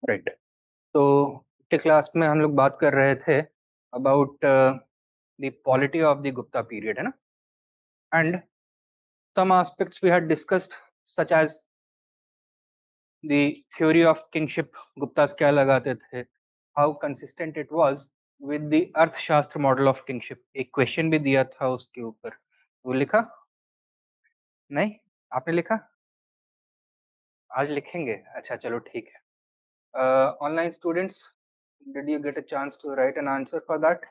Right. तो पिछले class में हम लोग बात कर रहे थे about the polity of the Gupta period, है ना, and some aspects we had discussed such as the theory of kingship. Guptas क्या लगाते थे, how consistent it was with the Arthashastra model of kingship. एक क्वेश्चन भी दिया था उसके ऊपर, वो लिखा नहीं? आपने लिखा? आज लिखेंगे? अच्छा चलो ठीक है। Online students, did you get a chance to write an answer for that?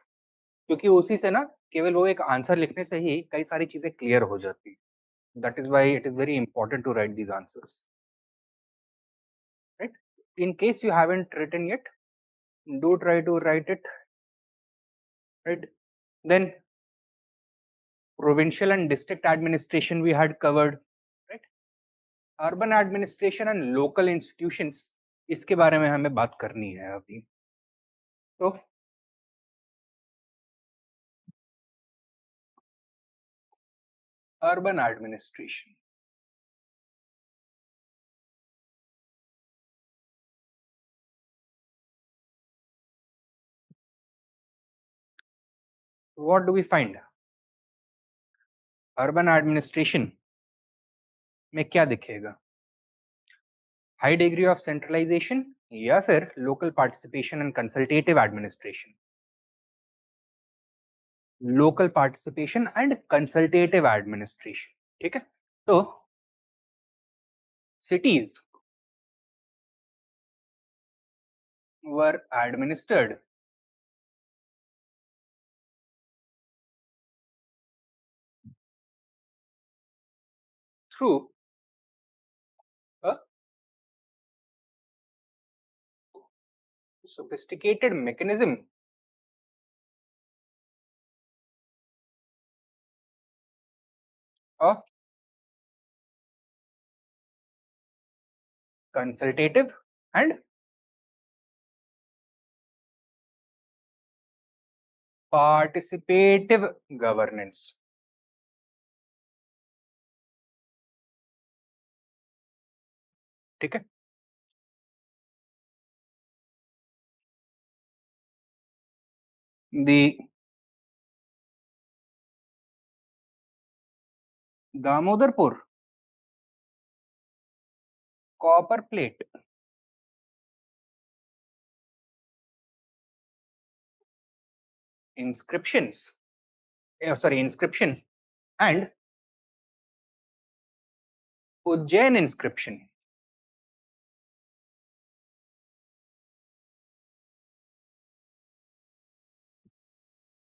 क्योंकि उसी से ना, केवल वो एक आंसर लिखने से ही कई सारी चीजें क्लियर हो जाती। That is why it is very important to write these answers, right? In case you haven't written yet, do try to write it, right? Then provincial and district administration we had covered, right? Urban administration and local institutions, इसके बारे में हमें बात करनी है अभी। तो urban administration, what do we find? urban administration में क्या दिखेगा? हाई डिग्री ऑफ सेंट्रलाइजेशन या फिर local participation and consultative administration? Local participation and consultative administration, ठीक है। तो cities were administered through a sophisticated mechanism of consultative and participative governance, ठीक है। the Damodarpur copper plate inscriptions, inscription and Ujjain inscription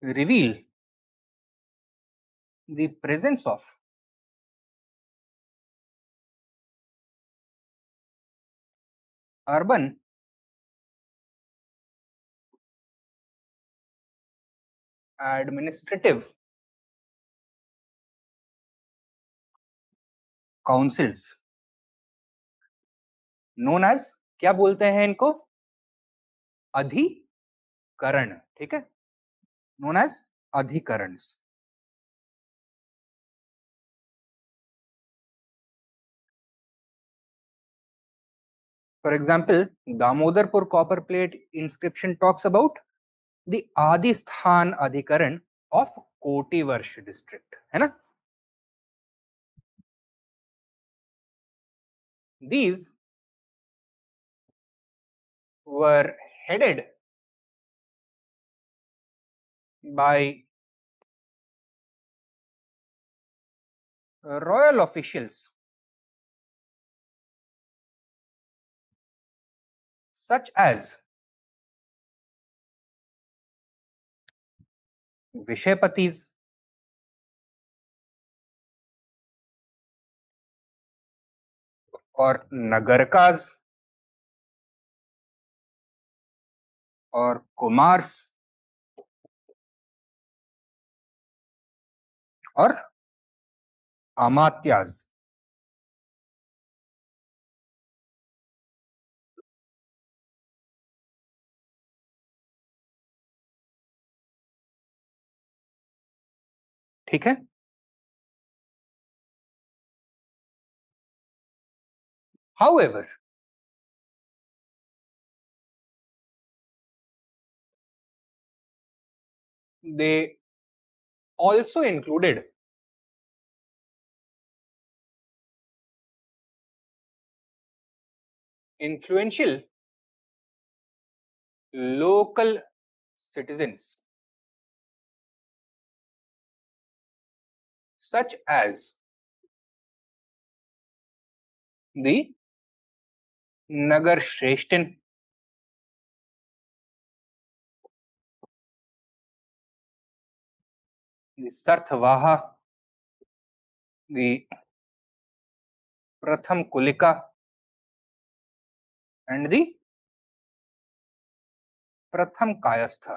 reveal the presence of urban administrative councils known as, क्या बोलते हैं इनको? अधिकरण, ठीक है, known as अधिकरणs। For example, Damodarpur copper plate inscription talks about the Adisthan Adhikaran of Koti Varsh district, है ना? These were headed by royal officials such as Vishapatis, और नगरकाज और कुमार्स और अमात्याज, ठीक है। However, they also included influential local citizens such as the Nagar Shreshtin, the Sarthvaha, the Pratham Kulika, and the Pratham Kayastha.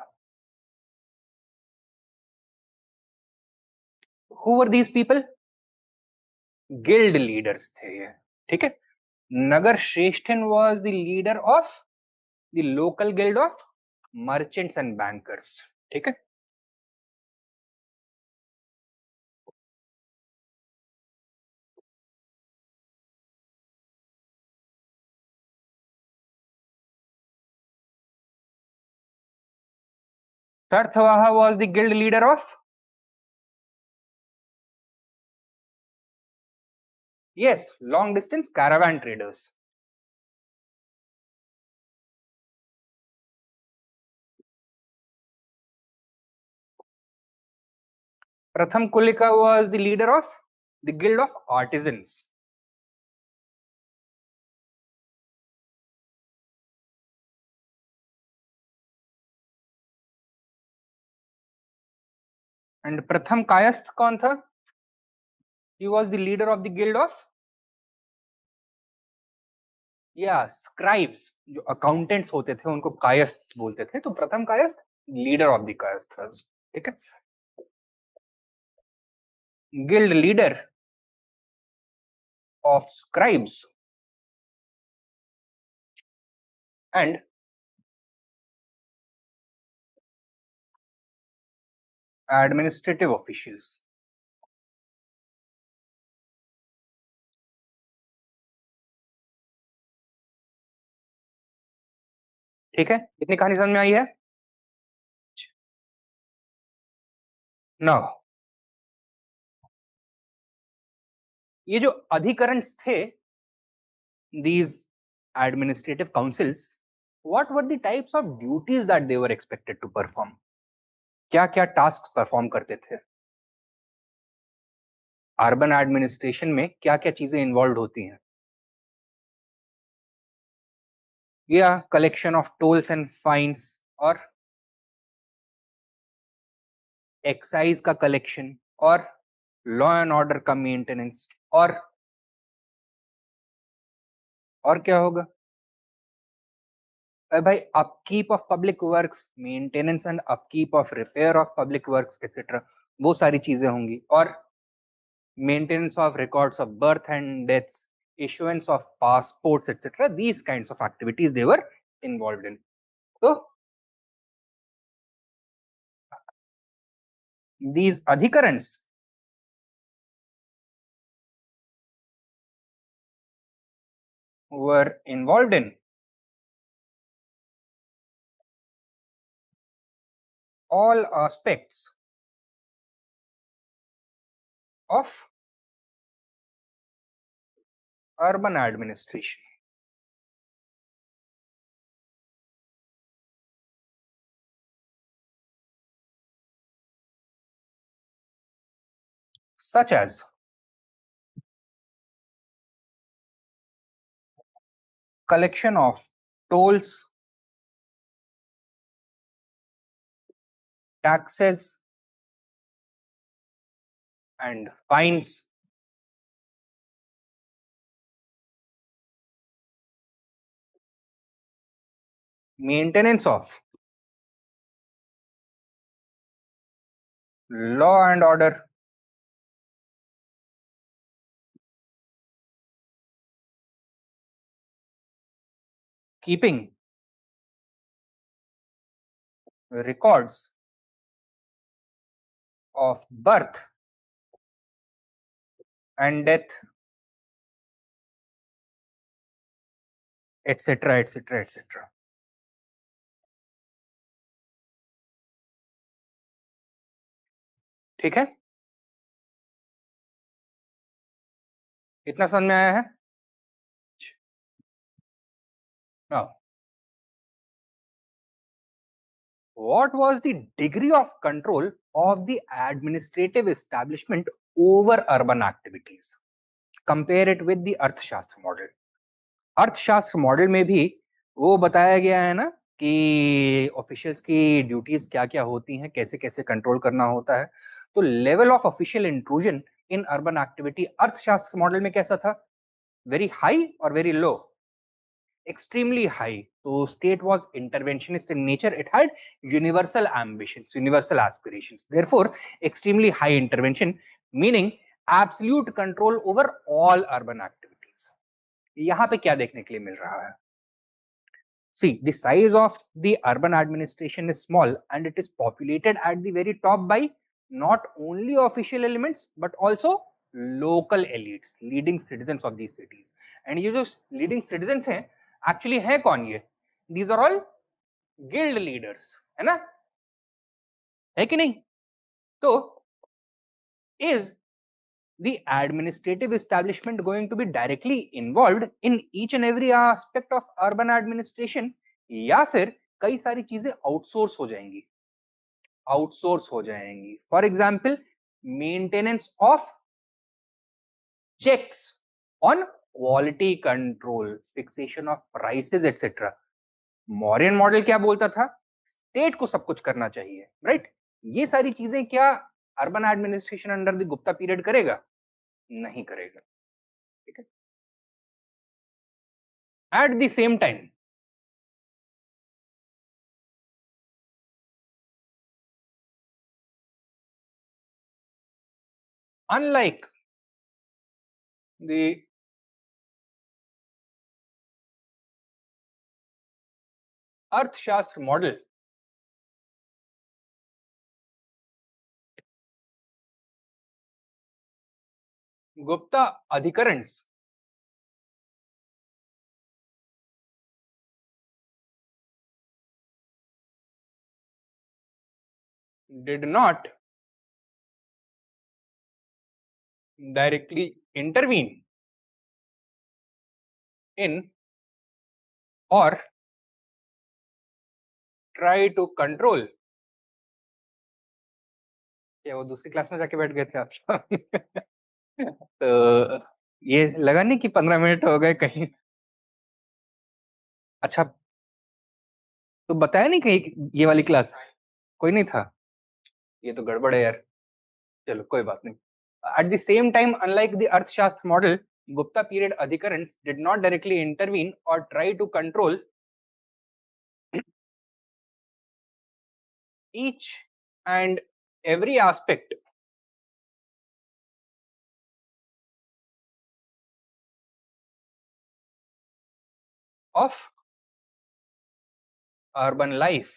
Who were these people? Guild leaders थे ये, ठीक है. Nagar Shreshtin was the leader of the local guild of merchants and bankers, ठीक है. Sarthvaha was the guild leader of, yes, long distance caravan traders. Pratham Kulika was the leader of the guild of artisans. And Pratham Kayasth कौन था? He was the leader of the guild of, yeah, scribes. जो accountants होते थे उनको कायस्थ बोलते थे, तो प्रथम कायस्थ leader of the कायस्थs, ठीक है. Guild leader of scribes and administrative officials. ठीक है, इतनी कहानी समझ में आई है? नाउ ये जो अधिकरण थे, these administrative councils, what were the types of duties that they were expected to perform? क्या क्या टास्क परफॉर्म करते थे? अर्बन एडमिनिस्ट्रेशन में क्या क्या चीजें इन्वॉल्व होती हैं? या collection of tolls and fines और एक्साइज का कलेक्शन और लॉ एंड ऑर्डर का मेंटेनेंस और क्या होगा? भाई upkeep of public works, maintenance and upkeep of repair of public works etcetera, वो सारी चीजें होंगी. और maintenance of records of birth and deaths, issuance of passports, etc. These kinds of activities they were involved in. So these adhikarans were involved in all aspects of urban administration. Such as collection of tolls, taxes, and fines, maintenance of law and order, keeping records of birth and death, etc., etc., etc. ठीक है, इतना समझ में आया है? हाँ, what was the degree of control of the administrative establishment over urban activities? Compare it with the अर्थशास्त्र model. अर्थशास्त्र मॉडल में भी वो बताया गया है ना कि ऑफिशियल्स की ड्यूटीज क्या क्या होती हैं, कैसे कैसे कंट्रोल करना होता है. तो level of official intrusion in urban activity अर्थशास्त्र मॉडल में कैसा था? वेरी हाई और very low? Extremely high. So state was interventionist in nature. It had universal ambitions, universal aspirations. Therefore, extremely high intervention, meaning absolute control over all urban activities. यहाँ पे क्या देखने के लिए मिल रहा है? See, the size of the urban administration is small and it is populated at the very top by not only official elements but also local elites, leading citizens of these cities. And ये जो leading citizens हैं, actually है कौन ये? These are all guild leaders, है ना? है कि नहीं? तो is the administrative establishment going to be directly involved in each and every aspect of urban administration या फिर कई सारी चीजें आउटसोर्स हो जाएंगी? आउटसोर्स हो जाएंगी. For example, maintenance of checks on quality control, fixation of prices etcetera. Mauryan model क्या बोलता था? स्टेट को सब कुछ करना चाहिए, राइट? ये सारी चीजें क्या urban administration under the Gupta period करेगा? नहीं करेगा. ठीक है. At the same time, unlike the अर्थशास्त्र मॉडल, गुप्ता अधिकरणस did not directly intervene in or try to control. क्या वो दूसरी क्लास में जाके बैठ गए थे आप? तो ये लगा नहीं कि 15 मिनट हो गए कहीं? अच्छा, तो बताया नहीं कहीं ये वाली क्लास कोई नहीं था? ये तो गड़बड़ है यार. चलो कोई बात नहीं. At the same time, unlike the अर्थशास्त्र model, Gupta period अधिकरण did not directly intervene or try to control each and every aspect of urban life.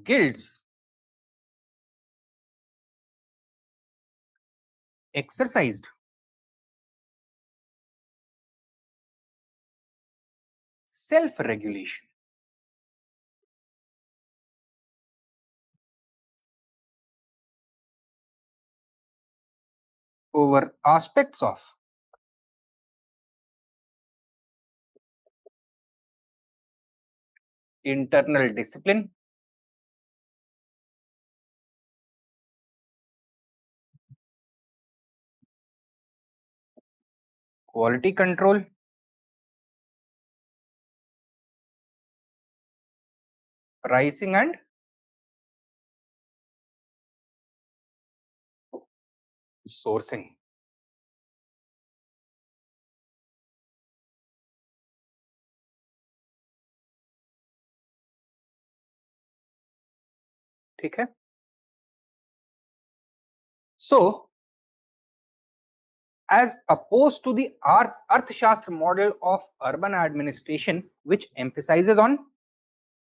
Guilds exercised self-regulation over aspects of internal discipline, quality control, pricing and sourcing. ठीक है. So, as opposed to the Arthashastra model of urban administration, which emphasizes on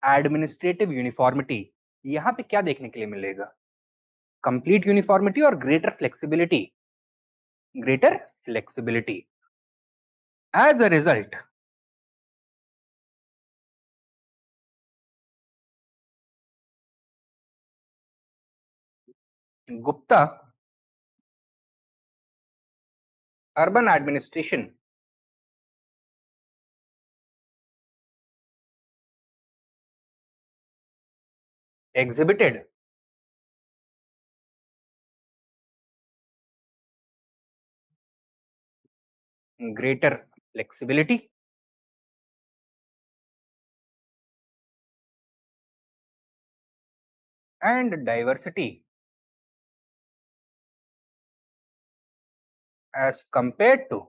administrative uniformity, यहाँ पे क्या देखने के लिए मिलेगा? Complete uniformity और greater flexibility. Greater flexibility. As a result, Gupta urban administration exhibited greater flexibility and diversity as compared to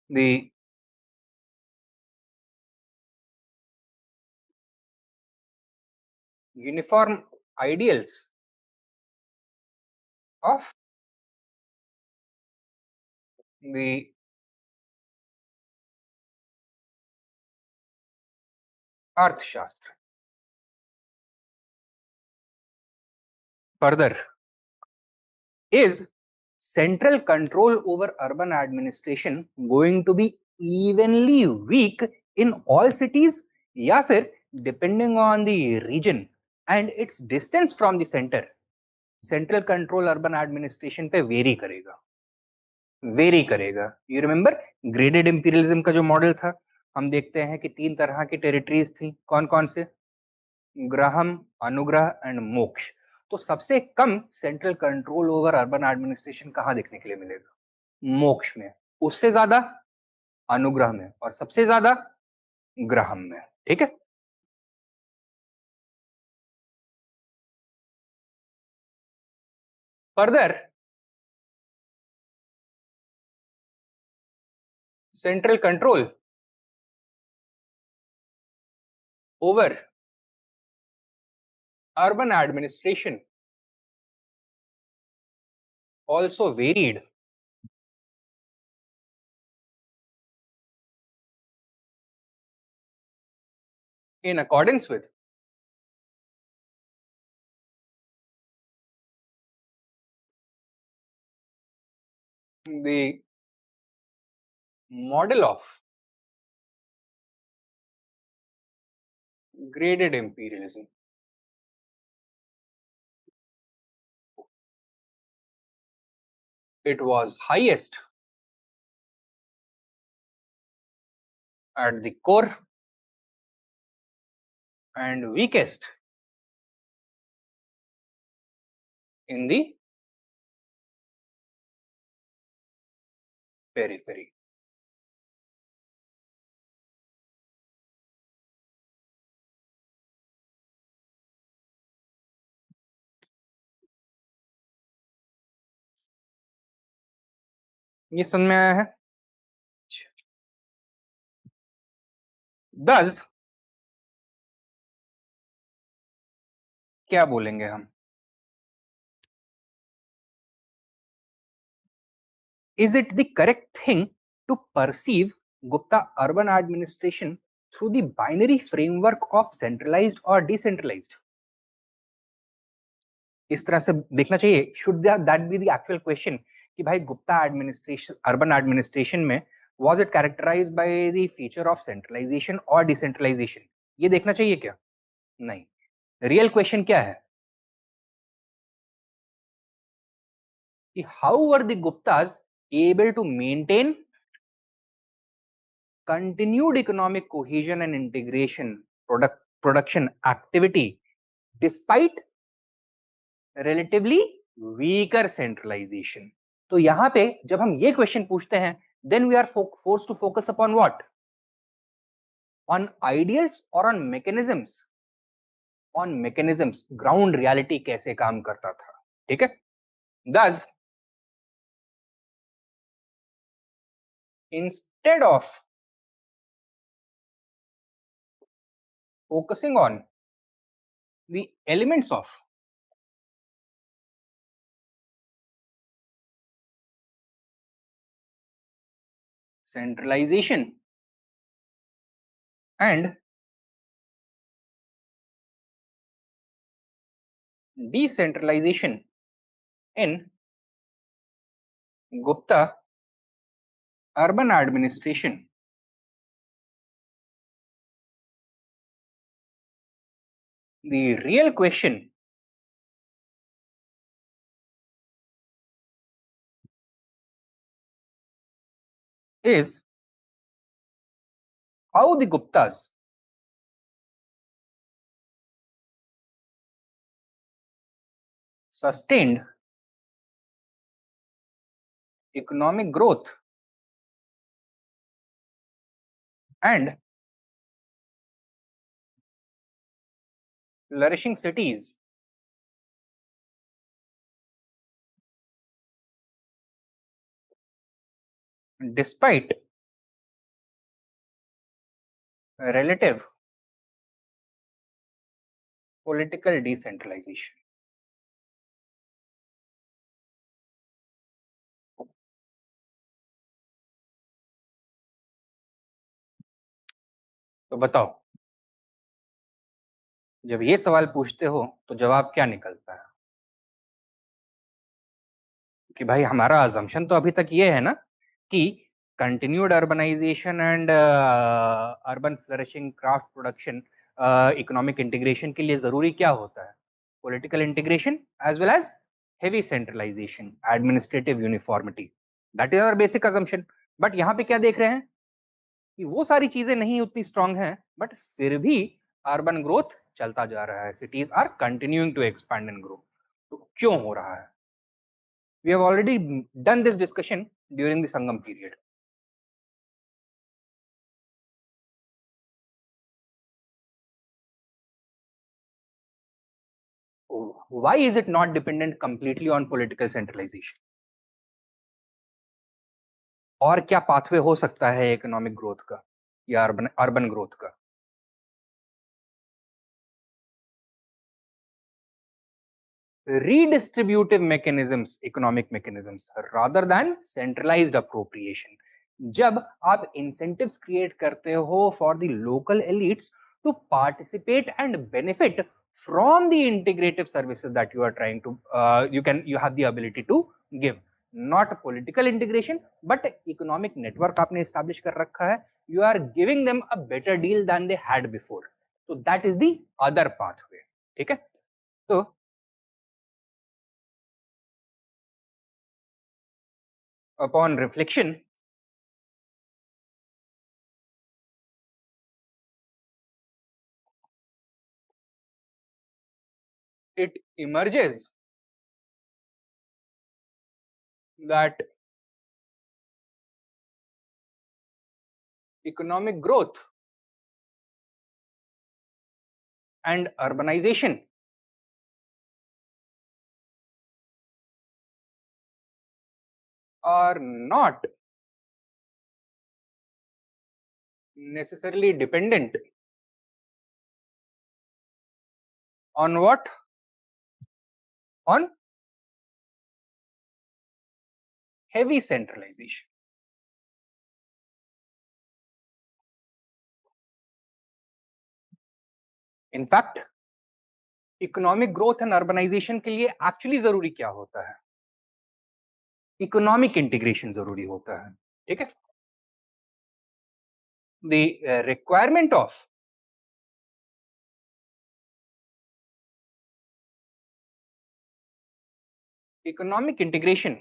the uniform ideals of the Arthashastra. Further, is central control over urban administration going to be evenly weak in all cities, या फिर depending on the region and its distance from the center, central control urban administration पे very करेगा. You remember graded imperialism का जो model था, हम देखते हैं कि 3 तरह की टेरिटरीज थी. कौन कौन से? ग्राहम, अनुग्रह एंड मोक्ष. तो सबसे कम central control over urban administration कहां देखने के लिए मिलेगा? मोक्ष में. उससे ज्यादा अनुग्रह में और सबसे ज्यादा ग्राहम में. ठीक है. Further, central control over urban administration also varied in accordance with the model of graded imperialism. It was highest at the core and weakest in the periphery. ये समझ में आया है? Thus, क्या बोलेंगे हम? Is it the correct thing to perceive Gupta urban administration through the binary framework of centralized or decentralized? इस तरह से देखना चाहिए. Should that be the actual question कि भाई गुप्ता एडमिनिस्ट्रेशन, अर्बन एडमिनिस्ट्रेशन में was it characterized by the feature of centralization or decentralization? ये देखना चाहिए क्या? नहीं. रियल क्वेश्चन क्या है कि how were the Guptas able to maintain continued economic cohesion and integration production activity despite relatively weaker centralization? तो यहां पे जब हम ये क्वेश्चन पूछते हैं, then we are forced to focus upon what? On ideals or on mechanisms? On mechanisms. Ground reality कैसे काम करता था. ठीक है. Thus, instead of focusing on the elements of centralization and decentralization in Gupta urban administration the real question is how the Guptas sustained economic growth and flourishing cities despite relative political decentralization. तो बताओ, जब ये सवाल पूछते हो तो जवाब क्या निकलता है? कि भाई हमारा अजम्पशन तो अभी तक ये है ना कि continued urbanisation and urban flourishing craft production economic integration के लिए जरूरी क्या होता है? Political integration as well as heavy centralisation, administrative uniformity. That is our basic assumption. But यहाँ पे क्या देख रहे हैं कि वो सारी चीजें नहीं उतनी स्ट्रांग हैं, बट फिर भी अर्बन ग्रोथ चलता जा रहा है, cities are continuing to expand and grow. तो क्यों हो रहा है? We have already done this discussion during the Sangam period. Why is it not dependent completely on political centralization? और क्या पाथवे हो सकता है इकोनॉमिक ग्रोथ का या अर्बन अर्बन ग्रोथ का? Redistributive mechanisms, economic mechanisms rather than centralized appropriation. जब आप incentives create करते हो for the local elites to participate and benefit from the integrative services that you are trying to you have the ability to give, not political integration but economic network आपने establish कर रखा है, you are giving them a better deal than they had before. So that is the other pathway. ठीक है? तो upon reflection, it emerges that economic growth and urbanization are not necessarily dependent on what? On heavy centralization. In fact, economic growth and urbanisation के लिए actually जरूरी क्या होता है? Economic integration जरूरी होता है। ठीक है? The requirement of economic integration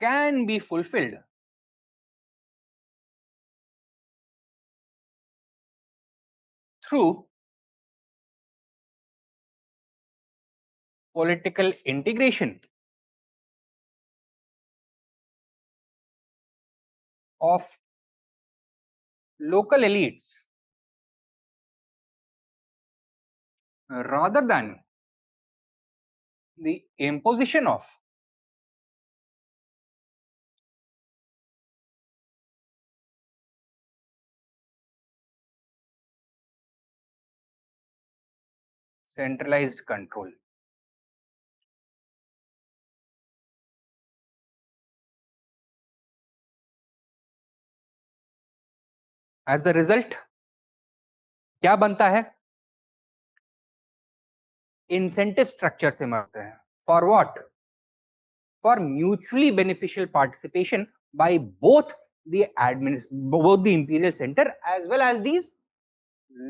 can be fulfilled through political integration of local elites rather than the imposition of centralized control. As a result, क्या बनता है? इंसेंटिव स्ट्रक्चर से मरते हैं. For what? For mutually beneficial participation by both the imperial center as well as these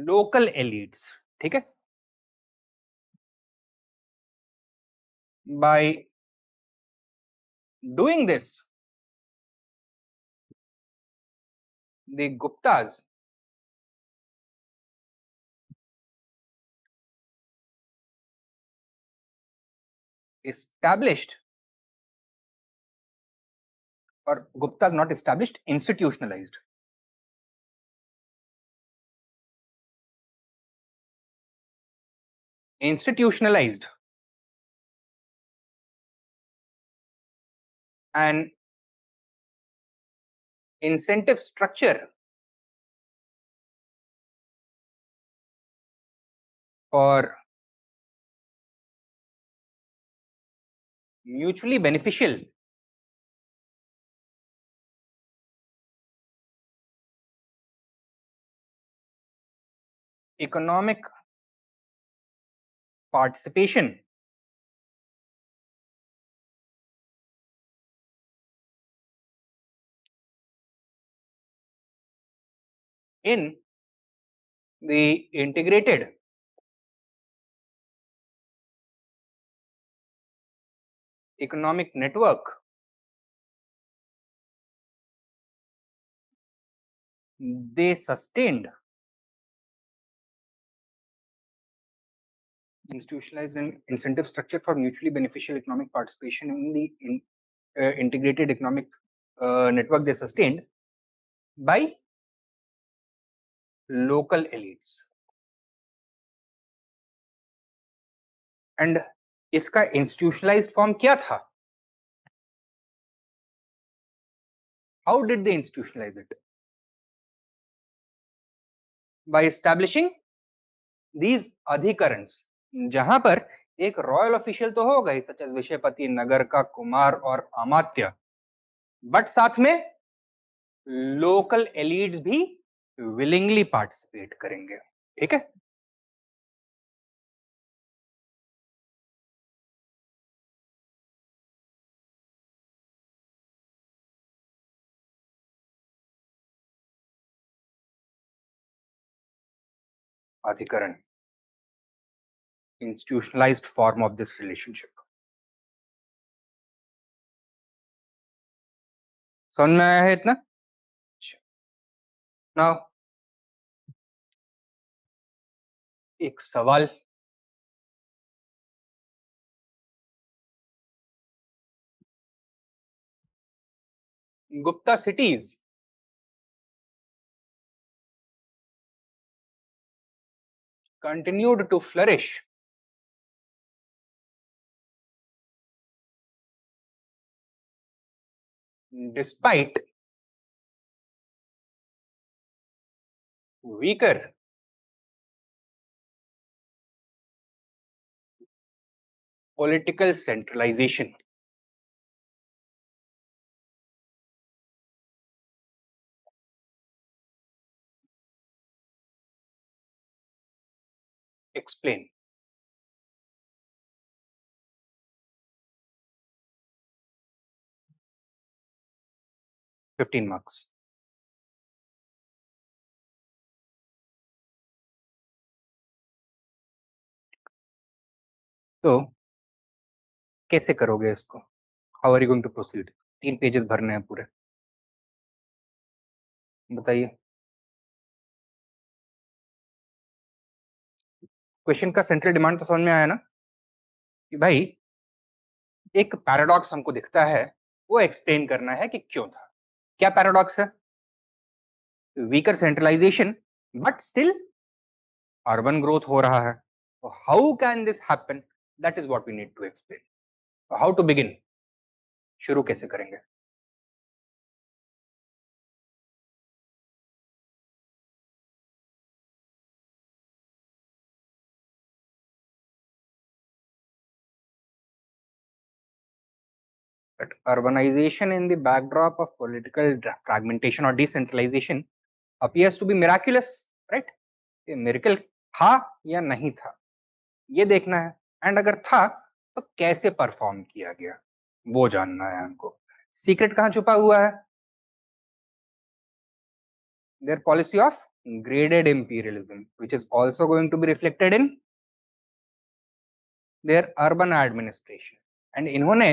local elites. ठीक है. By doing this, the Guptas established, or Guptas not established, institutionalized. Institutionalized an incentive structure for mutually beneficial economic participation in the integrated economic network. They sustained institutionalized an incentive structure for mutually beneficial economic participation in the integrated economic network. They sustained by local elites. And इसका institutionalized form क्या था? How did they institutionalize it? By establishing these अधिकरण्स, जहां पर एक royal official तो होगा ही, such as विषयपति, नगर का कुमार और अमात्य, बट साथ में लोकल एलिट्स भी विलिंगली पार्टिसिपेट करेंगे. ठीक है. अधिकरण, institutionalized form of this relationship. समझ में आया है इतना? नाउ एक सवाल, Gupta cities continued to flourish despite weaker political centralization. Explain. $15 marks. तो कैसे करोगे इसको? How are you going to proceed? 3 pages भरने हैं पूरे. बताइए. क्वेश्चन का सेंट्रल डिमांड तो समझ में आया ना, कि भाई एक पैराडॉक्स हमको दिखता है, वो एक्सप्लेन करना है कि क्यों था. क्या पैराडॉक्स है? Weaker centralisation but still urban growth हो रहा है. How can this happen? That is what we need to explain. How to begin? शुरू कैसे करेंगे? But urbanization in the backdrop of political fragmentation or decentralization appears to be miraculous, right? ये miracle था या नहीं था, ये देखना है। एंड अगर था तो कैसे परफॉर्म किया गया, वो जानना है हमको। सीक्रेट कहां छुपा हुआ है? their policy of graded imperialism, which is also going to be reflected in their urban administration. And इन्होंने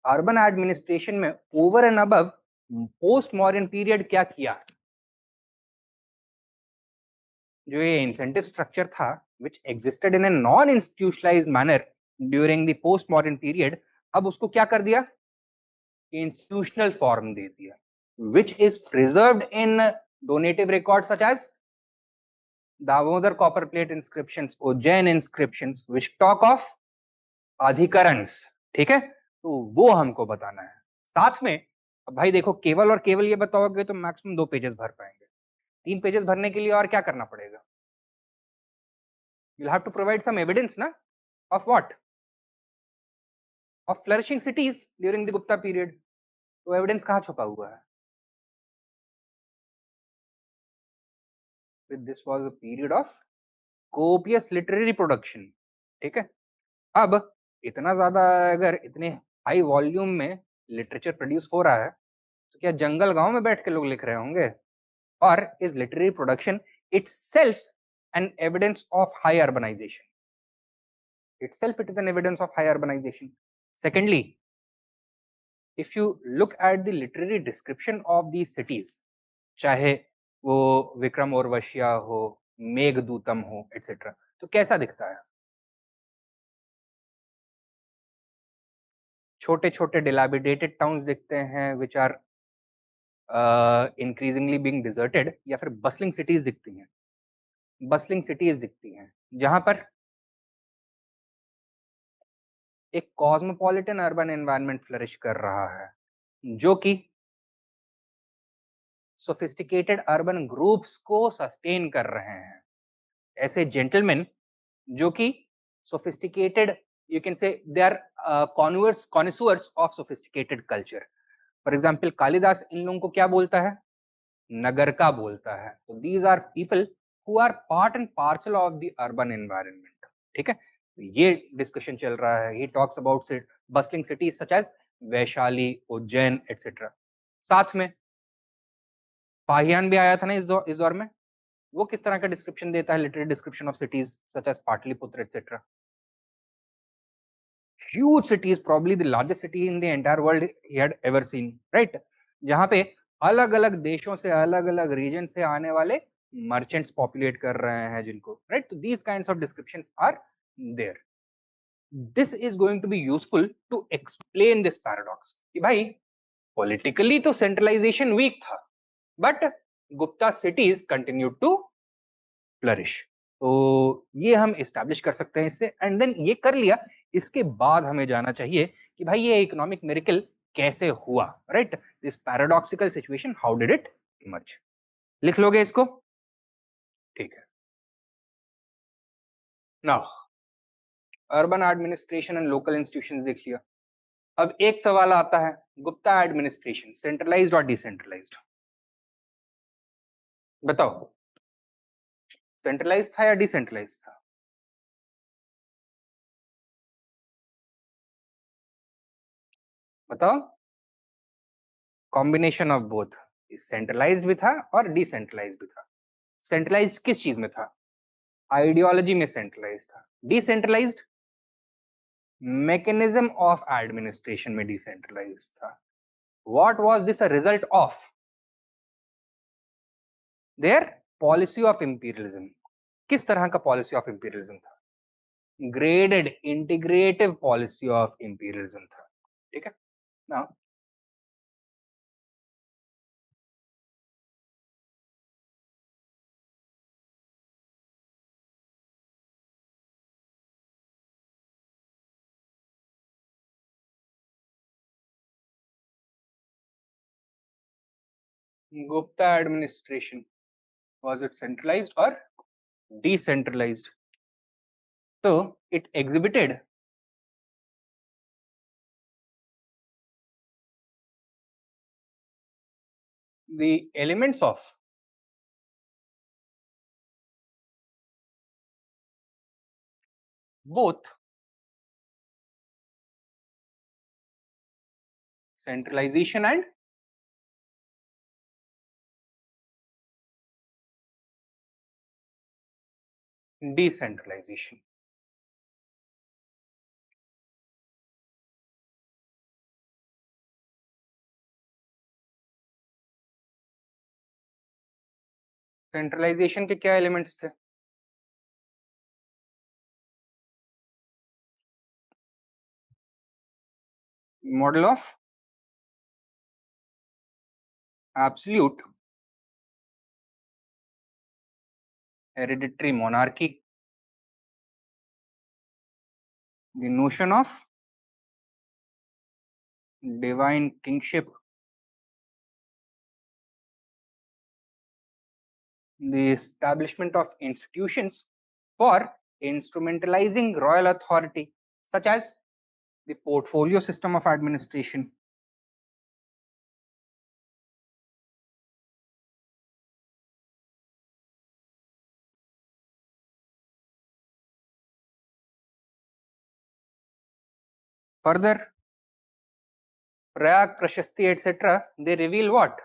अर्बन एडमिनिस्ट्रेशन में over and above post modern period क्या किया? जो ये इंसेंटिव स्ट्रक्चर था which existed in a non institutionalized manner during the post modern period, अब उसको क्या कर दिया? इंस्टीट्यूशनल फॉर्म दे दिया, which is preserved in donative record such as Damodar copper plate inscriptions, Ujjain inscriptions, which talk of अधिकरणस। ठीक है, तो वो हमको बताना है। साथ में अब भाई देखो, केवल और केवल ये बताओगे तो मैक्सिमम 2 पेजेस भर पाएंगे। 3 पेजेस भरने के लिए और क्या करना पड़ेगा? you'll have to provide some evidence na, of what? Of flourishing cities during the Gupta period. तो एविडेंस कहाँ छुपा हुआ है? This was a period of copious literary production. ठीक है, अब इतना ज्यादा अगर इतने हाई वॉल्यूम में लिटरेचर प्रोड्यूस हो रहा है तो क्या जंगल गांव में बैठ के लोग लिख रहे होंगे? और is literary production itself an evidence of high urbanization? Itself it is an evidence of high urbanization. Secondly, if you look at the literary description of these cities, चाहे वो विक्रम और वशिया हो, मेघदूतम हो, एटसेट्रा, तो कैसा दिखता है? छोटे छोटे डिलाबिडेटेड टाउन्स दिखते हैं which are increasingly being deserted, या फिर बसलिंग सिटीज दिखती हैं? बसलिंग सिटीज दिखती हैं जहां पर एक कॉस्मोपॉलिटन अर्बन एनवायरनमेंट फ्लरिश कर रहा है, जो कि सोफिस्टिकेटेड अर्बन ग्रुप्स को सस्टेन कर रहे हैं। ऐसे जेंटलमैन जो कि sophisticated, you can say they are connoisseurs of sophisticated culture. For example Kalidas इन लोगों को क्या बोलता है? नगर का बोलता है। तो these are people who are part and parcel of the urban environment. ठीक है, ये डिस्कशन चल रहा है। He talks about bustling cities such as Vaishali, Ujjain etcetera. साथ में पाहियान भी आया था ना इस दौर में। वो किस तरह का डिस्क्रिप्शन देता है? Literary description of cities such as Pataliputra etcetera. huge cities, probably the largest city in the entire world he had ever seen, right? जहां पे अलग अलग देशों से, अलग अलग रीजन से आने वाले मर्चेंट्स पॉपुलेट कर रहे हैं जिनको, राइट? तो these kinds of descriptions are there. This is going to be useful to explain this paradox कि भाई politically तो centralization weak था, but Gupta cities continued to flourish. तो ये हम एस्टैब्लिश कर सकते हैं इससे। एंड देन ये कर लिया, इसके बाद हमें जाना चाहिए कि भाई ये इकोनॉमिक मिरेकल कैसे हुआ, right? This paradoxical situation, how did it emerge? लिख लोगे इसको? ठीक है। Now urban administration and local institutions देख लिया। अब एक सवाल आता है, गुप्ता एडमिनिस्ट्रेशन सेंट्रलाइज्ड और डिसेंट्रलाइज्ड? बताओ, सेंट्रलाइज्ड था या डिसेंट्रलाइज्ड था? बताओ। कॉम्बिनेशन ऑफ बोथ, सेंट्रलाइज्ड भी था और डिसेंट्रलाइज्ड भी था। सेंट्रलाइज्ड किस चीज में था? आइडियोलॉजी में सेंट्रलाइज्ड था। डिसेंट्रलाइज्ड मैकेनिज्म ऑफ एडमिनिस्ट्रेशन में डिसेंट्रलाइज्ड था। What was this a result of? Their policy of imperialism. किस तरह का पॉलिसी ऑफ इंपीरियलिज्म था? Graded integrative policy of imperialism था। ठीक है ना? Gupta administration, was it centralized or decentralized? So it exhibited the elements of both centralization and decentralization. Centralisation के क्या एलिमेंट्स थे? Model of absolute hereditary monarchy, the notion of divine kingship, the establishment of institutions for instrumentalizing royal authority, such as the portfolio system of administration. Further, Prayag, Prashasti, etc., they reveal what?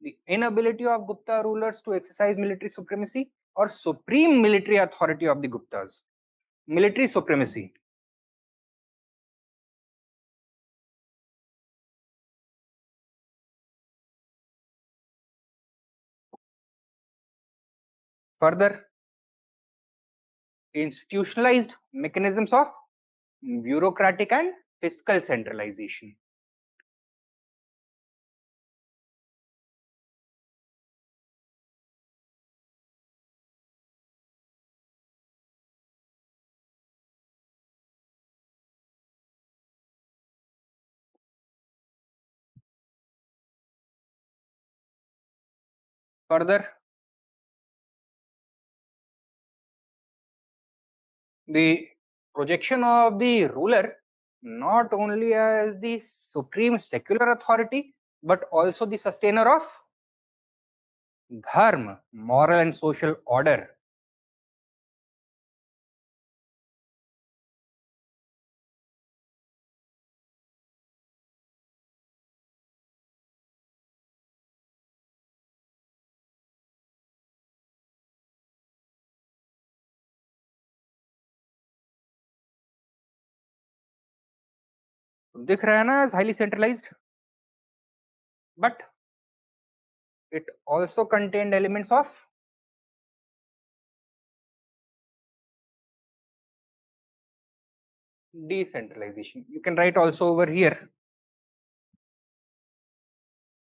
The inability of Gupta rulers to exercise military supremacy or supreme military authority of the Guptas. Military supremacy. Further, institutionalized mechanisms of bureaucratic and fiscal centralization. Further, the projection of the ruler not only as the supreme secular authority but also the sustainer of dharma, moral and social order. दिख रहा है ना, as highly centralized, but it also contained elements of decentralization. You can write also over here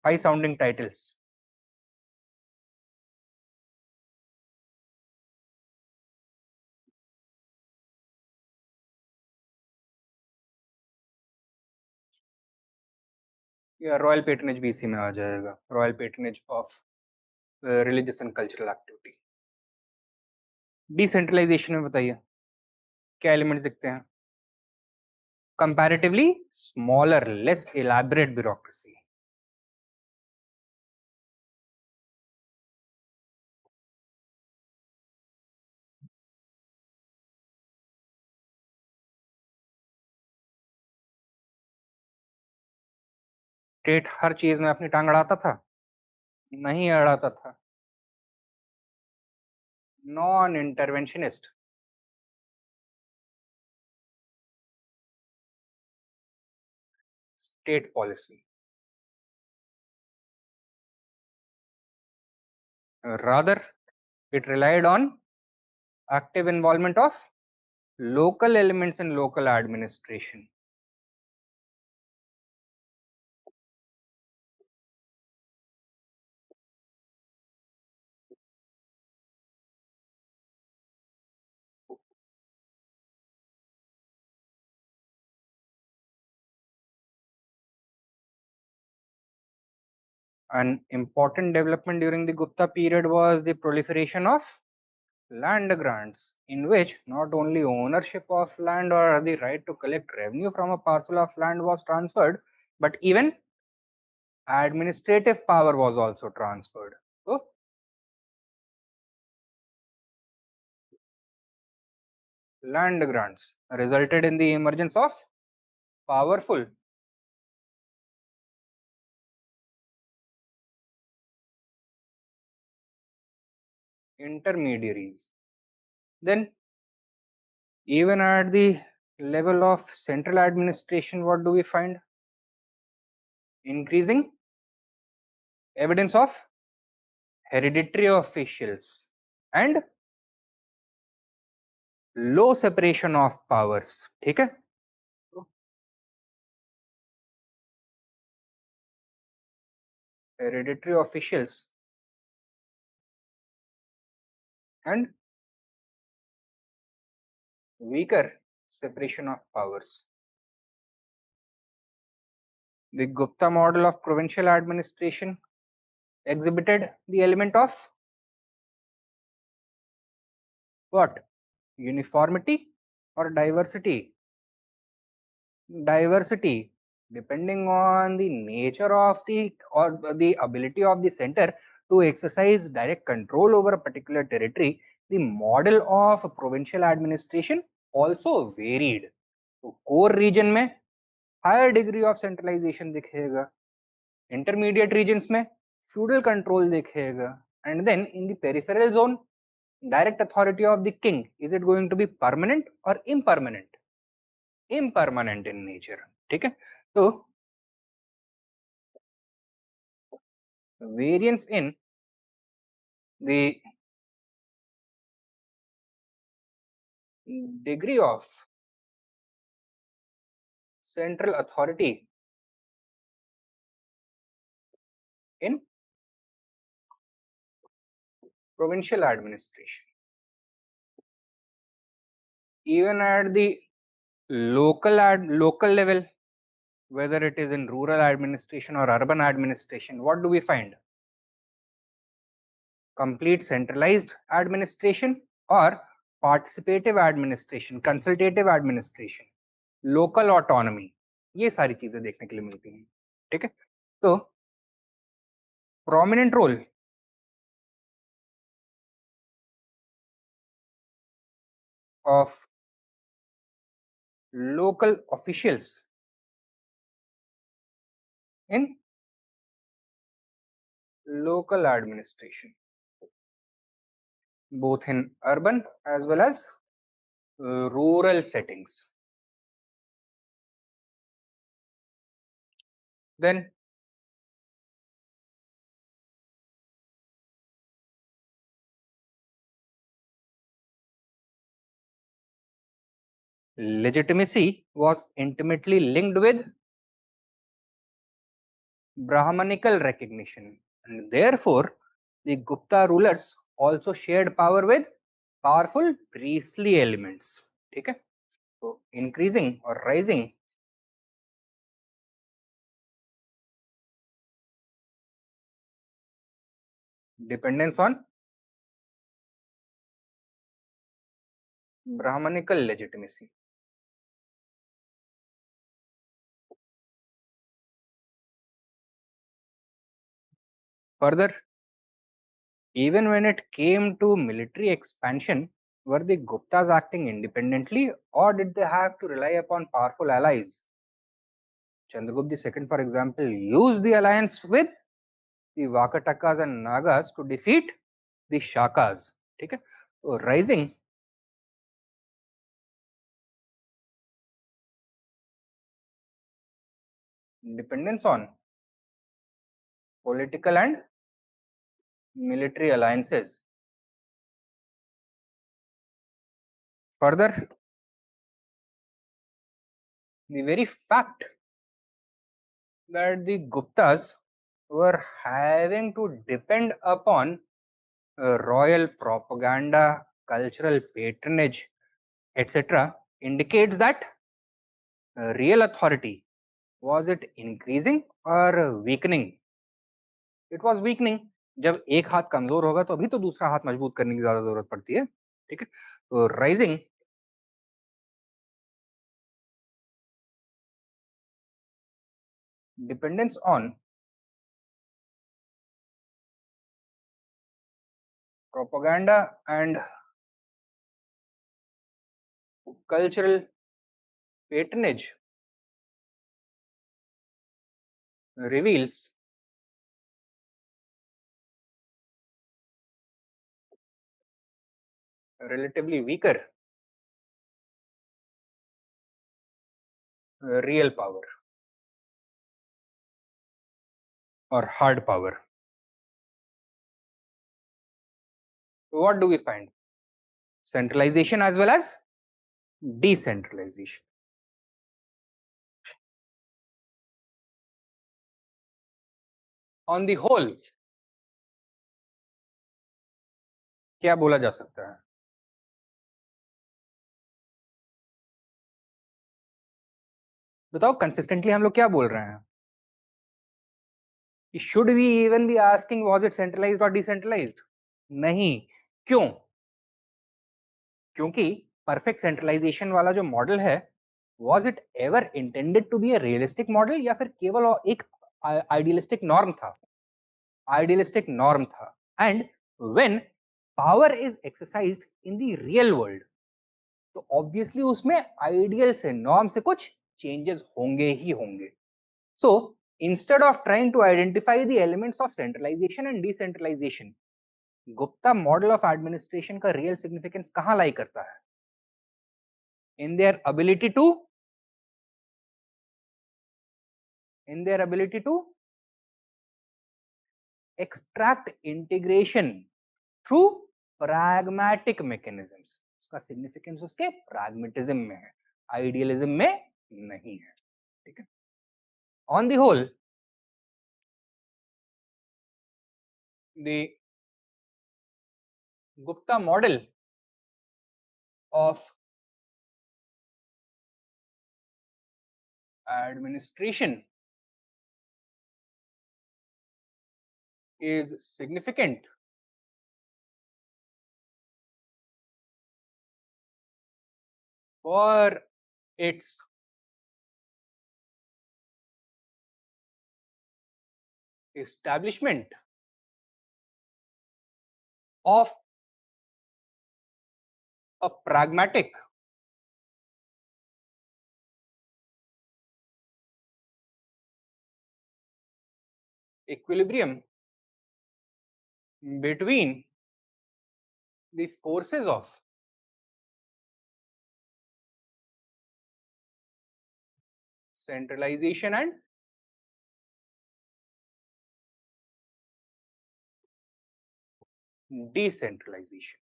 high sounding titles. या royal patronage भी इसी में आ जाएगा, royal patronage of religious and cultural activity. Decentralization में बताइए क्या एलिमेंट्स दिखते हैं? Comparatively smaller, less elaborate bureaucracy. State हर चीज में अपनी टांग अड़ाता था? नहीं अड़ाता था. Non interventionist. State policy. Rather, it relied on active involvement of local elements in local administration. An important development during the Gupta period was the proliferation of land grants, in which not only ownership of land or the right to collect revenue from a parcel of land was transferred, but even administrative power was also transferred. So, land grants resulted in the emergence of powerful intermediaries. Then, even at the level of central administration, what do we find? Increasing evidence of hereditary officials and low separation of powers. ठीक है? Hereditary officials and weaker separation of powers. The Gupta model of provincial administration exhibited the element of what? Uniformity or diversity? Diversity, depending on the nature of the or the ability of the center to exercise direct control over a particular territory, the model of provincial administration also varied. तो core region में higher degree of centralisation दिखेगा, intermediate regions में feudal control दिखेगा, and then in the peripheral zone direct authority of the king, is it going to be permanent or impermanent? Impermanent in nature. ठीक है? तो variance in the degree of central authority in provincial administration, even at the local level, whether it is in rural administration or urban administration, what do we find? Complete centralized administration or participative administration, consultative administration, local autonomy, ये सारी चीजें देखने के लिए मिलती हैं. ठीक है? तो prominent role of local officials in local administration, both in urban as well as rural settings. Then legitimacy was intimately linked with Brahmanical recognition, and therefore the Gupta rulers also shared power with powerful priestly elements. ठीक है? So increasing or rising dependence on Brahmanical legitimacy. Further, even when it came to military expansion, were the Guptas acting independently or did they have to rely upon powerful allies? Chandragupta II, for example, used the alliance with the Vakatakas and Nagas to defeat the Shakas. ठीक है? So rising dependence on political and military alliances. Further, the very fact that the Guptas were having to depend upon royal propaganda, cultural patronage, etc., indicates that real authority, was it increasing or weakening? It was weakening. जब एक हाथ कमजोर होगा तो अभी तो दूसरा हाथ मजबूत करने की ज्यादा जरूरत पड़ती है. ठीक है? तो rising dependence on propaganda and cultural patronage reveals relatively weaker real power or hard power. What do we find? Centralization as well as decentralization. On the whole, क्या बोला जा सकता है? बताओ कंसिस्टेंटली हम लोग क्या बोल रहे हैं? Should we even be asking was it centralized or decentralized? नहीं. क्यों? क्योंकि परफेक्ट सेंट्रलाइजेशन वाला जो मॉडल है, was it ever intended to be a realistic model या फिर केवल एक आइडियलिस्टिक नॉर्म था? आइडियलिस्टिक नॉर्म था. And when power is exercised in the real world, तो ऑब्वियसली उसमें आइडियल से नॉर्म से कुछ चेंजेस होंगे ही होंगे. So instead of trying to identify the elements of centralisation and decentralisation, Gupta model of administration का रियल सिग्निफिकेंस कहां लाई करता है? In their ability to extract integration through pragmatic mechanisms. उसका सिग्निफिकेंस उसके pragmatism में है, आइडियलिज्म में नहीं है. ठीक है. On the whole, the Gupta model of administration is significant for its establishment of a pragmatic equilibrium between the forces of centralization and decentralization.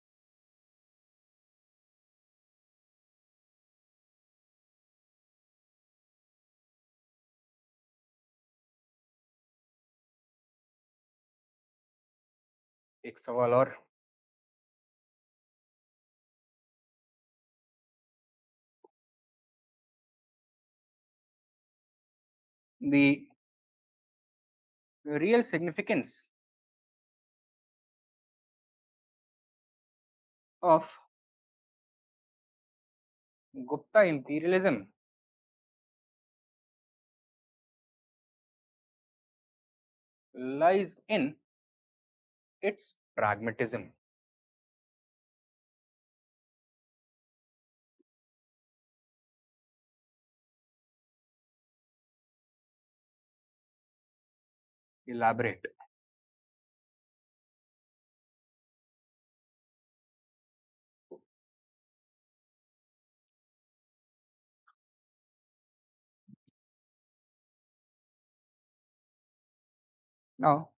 एक सवाल और. The real significance of Gupta imperialism lies in its pragmatism. Elaborate. Now,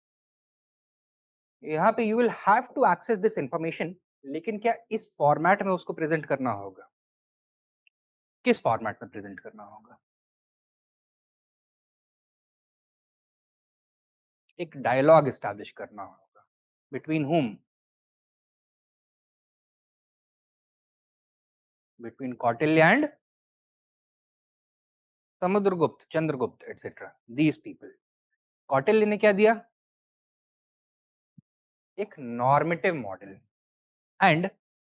यहाँ पे you will have to access this information, लेकिन क्या इस format में उसको प्रेजेंट करना होगा? किस फॉर्मेट में प्रेजेंट करना होगा? एक डायलॉग एस्टैब्लिश करना होगा. Between whom? Between Kautilya and Samudragupta, Chandragupta etcetera. These people. Kautilya ने क्या दिया? एक normative model. And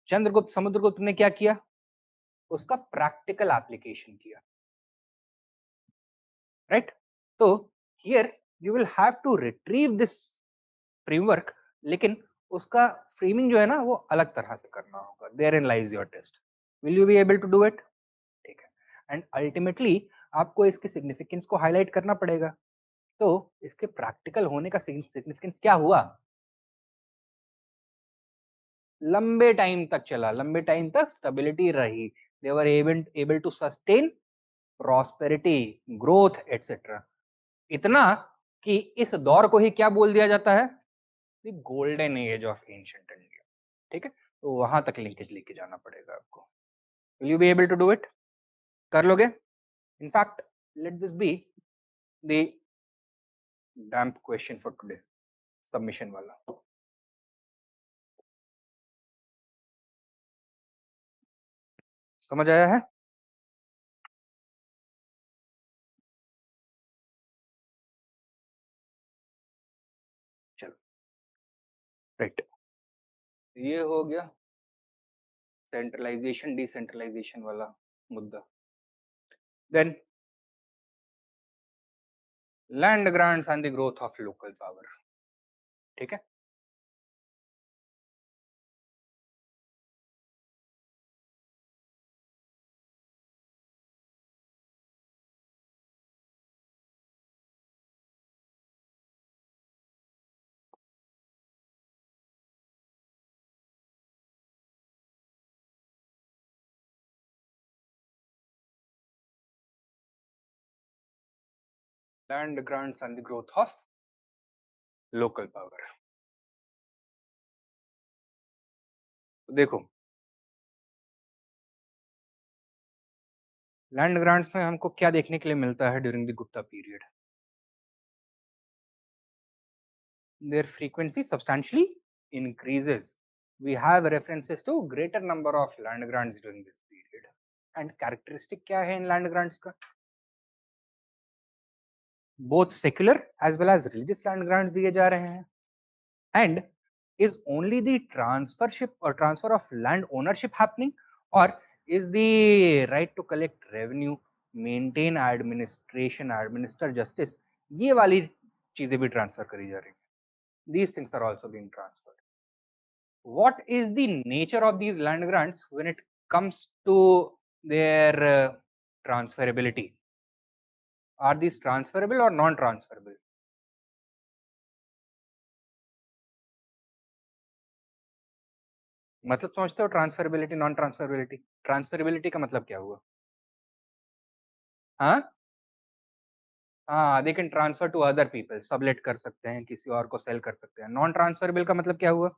Chandragupta, Samudragupta ने क्या किया? उसका प्रैक्टिकल एप्लीकेशन किया. राइट. तो here you will have to retrieve this framework, लेकिन उसका फ्रेमिंग जो है ना वो अलग तरह से करना होगा. Therein lies your test. Will you be able to do it? ठीक है। एंड अल्टीमेटली आपको इसके सिग्निफिकेंस को हाईलाइट करना पड़ेगा। तो इसके प्रैक्टिकल होने का सिग्निफिकेंस क्या हुआ? लंबे टाइम तक चला, लंबे टाइम तक स्टेबिलिटी रही, they were able to sustain prosperity, growth etcetera. इतना कि इस दौर को ही क्या बोल दिया जाता है? The golden age of ancient India. ठीक है, तो वहां तक लिंकेज लेके जाना पड़ेगा आपको। Will you be able to do it? कर लोगे? In fact let this be the damp question for today, submission वाला। समझ आया है? चलो राइट, ये हो गया सेंट्रलाइजेशन डिसेंट्रलाइजेशन वाला मुद्दा। Then land grants and the growth of local power. ठीक है, land grants and the growth of local power. देखो, लैंड ग्रांट्स में हमको क्या देखने के लिए मिलता है during the Gupta period? Their frequency substantially increases. We have references to greater number of land grants during this period. And characteristic क्या है इन land grants का? Both secular as well as religious land grants दिए जा रहे हैं. And is only the transfership or transfer of land ownership happening, or is the right to collect revenue, maintain administration, administer justice, ये वाली चीजें भी transfer करी जा रही हैं. These things are also being transferred. What is the nature of these land grants when it comes to their transferability? Are these transferable or non-transferable? मतलब समझते हो ट्रांसफरेबिलिटी नॉन ट्रांसफरेबिलिटी? ट्रांसफरेबिलिटी का मतलब क्या हुआ? हाँ हाँ, they can transfer to other people, sublet कर सकते हैं, किसी और को सेल कर सकते हैं। नॉन ट्रांसफरेबल का मतलब क्या हुआ?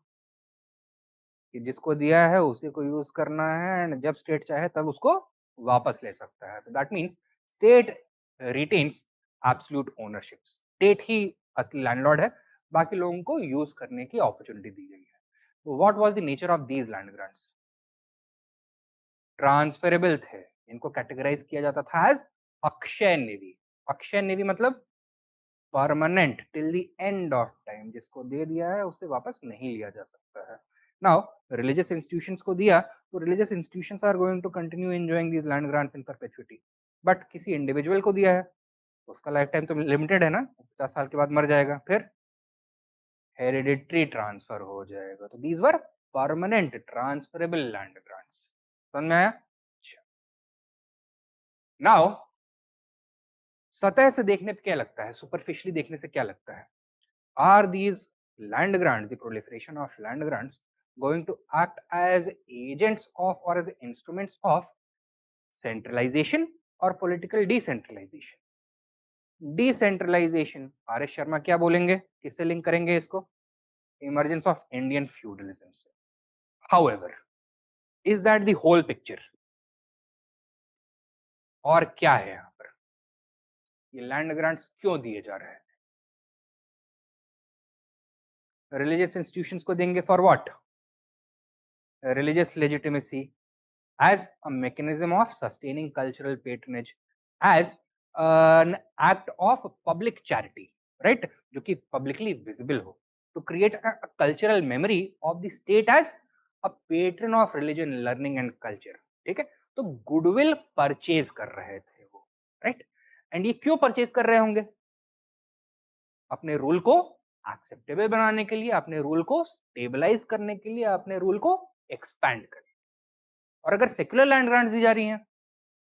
कि जिसको दिया है उसी को यूज करना है एंड जब स्टेट चाहे तब उसको वापस ले सकता है। तो that means state retains absolute ownership, state ही असली लैंडलॉर्ड है, बाकी लोगों को यूज करने की अपॉर्चुनिटी दी गई है। तो what was the nature of these land grants? Transferable थे, इनको कैटेगराइज किया जाता था एज अक्षय निधि। अक्षय निधि मतलब permanent till the end of time, जिसको दे दिया है उससे वापस नहीं लिया जा सकता है। नाउ रिलीजियस इंस्टीट्यूशंस को दिया तो religious institutions are going to continue enjoying these land grants in perpetuity. But किसी इंडिविजुअल को दिया है तो उसका लाइफ टाइम तो लिमिटेड है ना, 50 साल के बाद मर जाएगा, फिर हेरिडिटरी ट्रांसफर हो जाएगा। तो these were permanent transferable land grants. समझ में आया? नाउ सतह से देखने पे क्या लगता है, सुपरफिशियली देखने से क्या लगता है? Are these land grants, the proliferation of land grants, going to act as agents of or as instruments of centralization or political decentralization? Decentralization, are S Sharma क्या बोलेंगे, किससे लिंक करेंगे इसको? Emergence of Indian feudalism से. However, is that the whole picture? और क्या है यहाँ पर? ये लैंड ग्रांट्स क्यों दिए जा रहे हैं? रिलीजियस इंस्टीट्यूशंस को देंगे for what? Religious legitimacy, as a mechanism of sustaining cultural patronage, as an act of public charity, right? जो कि publicly visible हो, to create a cultural memory of the state as a patron of religion, learning and culture. ठीक है, तो goodwill purchase कर रहे थे वो, राइट? एंड ये क्यों परचेज कर रहे होंगे? अपने रूल को एक्सेप्टेबल बनाने के लिए, अपने रूल को स्टेबलाइज करने के लिए, अपने रूल को एक्सपैंड करने। और अगर सेक्युलर लैंड ग्रांट्स दी जा रही हैं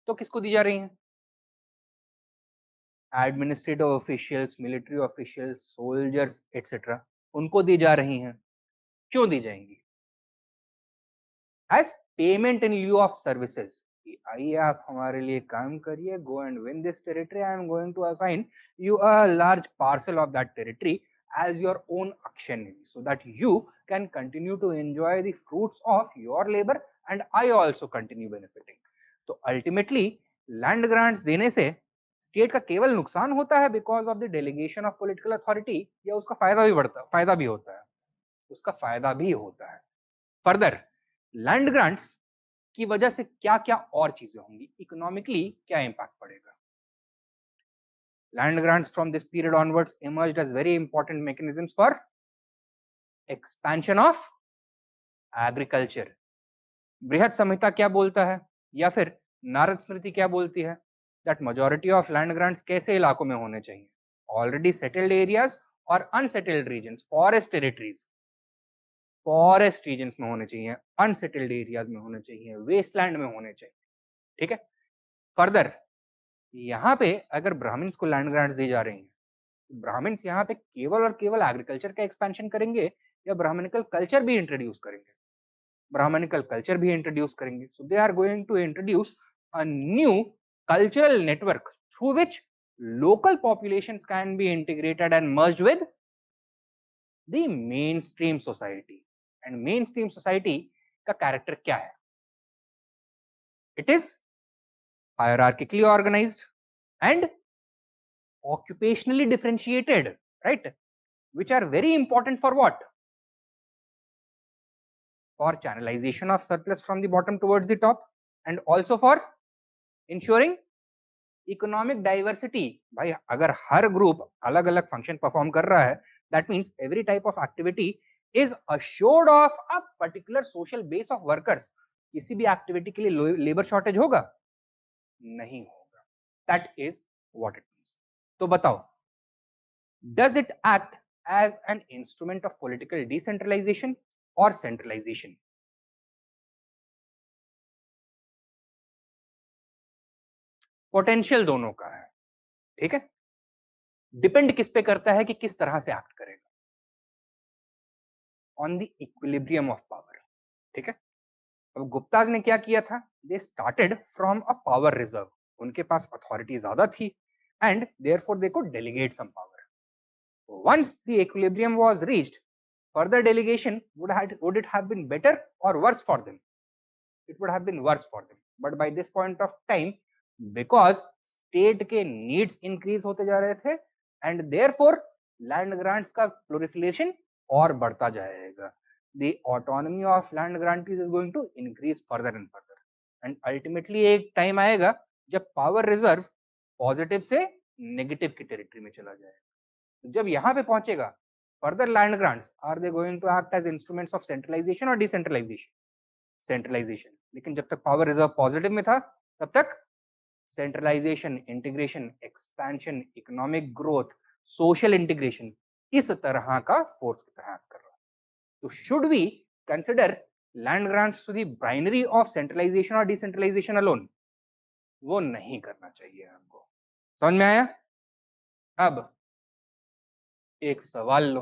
तो किसको दी जा रही हैं? Administrative officials, military officials, soldiers etcetera, उनको दी जा रही हैं। क्यों दी जाएंगी? As payment in lieu of services, आइए आप हमारे लिए काम करिए, go and win this territory, I am going to assign you a large parcel of that territory as your own auctionery so that you can continue to enjoy the fruits of your labor and I also continue benefiting. तो ultimately land grants देने से state का केवल नुकसान होता है because of the delegation of political authority, या उसका फायदा भी होता है, उसका फायदा भी होता है। फर्दर लैंड ग्रांट्स की वजह से क्या क्या और चीजें होंगी, इकोनॉमिकली क्या इंपैक्ट पड़ेगा? Land grants from this period onwards emerged as very important mechanisms for expansion of agriculture. बृहद संहिता क्या बोलता है, या फिर नारद स्मृति क्या बोलती है? That majority of land grants कैसे इलाकों में होने चाहिए? ऑलरेडी सेटल्ड एरियाज और unsettled regions, forest territories, forest regions में होने चाहिए, अनसेटल्ड एरियाज में होने चाहिए, वेस्टलैंड में होने चाहिए। ठीक है। फर्दर यहाँ पे अगर ब्राह्मण्स को लैंड ग्रांट्स दी जा रही हैं, ब्राह्मण्स यहाँ पे केवल और केवल एग्रीकल्चर का एक्सपेंशन करेंगे या ब्राह्मणिकल कल्चर भी इंट्रोड्यूस करेंगे? ब्राह्मणिकल कल्चर भी इंट्रोड्यूस करेंगे। So they are going to introduce a new cultural network through which local populations can be integrated and merged with the mainstream society. And mainstream society का character क्या है? It is hierarchically organized and occupationally differentiated, right? Which are very important for what? For channelization of surplus from the bottom towards the top, and also for ensuring economic diversity. भाई अगर हर group अलग अलग function perform कर रहा है, that means every type of activity is assured of a particular social base of workers. किसी भी activity के लिए लेबर शॉर्टेज होगा? नहीं होगा। That is what it means. तो बताओ, does it act as an instrument of political decentralisation और सेंट्रलाइजेशन? पोटेंशियल दोनों का है। ठीक है। डिपेंड किस पे करता है कि किस तरह से एक्ट करेगा? On the equilibrium of power. ठीक है। अब गुप्ताज ने क्या किया था? They started from a power reserve, उनके पास अथॉरिटी ज्यादा थी and therefore they could delegate some power. Once the equilibrium was reached, further delegation would it have been better or worse for them? It would have been worse for them. But by this point of time, because state के needs increase होते जा रहे थे and therefore land grants का proliferation और बढ़ता जाएगा, the autonomy of land grantees is going to increase further and further, and ultimately एक टाइम आएगा जब पावर रिजर्व पॉजिटिव से नेगेटिव की टेरिटरी में चला जाएगा। जब यहाँ पे पहुंचेगा, further land grants are they going to act as instruments of centralisation और डिसेंट्रलाइजेशन? सेंट्रलाइजेशन। लेकिन जब तक पावर रिजर्व पॉजिटिव में था तब तक centralisation, integration, expansion, economic growth, social integration, इस तरह का फोर्स की तरह कर रहा है। तो should we consider land grants to the binary of centralisation और डिसेंट्रलाइजेशन अलोन? वो नहीं करना चाहिए हमको। समझ में आया? अब एक सवाल लो,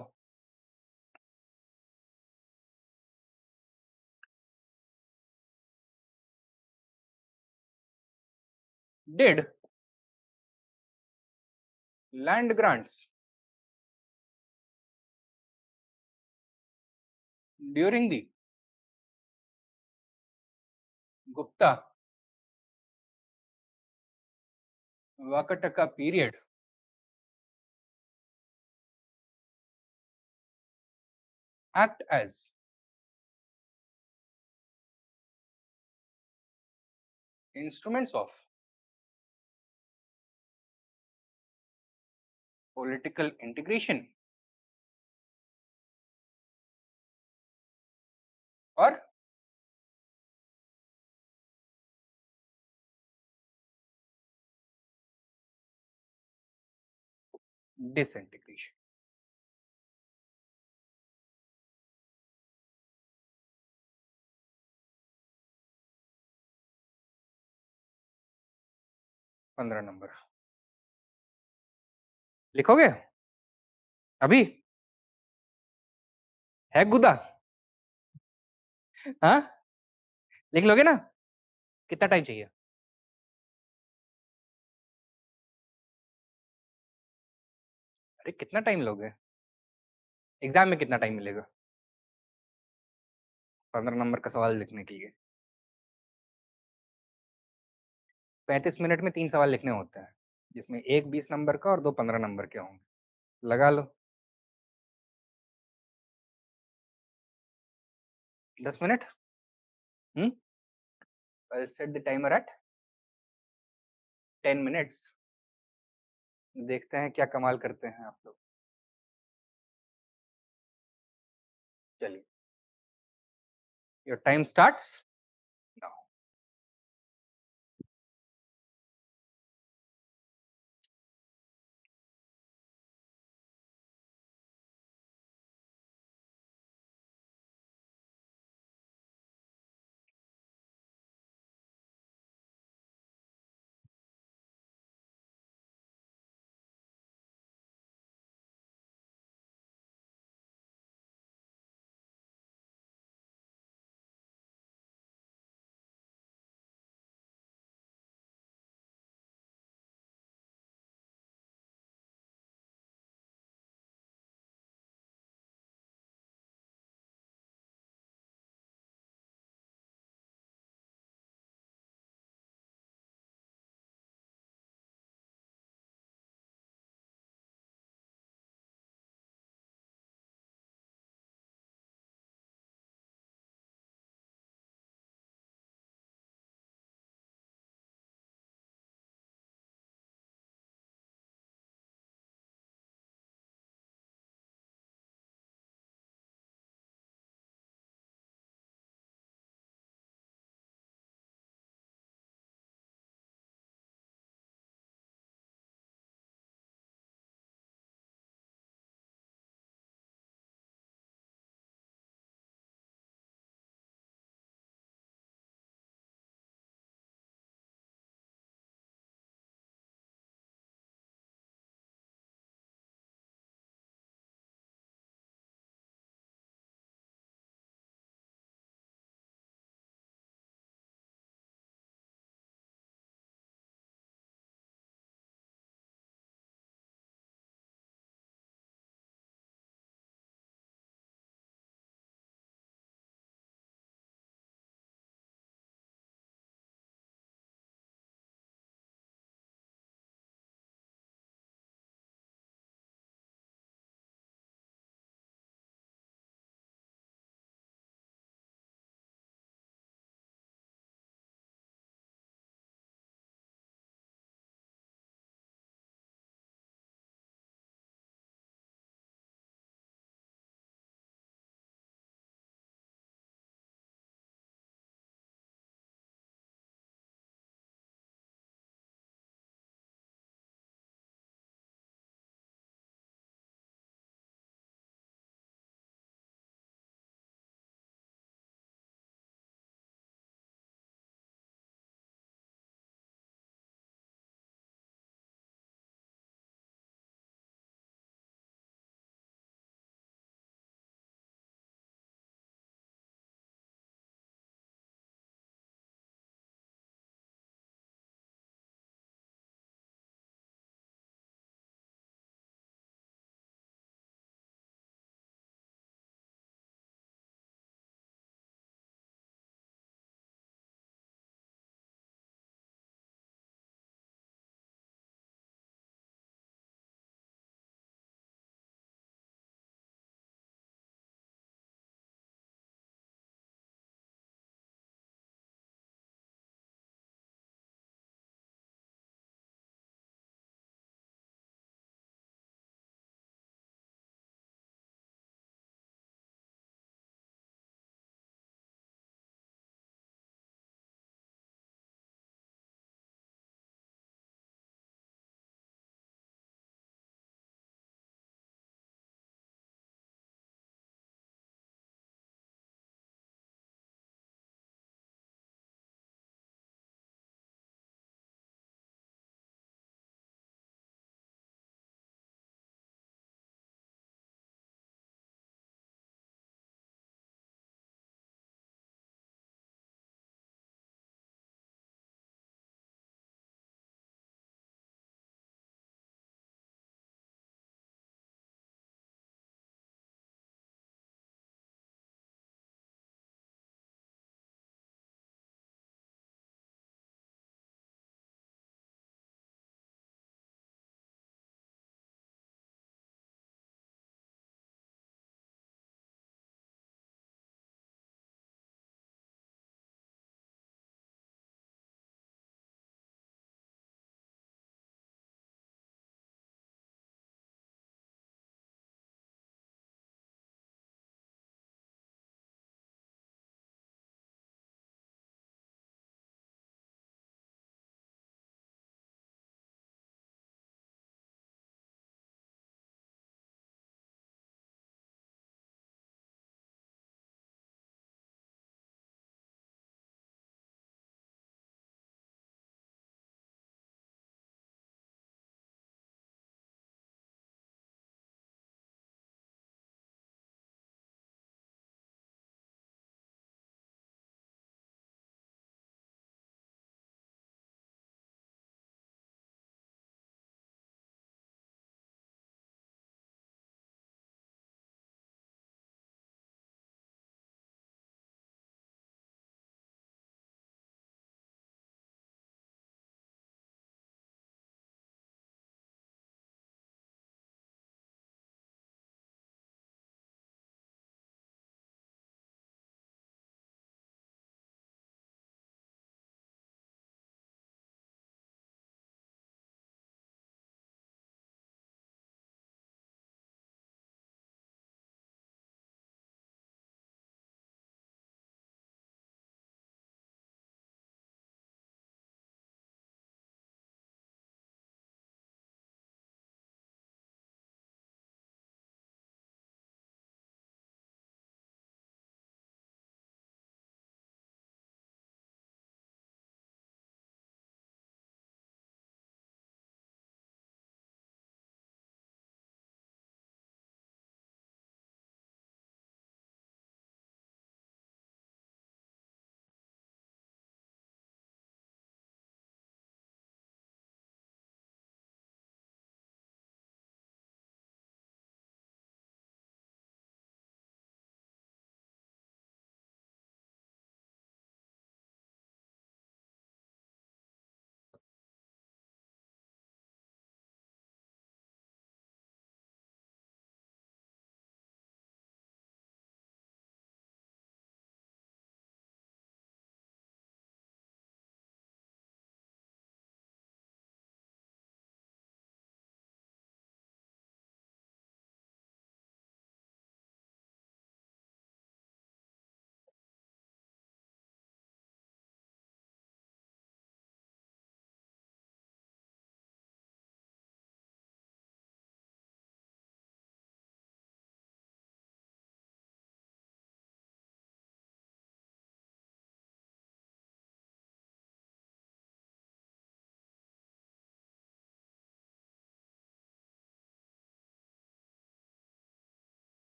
did land grants during the Gupta Vakataka period act as instruments of political integration or disintegration? 15 number लिखोगे अभी? है गुदा? हाँ, लिख लोगे ना? कितना टाइम चाहिए? अरे कितना टाइम लोगे? एग्जाम में कितना टाइम मिलेगा 15 नंबर का सवाल लिखने के लिए? 35 मिनट में 3 सवाल लिखने होते हैं, जिसमें एक 20 नंबर का और दो 15 नंबर के होंगे। लगा लो 10 minute. Hmm, set the timer at 10 minutes. देखते हैं क्या कमाल करते हैं आप लोग। चलिए, your time starts now.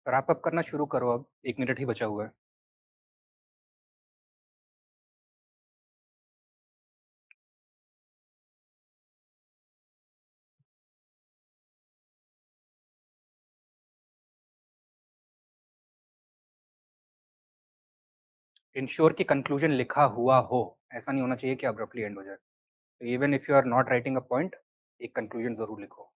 Wrap up करना शुरू करो, अब 1 मिनट ही बचा हुआ है। इंश्योर कि कंक्लूजन लिखा हुआ हो, ऐसा नहीं होना चाहिए कि अब्रप्टली एंड हो जाए। Even if you are not writing a point, एक कंक्लूजन जरूर लिखो।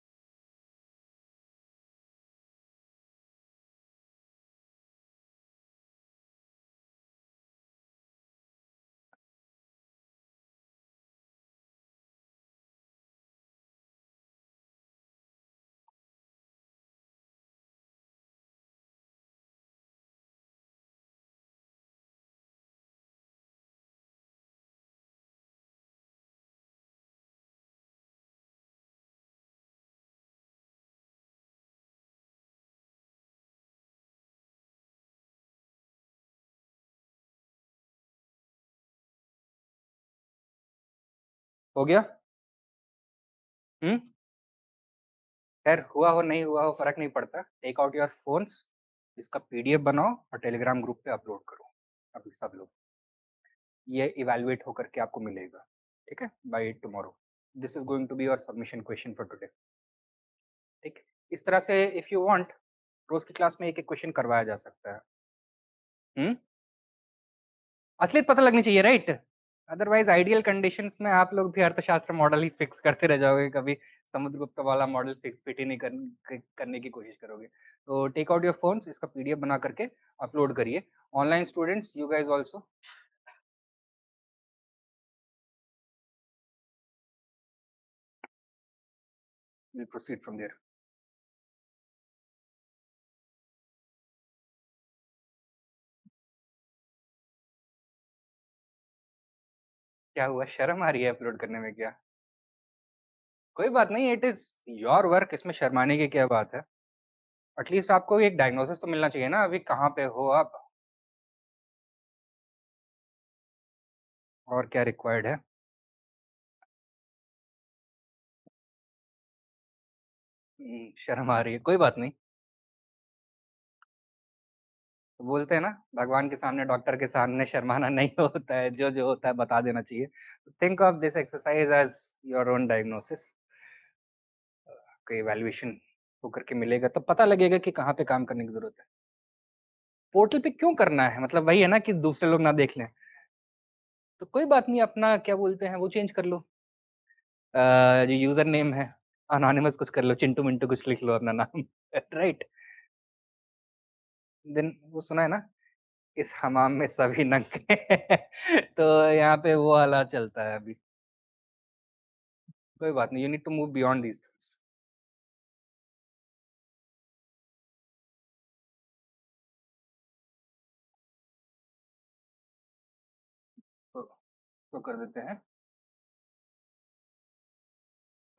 हो गया? खैर, हुआ हो नहीं हुआ हो फर्क नहीं पड़ता। टेक आउट योर फोन्स, इसका पीडीएफ बनाओ और टेलीग्राम ग्रुप पे अपलोड करो। अभी सब लोग ये इवैल्यूएट होकर के आपको मिलेगा, ठीक है, by tomorrow. This is going to be your submission question for today. ठीक, इस तरह से इफ यू वांट, रोज की क्लास में एक एक क्वेश्चन करवाया जा सकता है। असलियत पता लगनी चाहिए, राइट? अदरवाइज आइडियल कंडीशंस में आप लोग भी अर्थशास्त्र मॉडल ही फिक्स करते रह जाओगे, कभी समुद्रगुप्त वाला मॉडल फिट ही नहीं करने की कोशिश करोगे। तो टेक आउट योर फोन्स, इसका पीडीएफ बना करके अपलोड करिए। Online students, you guys also will proceed from there. क्या हुआ, शर्म आ रही है अपलोड करने में क्या? कोई बात नहीं, इट इज योर वर्क, इसमें शर्माने की क्या बात है? एटलीस्ट आपको एक डायग्नोसिस तो मिलना चाहिए ना, अभी कहाँ पे हो आप और क्या रिक्वायर्ड है। शर्म आ रही है, कोई बात नहीं। तो बोलते हैं ना, भगवान के सामने, डॉक्टर के सामने शर्माना नहीं होता है, जो जो होता है बता देना चाहिए। Think of this exercise as your own diagnosis. कोई इवैल्यूएशन होकर के मिलेगा तो पता लगेगा कि कहाँ पे काम करने की जरूरत है। पोर्टल पे क्यों करना है, मतलब वही है ना कि दूसरे लोग ना देख लें। तो कोई बात नहीं, अपना क्या बोलते हैं वो चेंज कर लो। जो यूजर नेम है अनोनिमस कुछ कर लो, चिंटू मिंटू कुछ लिख लो अपना नाम। राइट? देन वो सुना है ना, इस हमाम में सभी नंगे। तो यहाँ पे वो वाला चलता है अभी। कोई बात नहीं, you need to move beyond these things. तो, तो कर देते हैं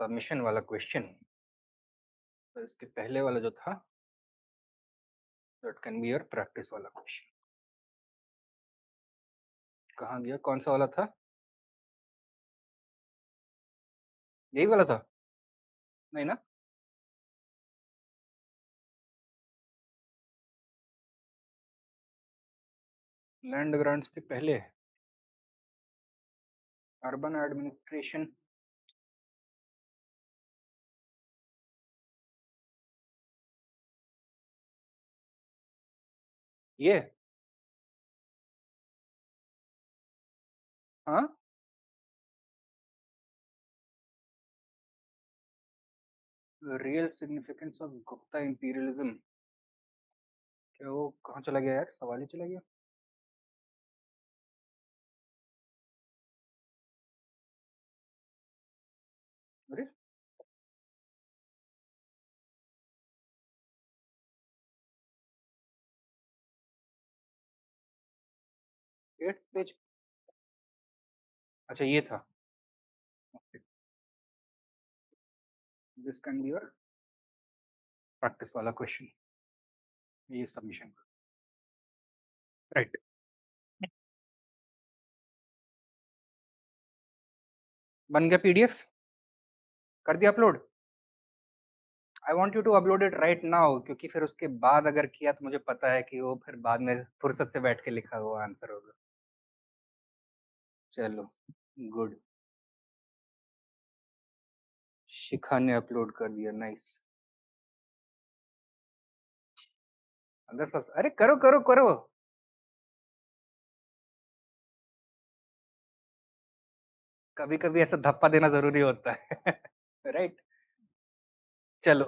सबमिशन वाला क्वेश्चन। तो इसके पहले वाला जो था, that can be your practice वाला क्वेश्चन। कहाँ गया, कौन सा वाला था? यही वाला था? नहीं ना? लैंड ग्रांट्स के पहले अर्बन एडमिनिस्ट्रेशन। ये, हाँ, real significance of Gupta imperialism. क्या वो कहाँ चला गया यार, सवाल ही चला गया। अरे, 8th पेज। अच्छा ये था। This can be your practice वाला क्वेश्चन, ये सबमिशन। राइट, बन गया पीडीएफ, कर दिया upload. I want you to upload it right now, क्योंकि फिर उसके बाद अगर किया तो मुझे पता है कि वो फिर बाद में फुर्सत से बैठ के लिखा हुआ आंसर होगा। चलो गुड, शिखा ने अपलोड कर दिया, नाइस। अरे करो करो करो। कभी कभी ऐसा धप्पा देना जरूरी होता है। राइट। चलो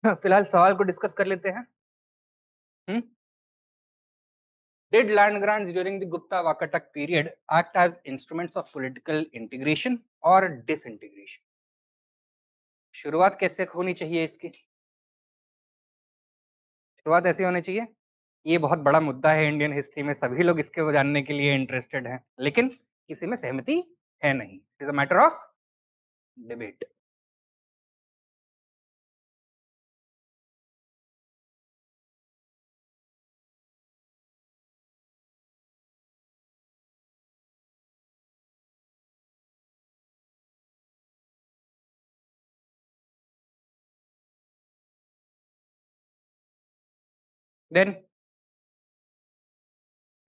फिलहाल सवाल को डिस्कस कर लेते हैं। Did land grants during the Gupta Vakatak period act as instruments of political integration or disintegration? शुरुआत कैसे होनी चाहिए इसकी? शुरुआत ऐसी होनी चाहिए। ये बहुत बड़ा मुद्दा है इंडियन हिस्ट्री में, सभी लोग इसके जानने के लिए इंटरेस्टेड हैं, लेकिन किसी में सहमति है नहीं। It is a matter of debate. Then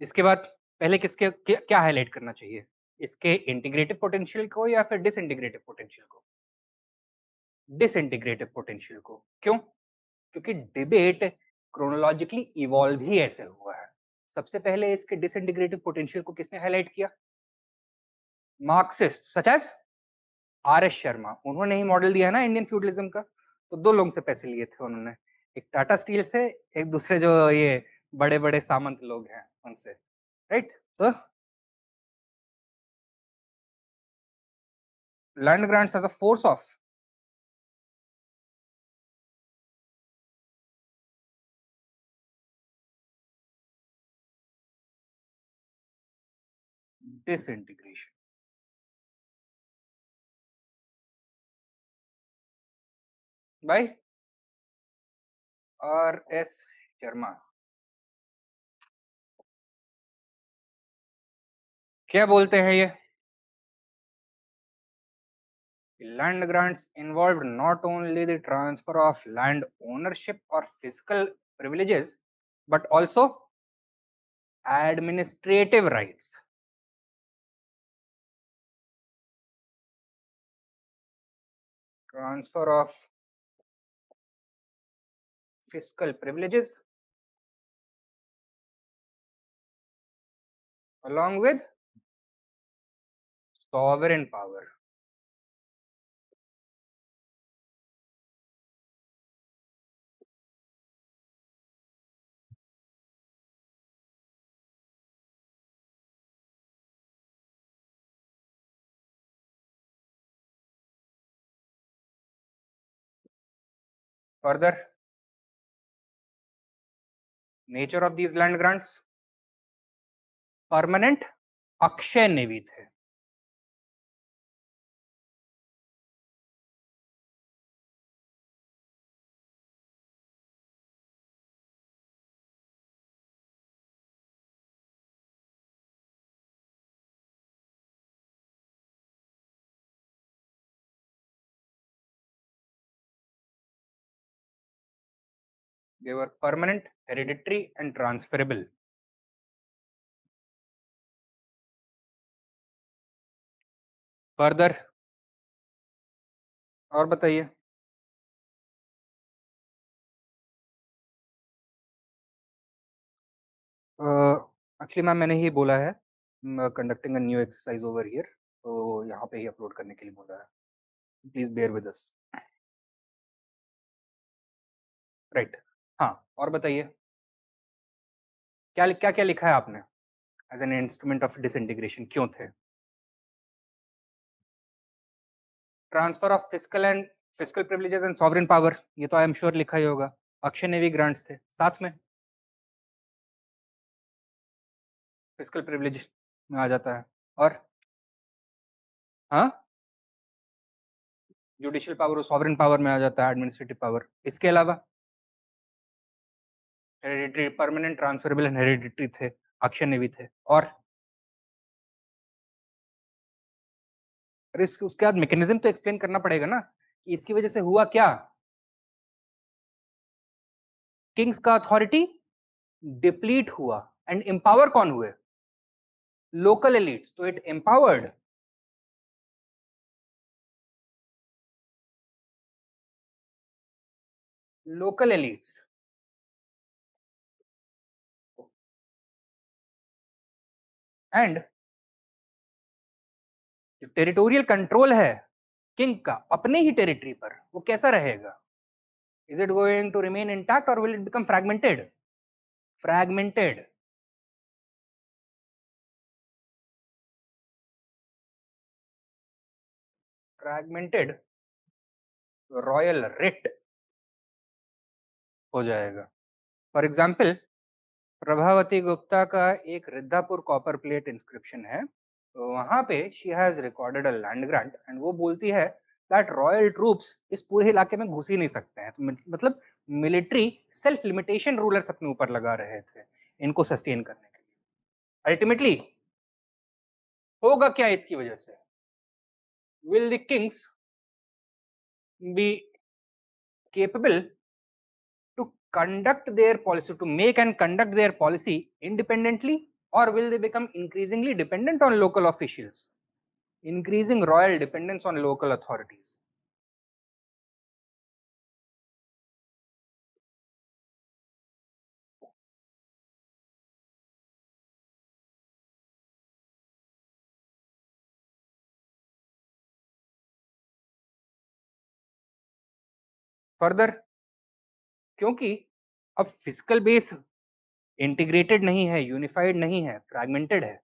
इसके बाद पहले किसके क्या हाईलाइट करना चाहिए? इसके इंटीग्रेटिव पोटेंशियल को या फिर डिसइंटीग्रेटिव पोटेंशियल को? डिसइंटीग्रेटिव पोटेंशियल को। क्यों? क्योंकि डिबेट क्रोनोलॉजिकली इवॉल्व ही ऐसे हुआ है। सबसे पहले इसके डिसइंटीग्रेटिव पोटेंशियल को किसने हाईलाइट किया? Marxist such as R S Sharma. उन्होंने ही मॉडल दिया है ना इंडियन फ्यूडलिज्म का। तो दो लोगों से पैसे लिए थे उन्होंने, एक टाटा स्टील से, एक दूसरे जो ये बड़े बड़े सामंत लोग हैं उनसे। राइट। तो land grants as a force of disintegration. By R S Sharma. क्या बोलते हैं ये? Land grants involved not only the transfer of land ownership or fiscal privileges, but also administrative rights. Transfer of fiscal privileges along with sovereign power. Further, nature of these land grants, permanent Akshay निधि थे। They were permanent, hereditary and transferable. Further, और बताइए। Actually ma'am मैंने ही बोला है, conducting a new exercise over here, तो यहाँ पे ही upload करने के लिए बोला है। Please bear with us. Right. हाँ, और बताइए क्या क्या क्या लिखा है आपने as an instrument of disintegration क्यों थे? Transfer of fiscal privileges and sovereign power, ये तो आई एम श्योर लिखा ही होगा। अक्षय नेवी ग्रांट्स थे साथ में, फिस्कल प्रिविलेज में आ जाता है। और हाँ, जुडिशियल पावर सॉवरेन पावर में आ जाता है, एडमिनिस्ट्रेटिव पावर। इसके अलावा hereditary, permanent, transferable and hereditary थे, अक्षय नेवी थे। और उसके बाद मैकेनिज्म तो एक्सप्लेन करना पड़ेगा ना कि इसकी वजह से हुआ क्या। किंग्स का अथॉरिटी डिप्लीट हुआ एंड एम्पावर कौन हुए? Local elites. तो it empowered local elites and जो टेरिटोरियल कंट्रोल है किंग का अपने ही टेरिटरी पर, वो कैसा रहेगा? Is it going to remain intact और will it become fragmented? Fragmented. Fragmented royal writ हो जाएगा. फॉर एग्जाम्पल, प्रभावती गुप्ता का एक रिद्धापुर कॉपर प्लेट इंस्क्रिप्शन है, तो वहां पे she has recorded a land grant and वो बोलती है दैट रॉयल ट्रूप्स इस पूरे इलाके में घुस ही नहीं सकते हैं. तो मतलब मिलिट्री सेल्फ लिमिटेशन रूलर्स अपने ऊपर लगा रहे थे इनको सस्टेन करने के लिए. अल्टीमेटली होगा क्या इसकी वजह से? Will the kings be capable to conduct their policy, to make and conduct their policy independently, or will they become increasingly dependent on local officials, increasing royal dependence on local authorities? Further, क्योंकि अब physical base integrated नहीं है, unified नहीं है, fragmented है,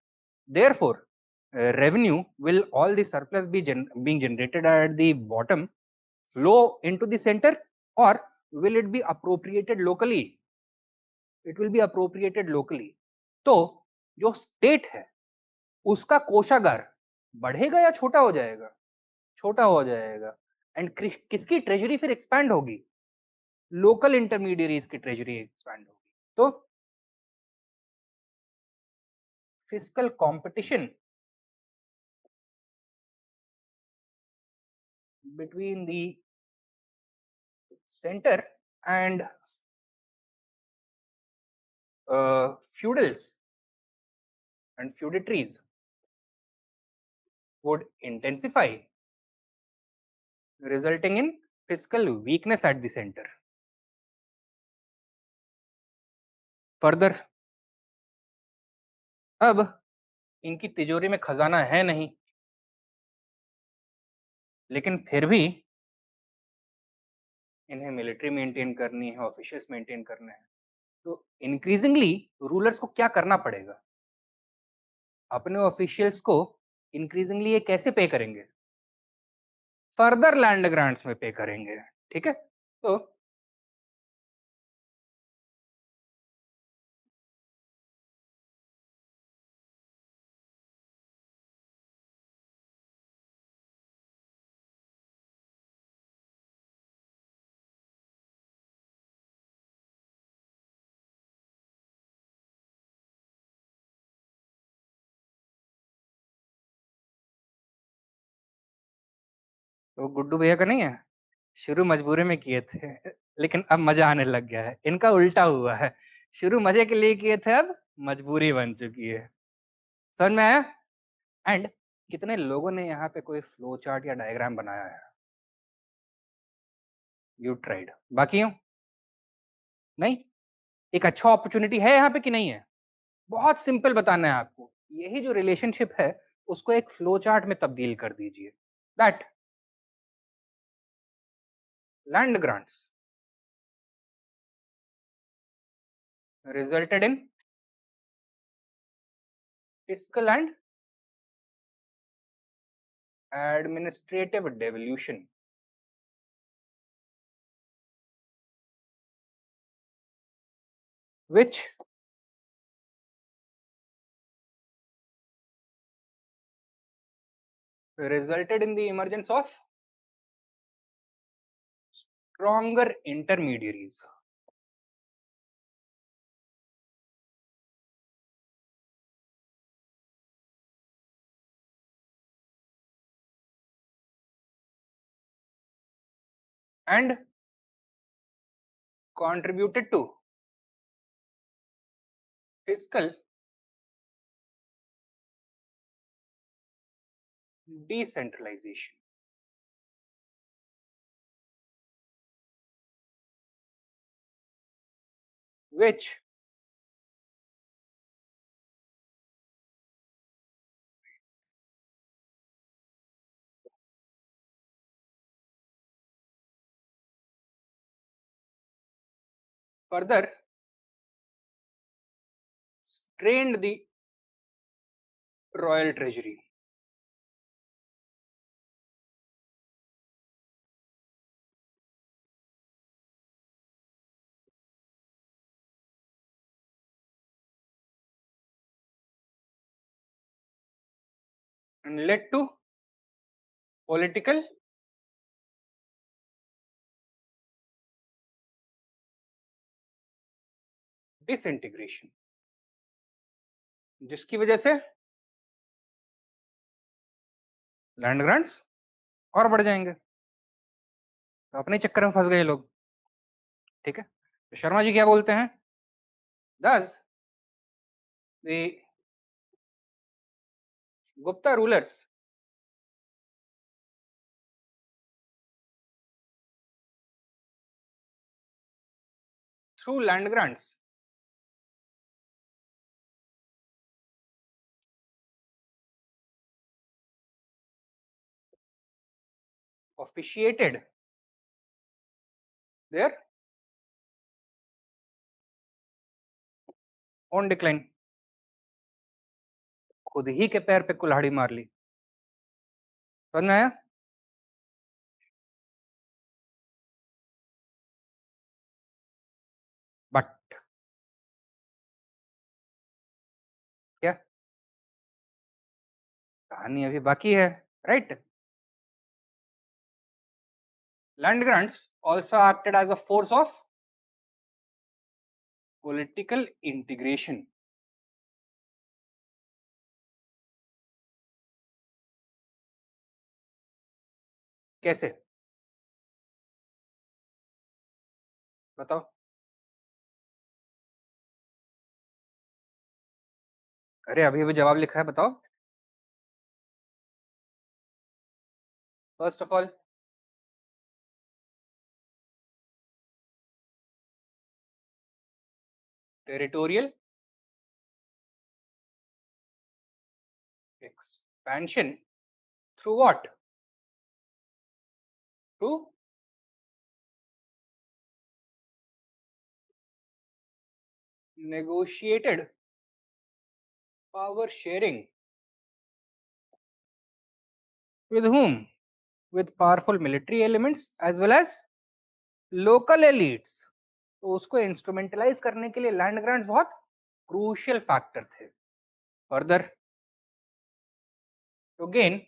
therefore revenue will all the surplus being generated at the bottom flow into the center, or will it be appropriated locally? It will be appropriated locally. तो जो state है उसका कोषागार बढ़ेगा या छोटा हो जाएगा? छोटा हो जाएगा. एंड किसकी ट्रेजरी फिर एक्सपैंड होगी? लोकल इंटरमीडियरीज की ट्रेजरी एक्सपैंड होगी. तो physical competition between the center and feudals and feudatories would intensify, resulting in fiscal weakness at the center. Further, अब इनकी तिजोरी में खजाना है नहीं, लेकिन फिर भी इन्हें मिलिट्री मेंटेन करनी है, ऑफिशियल्स मेंटेन करने हैं. तो इंक्रीजिंगली रूलर्स को क्या करना पड़ेगा? अपने ऑफिशियल्स को इंक्रीजिंगली ये कैसे पे करेंगे? फर्दर लैंड ग्रांट्स में पे करेंगे. ठीक है. तो गुड्डू भैया का नहीं है, शुरू मजबूरी में किए थे लेकिन अब मजा आने लग गया है. इनका उल्टा हुआ है, शुरू मजे के लिए किए थे, अब मजबूरी बन चुकी है. समझ में आया? एंड कितने लोगों ने यहाँ पे कोई फ्लो चार्ट या डायग्राम बनाया है? You tried. बाकी हूँ नहीं. एक अच्छा अपॉर्चुनिटी है यहाँ पे कि नहीं है? बहुत सिंपल बताना है आपको. यही जो रिलेशनशिप है उसको एक फ्लो चार्ट में तब्दील कर दीजिए. That land grants resulted in fiscal and administrative devolution, which resulted in the emergence of stronger intermediaries. And contributed to fiscal decentralization, which further strained the royal treasury. And led to political disintegration, जिसकी वजह से land grants और बढ़ जाएंगे, तो अपने चक्कर में फंस गए लोग। ठीक है, तो शर्मा जी क्या बोलते हैं, thus the Gupta rulers through land grants officiated their own decline, खुद ही के पैर पे कुल्हाड़ी मार ली। समझ में आया? बट क्या कहानी अभी बाकी है, right? Land grants also acted as a force of political integration. कैसे बताओ? अरे अभी अभी जवाब लिखा है, बताओ। First of all territorial expansion through what? Through negotiated power sharing. With whom? With powerful military elements as well as local elites. तो उसको इंस्ट्रूमेंटलाइज करने के लिए लैंड ग्रांट्स बहुत क्रूशियल फैक्टर थे। Further to gain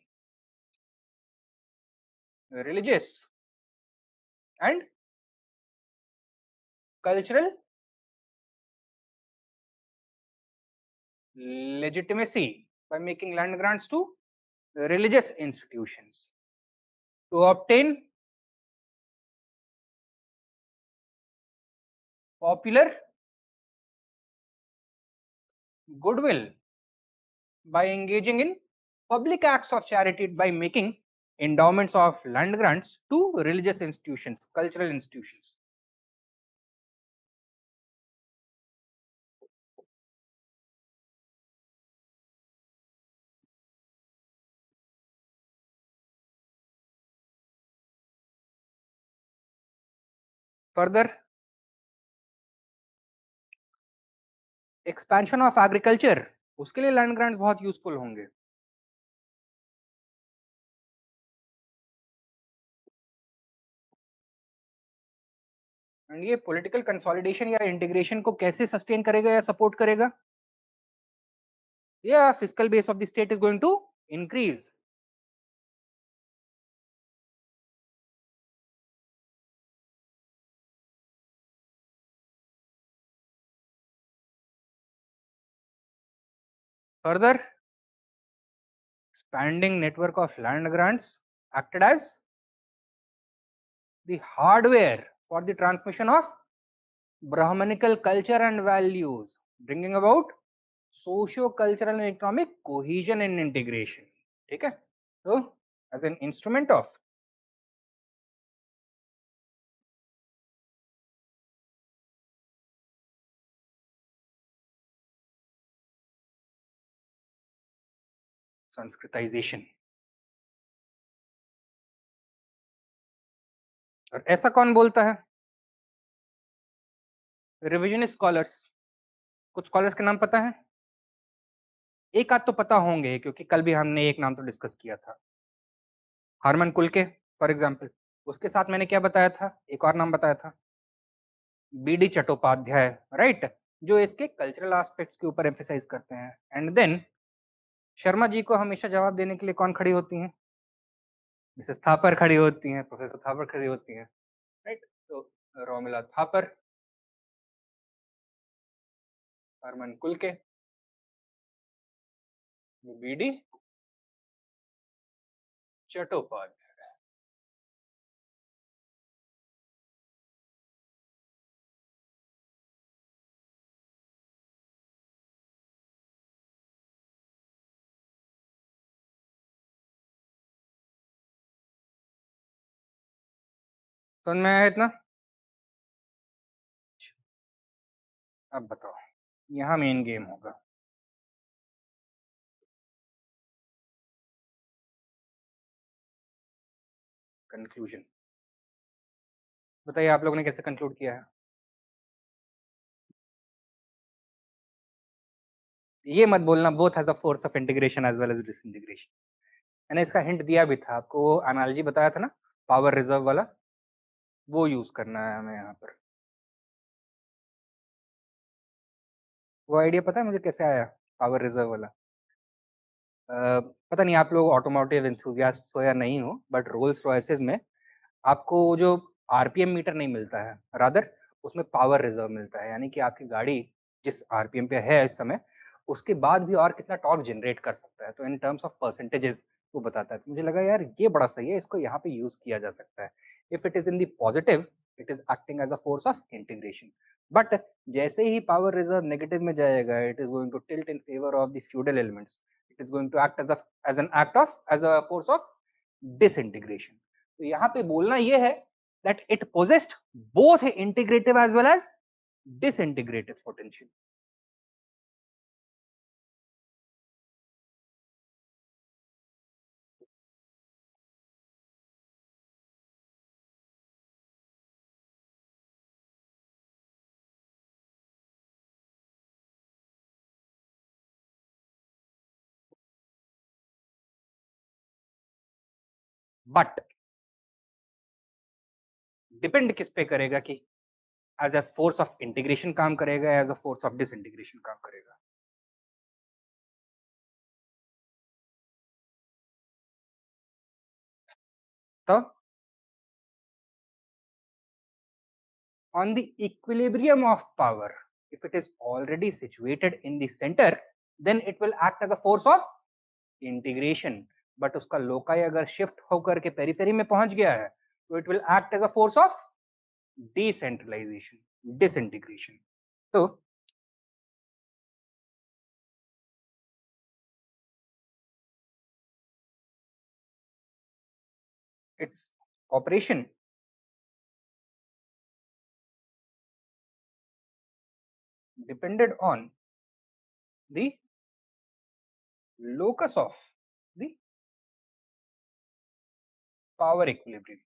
religious and cultural legitimacy by making land grants to religious institutions to obtain popular goodwill by engaging in public acts of charity by making endowments of land grants to religious institutions, cultural institutions. Further, expansion of agriculture, उसके लिए land grants बहुत useful होंगे। And ये political consolidation या इंटीग्रेशन को कैसे sustain करेगा या सपोर्ट करेगा? या fiscal base of the state is going to increase. Further, expanding network of land grants acted as the hardware for the transmission of Brahmanical culture and values. Bringing about socio cultural and economic cohesion and integration, ठीक है। तो as an instrument of Sanskritization. और ऐसा कौन बोलता है? Revisionist scholars. कुछ scholars के नाम पता है? एक आध तो पता होंगे, क्योंकि कल भी हमने एक नाम तो डिस्कस किया था, हार्मन कुलके फॉर एग्जाम्पल। उसके साथ मैंने क्या बताया था, एक और नाम बताया था, बीडी चट्टोपाध्याय, राइट, जो इसके कल्चरल एस्पेक्ट्स के ऊपर एम्फेसाइज करते हैं। एंड देन शर्मा जी को हमेशा जवाब देने के लिए कौन खड़ी होती हैं? मिसेस थापर खड़ी होती हैं, प्रोफेसर थापर खड़ी होती हैं, राइट। तो रोमिला थापर, हरमन कुलके, बीडी चट्टोपाध्याय। समझ में आया इतना? अब बताओ, यहाँ मेन गेम होगा। कंक्लूजन। बताइए आप लोगों ने कैसे कंक्लूड किया है? ये मत बोलना both has a force of integration as well as disintegration. मैंने इसका हिंट दिया भी था आपको, वो एनालॉजी बताया था ना, पावर रिजर्व वाला, वो यूज करना है हमें यहाँ पर। वो आइडिया पता है मुझे कैसे आया, पावर रिजर्व वाला? पता नहीं आप लोग ऑटोमोटिव एंथुजियास्ट हो या नहीं हो, बट रोल्स रॉयसेस में आपको जो आरपीएम मीटर नहीं मिलता है, रादर उसमें पावर रिजर्व मिलता है, यानी कि आपकी गाड़ी जिस आरपीएम पे है इस समय, उसके बाद भी और कितना टॉर्क जनरेट कर सकता है। तो इन टर्म्स ऑफ परसेंटेजेस वो बताता है। तो मुझे लगा यार ये बड़ा सही है, इसको यहाँ पे यूज किया जा सकता है। If it is in the positive, it is acting as a force of integration, but जैसे ही पावर रिजर्व नेगेटिव में जाएगा, it is going to tilt in favour of the feudal elements, it is going to act as an act of as a force of disintegration. तो यहाँ पे बोलना ये है that it possessed both integrative as well as disintegrative potential. But depend किस पे करेगा कि as a force of integration काम करेगा, as a force of disintegration काम करेगा। तो on the equilibrium of power, if it is already situated in the center, then it will act as a force of integration. But उसका loci अगर shift होकर के periphery में पहुंच गया है, तो it will act as a force of decentralization, disintegration. तो its operation depended on the locus of the power equilibrium.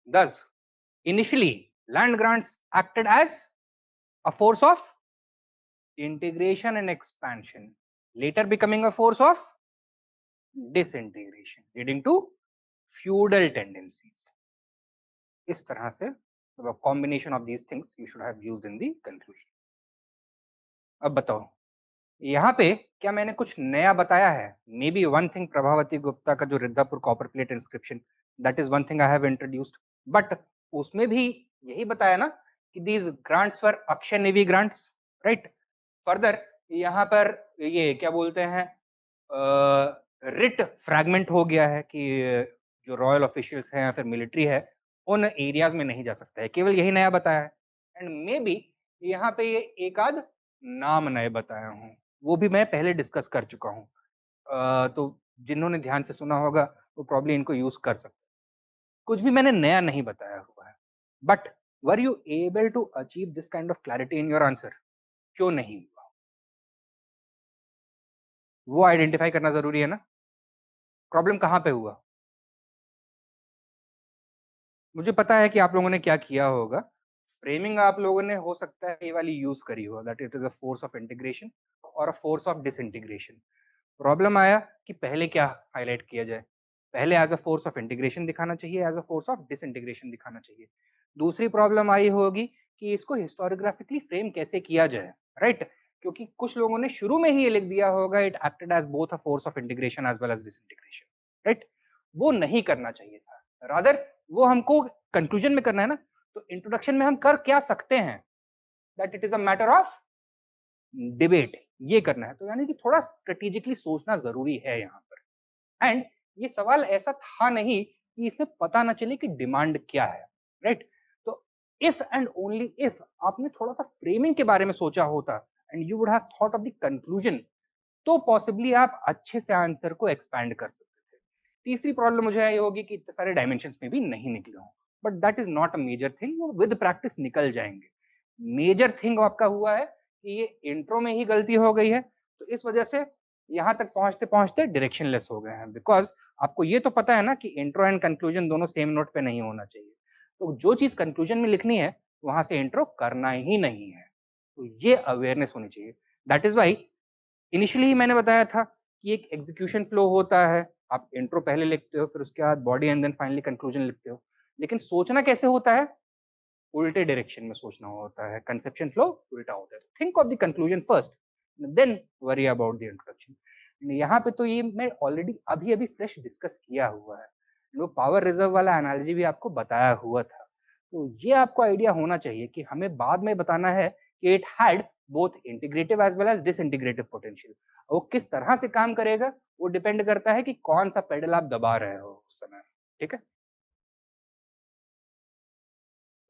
Thus, initially, land grants acted as a force of integration and expansion, later becoming a force of disintegration, leading to feudal tendencies. इस तरह से combination of these things you should have used in the conclusion. अब बताओ यहाँ पे क्या मैंने कुछ नया बताया है? May be one thing, Prabhavati Gupta का जो Riddhapur copper plate inscription, that is one thing I have introduced, but उसमें भी यही बताया ना कि these grants were akshaya nivi grants, right. Further यहाँ पर ये क्या बोलते हैं, रिट फ्रैगमेंट हो गया है कि जो रॉयल ऑफिशियल्स हैं या फिर मिलिट्री है, उन एरियाज में नहीं जा सकता है, केवल यही नया बताया है। एंड मे बी यहाँ पे ये एक आध नाम नए बताया हूँ, वो भी मैं पहले डिस्कस कर चुका हूँ। तो जिन्होंने ध्यान से सुना होगा वो प्रॉब्ली इनको यूज कर सकते हैं। कुछ भी मैंने नया नहीं बताया हुआ है। But were you able to achieve this kind of clarity in your answer? क्यों नहीं हुआ? वो आइडेंटिफाई करना जरूरी है ना। प्रॉब्लम कहाँ पे हुआ? मुझे पता है कि आप लोगों ने क्या किया होगा। फ्रेमिंग आप लोगों ने हो सकता है ये वाली यूज करी हो, that it is a force of integration और a force of disintegration. Problem आया कि पहले क्या हाईलाइट किया जाए। पहले as a force of integration दिखाना चाहिए, as a force of disintegration दिखाना चाहिए। दूसरी प्रॉब्लम आई होगी कि इसको हिस्टोरियोग्राफिकली फ्रेम कैसे किया जाए, राइट? क्योंकि कुछ लोगों ने शुरू में ही ये लिख दिया होगा it acted as both a force of integration as well as disintegration, right? वो नहीं करना चाहिए था। रादर वो हमको कंक्लूजन में करना है ना। तो इंट्रोडक्शन में हम कर क्या सकते हैं, that it is a matter of debate, ये करना है। तो यानी कि थोड़ा स्ट्रेटेजिकली सोचना जरूरी है यहाँ पर। एंड ये सवाल ऐसा था नहीं कि इसमें पता ना चले कि डिमांड क्या है, राइट? तो इफ एंड ओनली इफ आपने थोड़ा सा फ्रेमिंग के बारे में सोचा होता and you would have thought of the conclusion, तो पॉसिबली आप अच्छे से आंसर को एक्सपैंड कर सकते थे। तीसरी प्रॉब्लम मुझे ये होगी कि इतने सारे डायमेंशंस में भी नहीं निकले हों, but that is not a major thing, वो विद प्रैक्टिस निकल जाएंगे। मेजर थिंग आपका हुआ है कि ये इंट्रो में ही गलती हो गई है, तो इस वजह से यहाँ तक पहुंचते पहुंचते डायरेक्शनलेस हो गए हैं। बिकॉज आपको ये तो पता है ना कि इंट्रो एंड कंक्लूजन दोनों सेम नोट पे नहीं होना चाहिए। तो जो चीज कंक्लूजन में लिखनी है वहां से इंट्रो करना ही नहीं है। तो ये अवेयरनेस होनी चाहिए। दैट इज वाई इनिशियली ही मैंने बताया था कि एक एग्जीक्यूशन फ्लो होता है। आप इंट्रो पहले लिखते हो, फिर उसके बाद body and then finally conclusion लिखते हो। लेकिन सोचना कैसे होता है? उल्टे डायरेक्शन में सोचना होता है। कंसेप्शन फ्लो उल्टा होता है। Think of the conclusion first, then worry about the introduction. यहाँ पे तो ये मैं ऑलरेडी अभी अभी फ्रेश डिस्कस किया हुआ है। वो पावर रिजर्व वाला एनालॉजी भी आपको बताया हुआ था। तो ये आपको आइडिया होना चाहिए कि हमें बाद में बताना है कि it had both integrative as well as disintegrative potential. वो किस तरह से काम करेगा वो डिपेंड करता है कि कौन सा पेडल आप दबा रहे हो उस समय। ठीक है?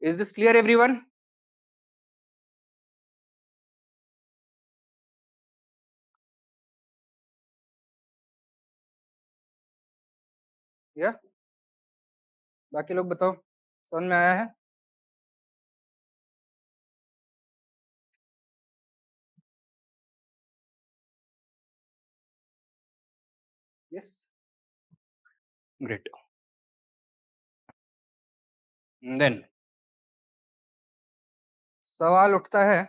Is this clear everyone? या बाकी लोग बताओ, समझ में आया है? Yes, great. देन सवाल उठता है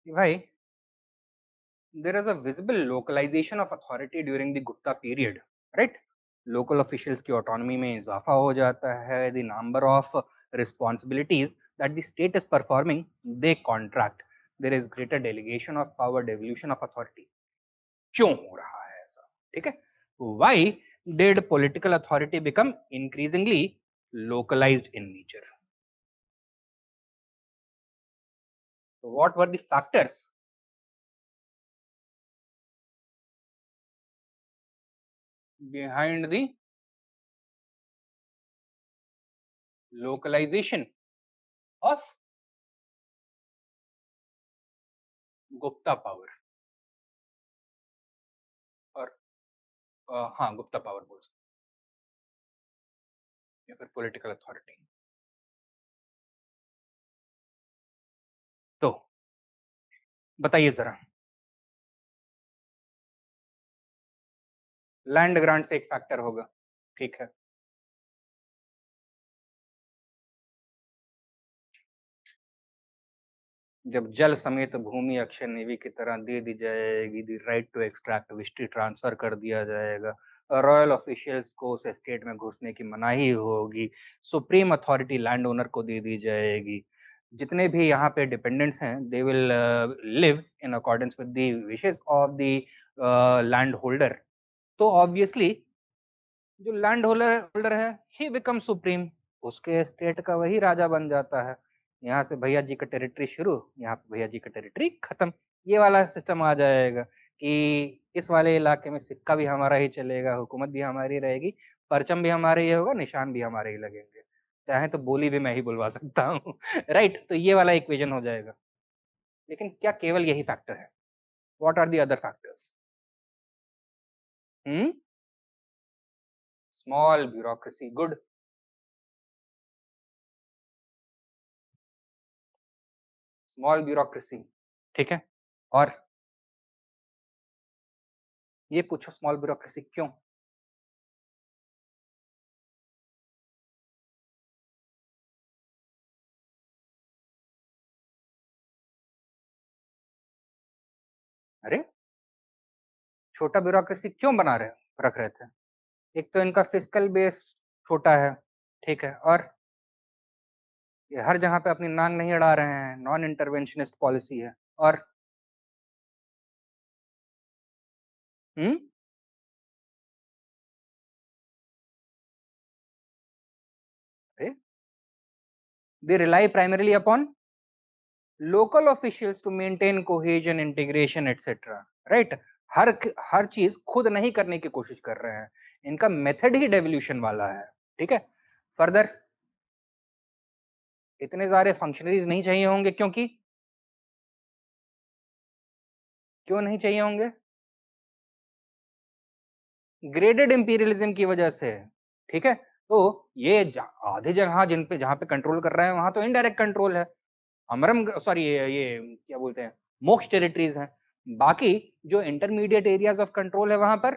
कि भाई there is a visible localization of authority during the Gupta period, right? Local officials की autonomy में इजाफा हो जाता है। The number of responsibilities that the state is performing they contract. There is greater delegation of power, devolution of authority. क्यों हो रहा है ऐसा? ठीक है? Why did political authority become increasingly localized in nature? What were the factors behind the localization of Gupta power? और हाँ, Gupta power बोल सकते हैं या फिर पॉलिटिकल अथॉरिटी। तो बताइए जरा। लैंड ग्रांट से एक फैक्टर होगा, ठीक है। जब जल समेत भूमि अक्षय नेवी की तरह दे दी जाएगी, दी राइट टू एक्सट्रैक्ट विस्ट्री ट्रांसफर कर दिया जाएगा, रॉयल ऑफिशियल्स को उस एस्टेट में घुसने की मनाही होगी, सुप्रीम अथॉरिटी लैंड ओनर को दे दी जाएगी, जितने भी यहाँ पे डिपेंडेंट्स हैं they will live in accordance with the wishes of the land holder. तो ऑब्वियसली जो लैंड होल्डर होल्डर है ही बिकम सुप्रीम, उसके स्टेट का वही राजा बन जाता है। यहाँ से भैया जी का टेरिटरी शुरू, यहाँ पे भैया जी का टेरिटरी खत्म। ये वाला सिस्टम आ जाएगा कि इस वाले इलाके में सिक्का भी हमारा ही चलेगा, हुकूमत भी हमारी रहेगी, परचम भी हमारे ही होगा, निशान भी हमारे ही लगेंगे। चाहे तो बोली भी मैं ही बुलवा सकता हूँ राइट। तो ये वाला इक्वेशन हो जाएगा। लेकिन क्या केवल यही फैक्टर है? What are the other factors? Small bureaucracy, good. Small bureaucracy, ठीक है। और ये पूछो स्मॉल ब्यूरोक्रेसी क्यों? अरे छोटा ब्यूरोक्रेसी क्यों बना रहे रख रहे थे? एक तो इनका फिजिकल बेस छोटा है, ठीक है, और ये हर जगह पे अपनी नाक नहीं अड़ा रहे हैं, नॉन इंटरवेंशनिस्ट पॉलिसी है। और hmm they rely primarily upon local officials to maintain cohesion, integration etcetera, right. हर हर चीज खुद नहीं करने की कोशिश कर रहे हैं, इनका मेथड ही डेवोल्यूशन वाला है, ठीक है। फर्दर इतने सारे फंक्शनरीज नहीं चाहिए होंगे, क्योंकि क्यों नहीं चाहिए होंगे? ग्रेडेड इंपीरियलिज्म की वजह से, ठीक है। तो ये आधे जगह जिन पे जहां पे कंट्रोल कर रहे हैं वहां तो इनडायरेक्ट कंट्रोल है, अमरम सॉरी ये क्या बोलते हैं, मोक्ष टेरिटरीज हैं। बाकी जो इंटरमीडिएट एरियाज ऑफ कंट्रोल है वहां पर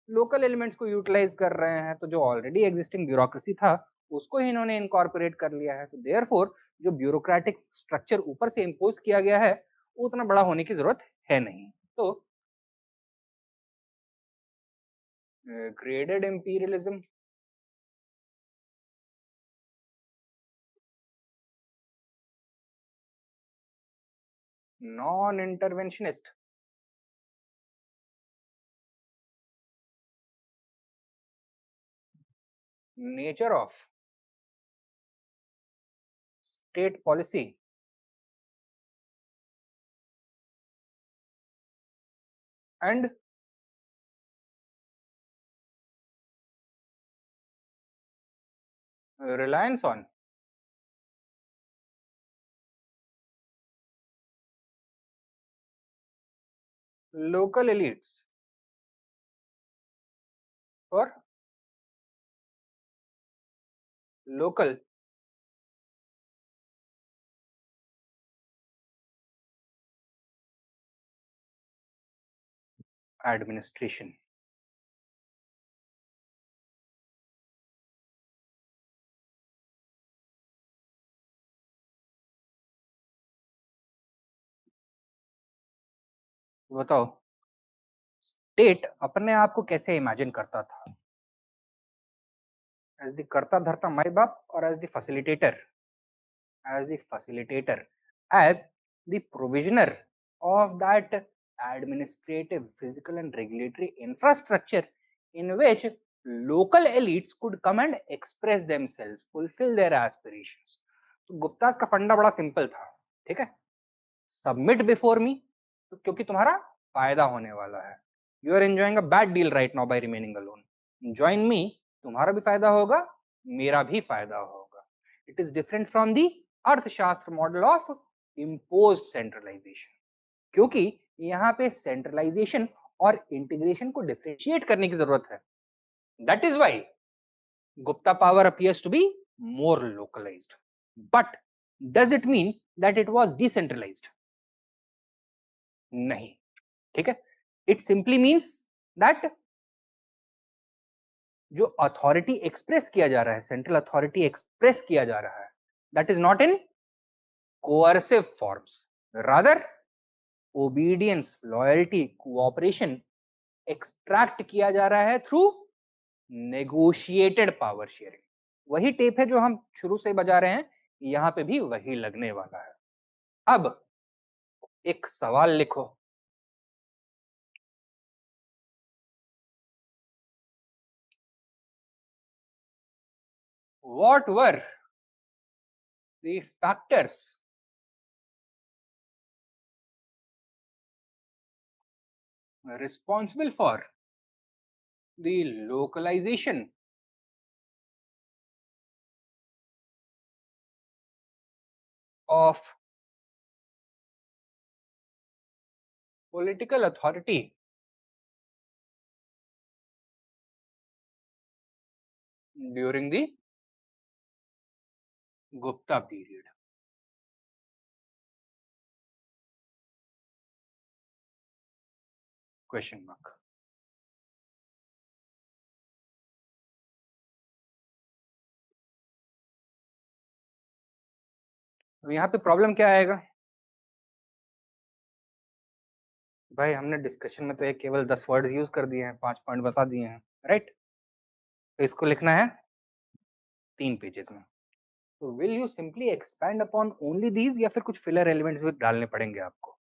लोकल एलिमेंट्स को यूटिलाइज कर रहे हैं। तो जो ऑलरेडी एग्जिस्टिंग ब्यूरोक्रेसी था उसको ही इन्होंने इनकॉर्पोरेट कर लिया है। तो देयरफॉर जो ब्यूरोक्रेटिक स्ट्रक्चर ऊपर से इम्पोज किया गया है वो उतना बड़ा होने की जरूरत है नहीं। तो graded imperialism, non interventionist, nature of state policy, and reliance on local elites for local administration। बताओ स्टेट अपने आप को कैसे इमेजिन करता था? एज द कर्ता धर्ता माई बाप, और as the facilitator, as the facilitator, as the provisioner of that administrative, physical, and regulatory infrastructure in which local elites could come and express themselves, fulfill their aspirations। तो गुप्तास का फंडा बड़ा सिंपल था, ठीक है। सबमिट बिफोर मी, तो क्योंकि तुम्हारा फायदा होने वाला है। You are enjoying a bad deal right now by remaining alone. Join me, तुम्हारा भी फायदा होगा, मेरा भी फायदा होगा। It is different from the Arthashastra model of imposed centralisation, क्योंकि यहाँ पे सेंट्रलाइजेशन और इंटीग्रेशन को डिफरेंशिएट करने की जरूरत है। That is why Gupta power appears to be more localized, but does it mean that it was decentralized? नहीं, ठीक है। इट सिंपली मीन्स दैट जो अथॉरिटी एक्सप्रेस किया जा रहा है, सेंट्रल अथॉरिटी एक्सप्रेस किया जा रहा है, that is not in coercive forms, rather obedience, loyalty, cooperation extract किया जा रहा है थ्रू नेगोशिएटेड पावर शेयरिंग। वही टेप है जो हम शुरू से बजा रहे हैं, यहां पे भी वही लगने वाला है। अब एक सवाल लिखो, what were the factors responsible for the localization of political authority during the Gupta period. Question mark. यहाँ पे प्रॉब्लम क्या आएगा भाई? हमने डिस्कशन में तो एक केवल 10 वर्ड यूज कर दिए हैं, 5 पॉइंट बता दिए हैं, राइट? तो इसको लिखना है 3 पेजेस में। तो will you simply expand upon only these, या फिर कुछ फिलर एलिमेंट्स भी डालने पड़ेंगे आपको?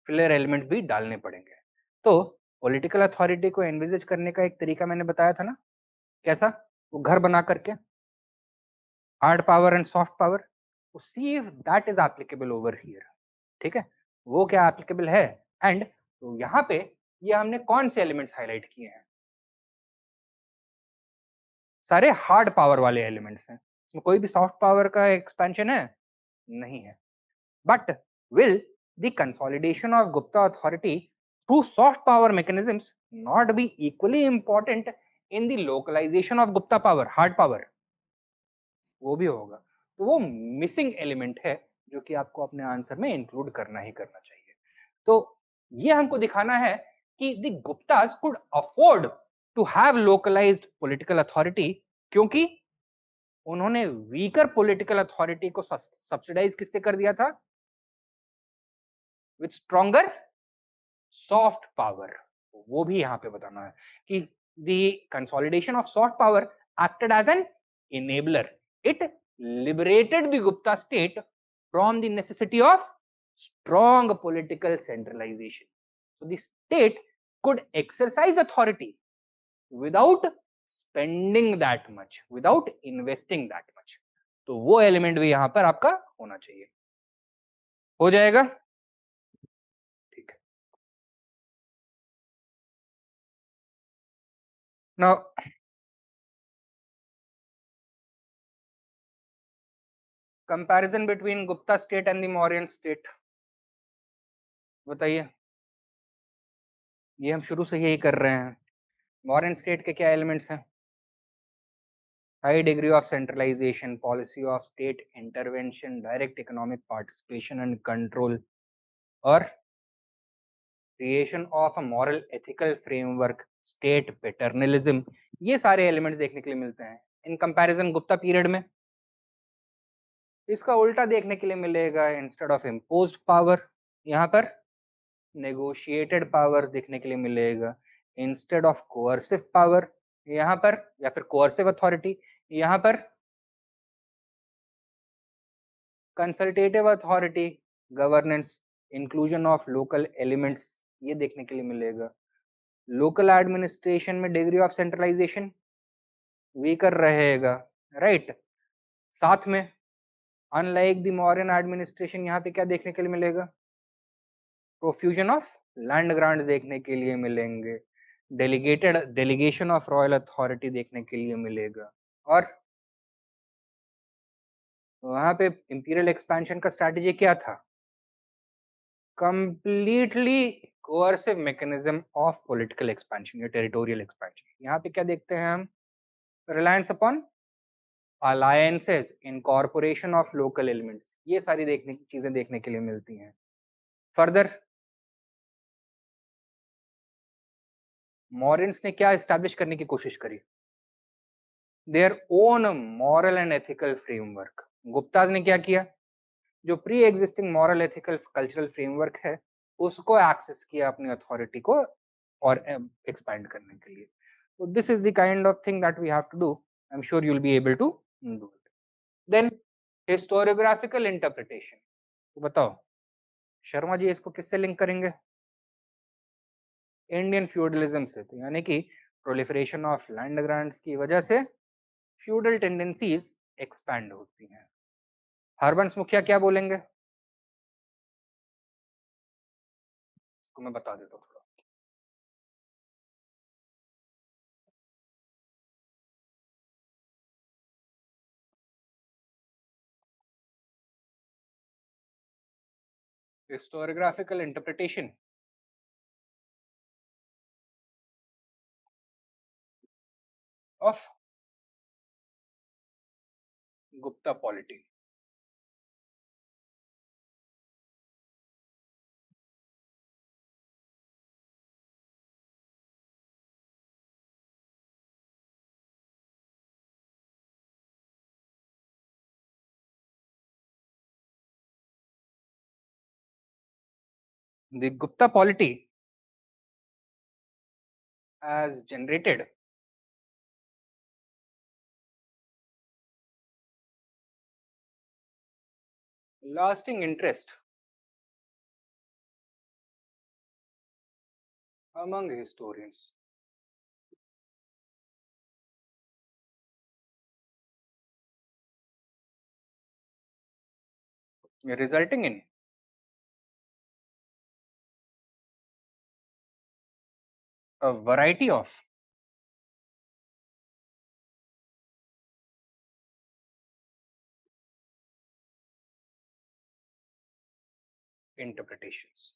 फिलर एलिमेंट भी डालने पड़ेंगे। तो पॉलिटिकल अथॉरिटी को एनविजेज करने का एक तरीका मैंने बताया था ना, कैसा? वो घर बना करके, hard power and soft power, see if that is applicable over here. ठीक है, वो क्या एप्लीकेबल है? एंड तो यहाँ पे ये हमने कौन से एलिमेंट्स हाईलाइट किए हैं? सारे हार्ड पावर वाले एलिमेंट्स हैं, इसमें कोई भी सॉफ्ट पावर का एक्सपेंशन है नहीं है। But will the consolidation of Gupta authority through soft power mechanisms not be equally important in the localization of Gupta power, hard power? वो भी होगा। तो वो मिसिंग एलिमेंट है जो कि आपको अपने आंसर में इंक्लूड करना ही करना चाहिए। तो ये हमको दिखाना है कि the Guptas could afford to have localized political authority, क्योंकि उन्होंने वीकर पॉलिटिकल अथॉरिटी को सब्सिडाइज किससे कर दिया था? With stronger soft power. वो भी यहां पे बताना है कि the consolidation of soft power acted as an enabler, it liberated the Gupta state from the necessity of strong political centralization. So the state could exercise authority without spending that much, without investing that much. तो वो element भी यहां पर आपका होना चाहिए। हो जाएगा? ठीक है। Now comparison between Gupta state and the Mauryan state, बताइए। ये हम शुरू से यही कर रहे हैं। मॉडर्न स्टेट के क्या एलिमेंट्स हैं? High degree of centralization, policy of state intervention, direct economic participation and control, और creation of a moral ethical framework, state paternalism. ये सारे एलिमेंट्स देखने के लिए मिलते हैं। इन कंपैरिजन गुप्ता पीरियड में इसका उल्टा देखने के लिए मिलेगा। इंस्टेड ऑफ इम्पोज्ड पावर यहाँ पर नेगोशिएटेड पावर देखने के लिए मिलेगा। इंस्टेड ऑफ कोअर्सिव पावर यहाँ पर, या फिर कोअर्सिव अथॉरिटी यहाँ पर, consultative authority, governance, inclusion of local elements, ये देखने के लिए मिलेगा। लोकल एडमिनिस्ट्रेशन में डिग्री ऑफ सेंट्रलाइजेशन वीकर रहेगा, राइट? साथ में अनलाइक द मॉडर्न एडमिनिस्ट्रेशन यहाँ पे क्या देखने के लिए मिलेगा? प्रोफ्यूजन ऑफ लैंड ग्रांट्स देखने के लिए मिलेंगे। डेलीगेशन ऑफ रॉयल अथॉरिटी देखने के लिए मिलेगा। और वहां पे इंपीरियल एक्सपेंशन का स्ट्रैटेजी क्या था? Completely coercive mechanism of political expansion या टेरिटोरियल एक्सपेंशन। यहाँ पे क्या देखते हैं हम? Reliance upon alliances, incorporation of local elements, ये सारी चीजें देखने के लिए मिलती हैं। फर्दर मॉरियंस ने क्या एस्टैब्लिश करने की कोशिश करी? Their own moral and ethical framework. Gupta's ने क्या किया? जो pre existing moral ethical cultural framework है उसको एक्सेस किया अपनी अथॉरिटी को और एक्सपैंड करने के लिए। So this is the kind of thing that we have to do. I'm sure you'll be able to do it. Then historiographical interpretation. तो बताओ शर्मा जी इसको किससे लिंक करेंगे? इंडियन फ्यूडलिज्म से। तो यानी कि प्रोलिफरेशन ऑफ लैंड ग्रांट्स की वजह से फ्यूडल टेंडेंसीज एक्सपैंड होती हैं। हरबंस मुखिया क्या बोलेंगे? इसको मैं बता देता हूँ। historiographical interpretation of Gupta polity. The Gupta polity has generated lasting interest among historians, resulting in a variety of interpretations.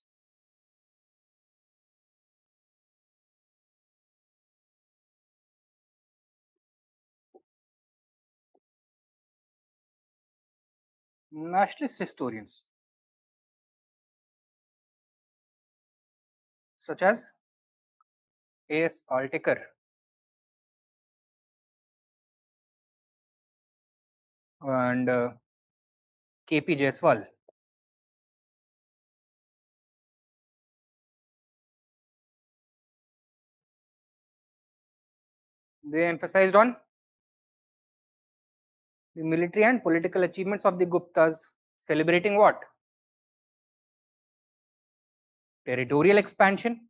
Nationalist historians such as A.S. Altekar and K.P. Jaiswal they emphasized on the military and political achievements of the Guptas, celebrating what? Territorial expansion,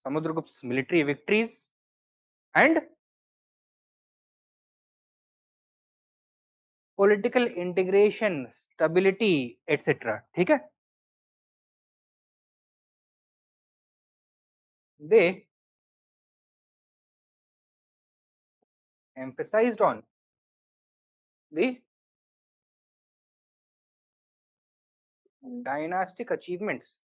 Samudragupta's military victories, and political integration, stability, etc. ठीक है? They emphasized on the dynastic achievements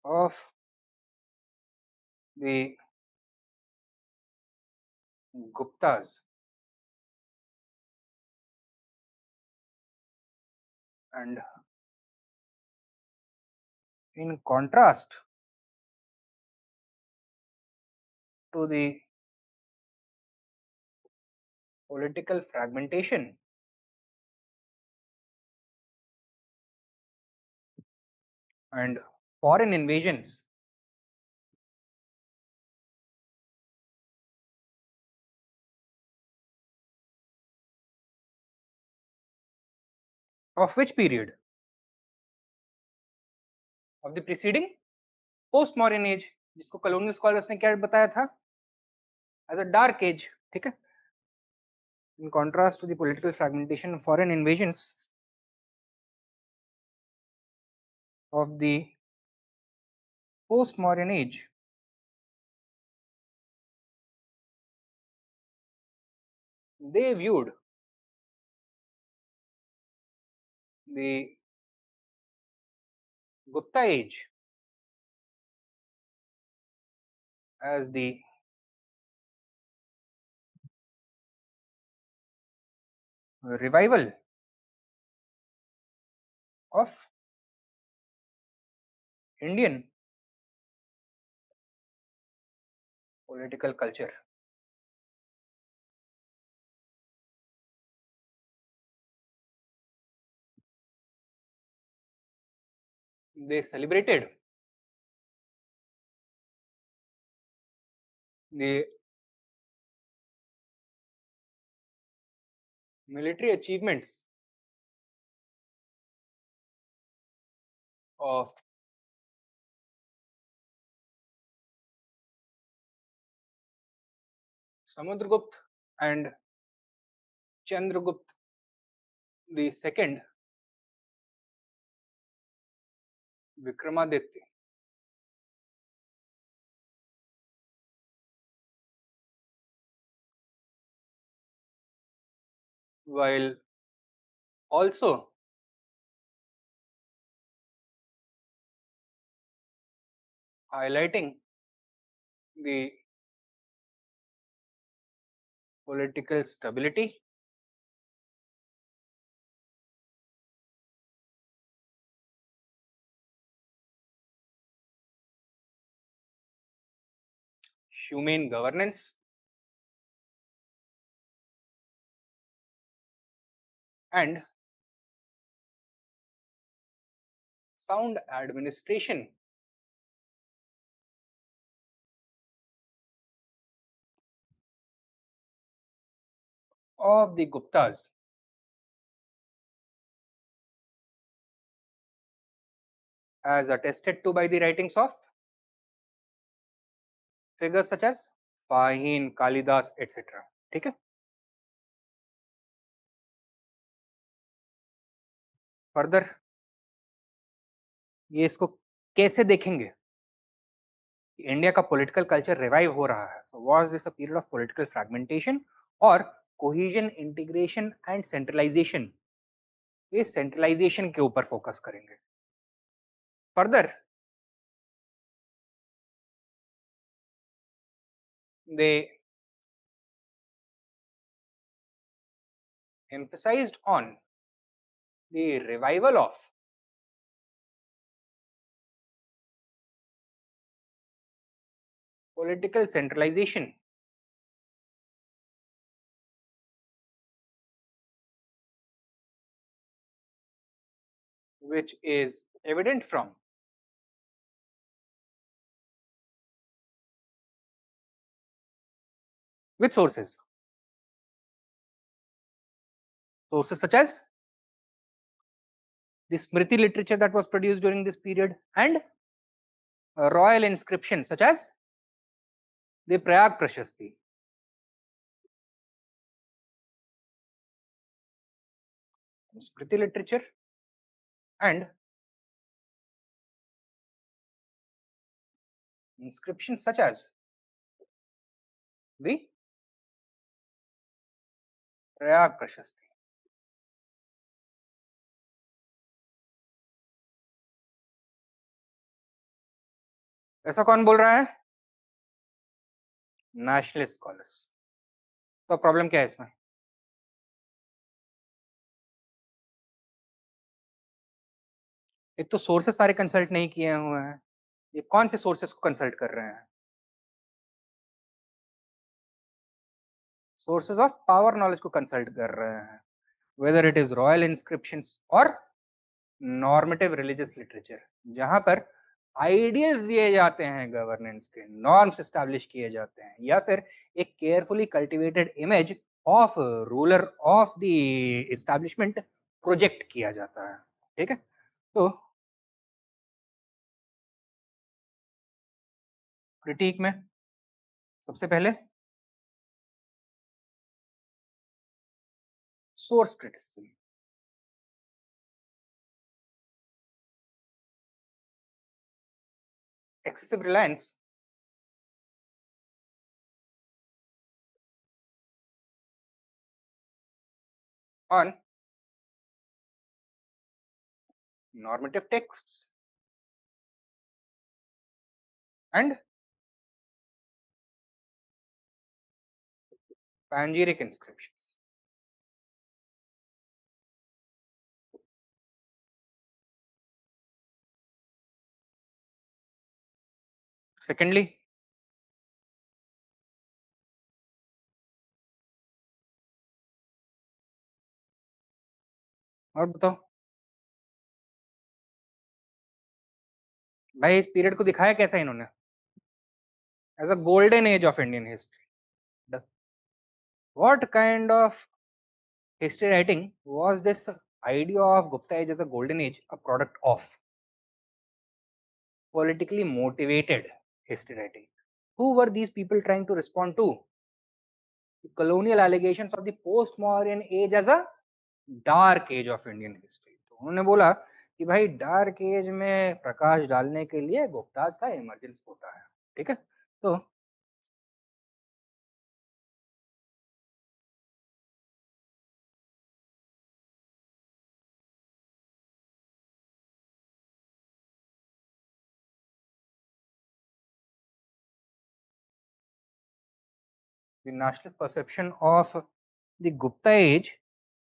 of the Guptas, and in contrast to the political fragmentation and foreign invasions of which period? Of the preceding post modern age, जिसको colonial scholars ने क्या बताया था? As a dark age. ठीक है? In contrast to the political fragmentation, foreign invasions of the post-modern age, they viewed the Gupta age as the revival of Indian political culture. They celebrated the military achievements of Samudragupta and Chandragupta the second Vikramaditya, while also highlighting the political stability humane governance and sound administration of the Guptas, as attested to by the writings of figures such as Fahin, Kalidas, etc. ठीक है. Further ये इसको कैसे देखेंगे? India का political culture revive हो रहा है. So was this a period of political fragmentation और कोहेजन, इंटीग्रेशन एंड सेंट्रलाइजेशन? ये सेंट्रलाइजेशन के ऊपर फोकस करेंगे. Further they emphasized on the revival of political centralization which is evident from which sources? Sources such as the Smriti literature that was produced during this period and royal inscriptions such as the Prayag Prashasti. Smriti literature and inscriptions such as the Prayag Prashasti. ऐसा कौन बोल रहा है? Nationalist scholars. तो problem क्या है इसमें? एक तो सोर्सेस सारे कंसल्ट नहीं किए हुए हैं. ये कौन से सोर्सेस को कंसल्ट कर रहे हैं? सोर्सेस ऑफ पावर नॉलेज को कंसल्ट कर रहे हैं. Whether it is royal inscriptions और नॉर्मेटिव रिलीजियस लिटरेचर, जहां पर आइडियल्स दिए जाते हैं, गवर्नेंस के नॉर्म्स एस्टैब्लिश किए जाते हैं, या फिर एक carefully cultivated image of ruler of the establishment project किया जाता है. ठीक है. तो क्रिटिक में सबसे पहले source criticism, excessive reliance on normative texts and panegyric inscriptions. Secondly, और बताओ भाई, इस पीरियड को दिखाया कैसा इन्होंने? As a golden age of Indian history. What kind of history writing was this idea of Gupta age as a golden age a product of? Politically motivated history writing. Who were these people trying to respond to? The colonial allegations of the post-modern age as a dark age of Indian history. तो उन्होंने बोला कि भाई dark as में प्रकाश डालने के लिए गुप्ताज का इमरजेंस होता है. ठीक है. तो the nationalist perception of the Gupta age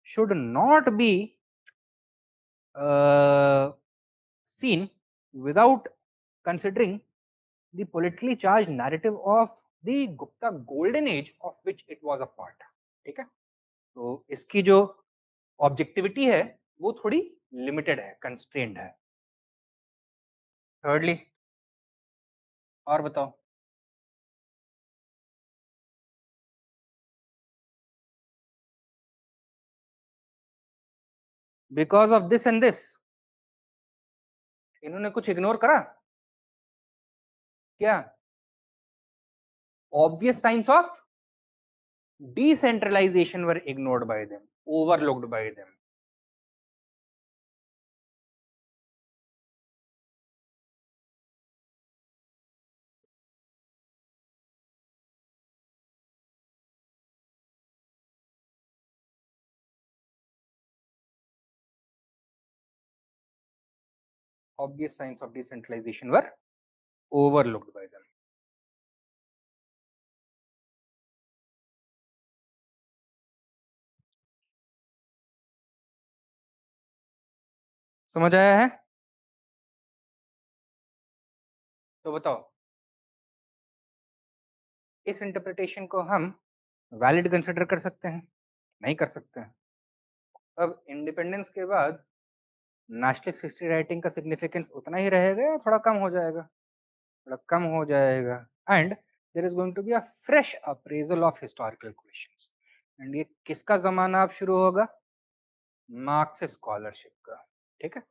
should not be seen without considering the politically charged narrative of the Gupta golden age of which it was a part. ठीक है, तो इसकी जो ऑब्जेक्टिविटी है वो थोड़ी लिमिटेड है, कंस्ट्रेंड है. थर्डली, और बताओ. Because of this and this, इन्होंने कुछ इग्नोर करा क्या? Obvious signs of decentralization were ignored by them, overlooked by them. Obvious signs of decentralization were overlooked by them. समझ आया है? तो बताओ, इस इंटरप्रिटेशन को हम वैलिड कंसिडर कर सकते हैं? नहीं कर सकते हैं. अब इंडिपेंडेंस के बाद नेशनलिस्ट हिस्ट्री राइटिंग का सिग्निफिकेंस उतना ही रहेगा या थोड़ा कम हो जाएगा? थोड़ा कम हो जाएगा. And there is going to be a fresh appraisal of historical questions. And ये किसका जमाना अब शुरू होगा? मार्क्सिस्ट स्कॉलरशिप का. ठीक है,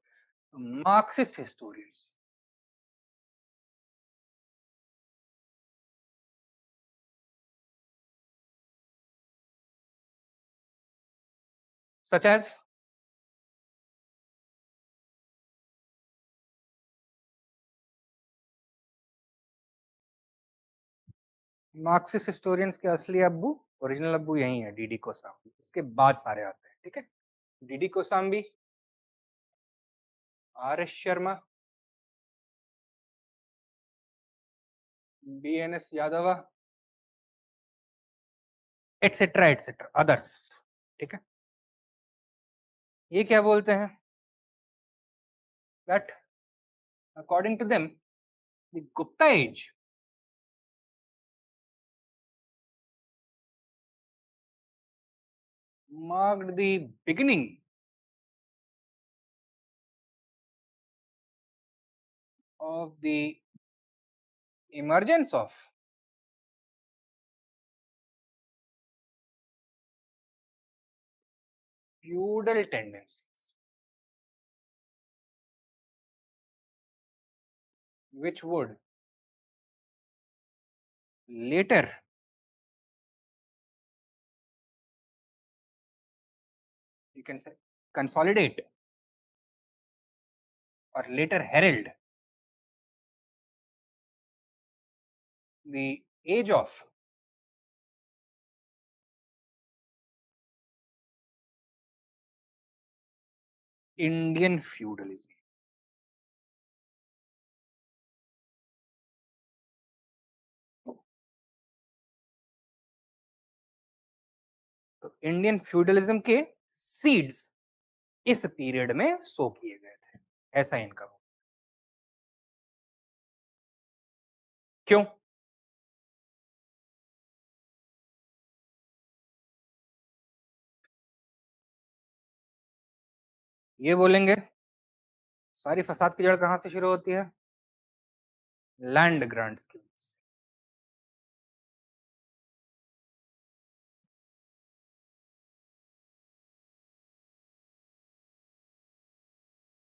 Marxist historians such as Marxist historians के असली अब्बू, ओरिजिनल अब्बू यही है, डीडी कोसाम्बी. इसके बाद सारे आते हैं. ठीक है, D D Kosambi, R S Sharma, B N S Yadav, etcetera others. ठीक है, ये क्या बोलते हैं? That according to them the Gupta age marked the beginning of the emergence of feudal tendencies which would later you can say consolidate or later herald the age of Indian feudalism. तो Indian feudalism के seeds इस period में सो किए गए थे, ऐसा इनका. क्यों? ये बोलेंगे सारी फसाद की जड़ कहां से शुरू होती है? लैंड ग्रांट्स की वजह से.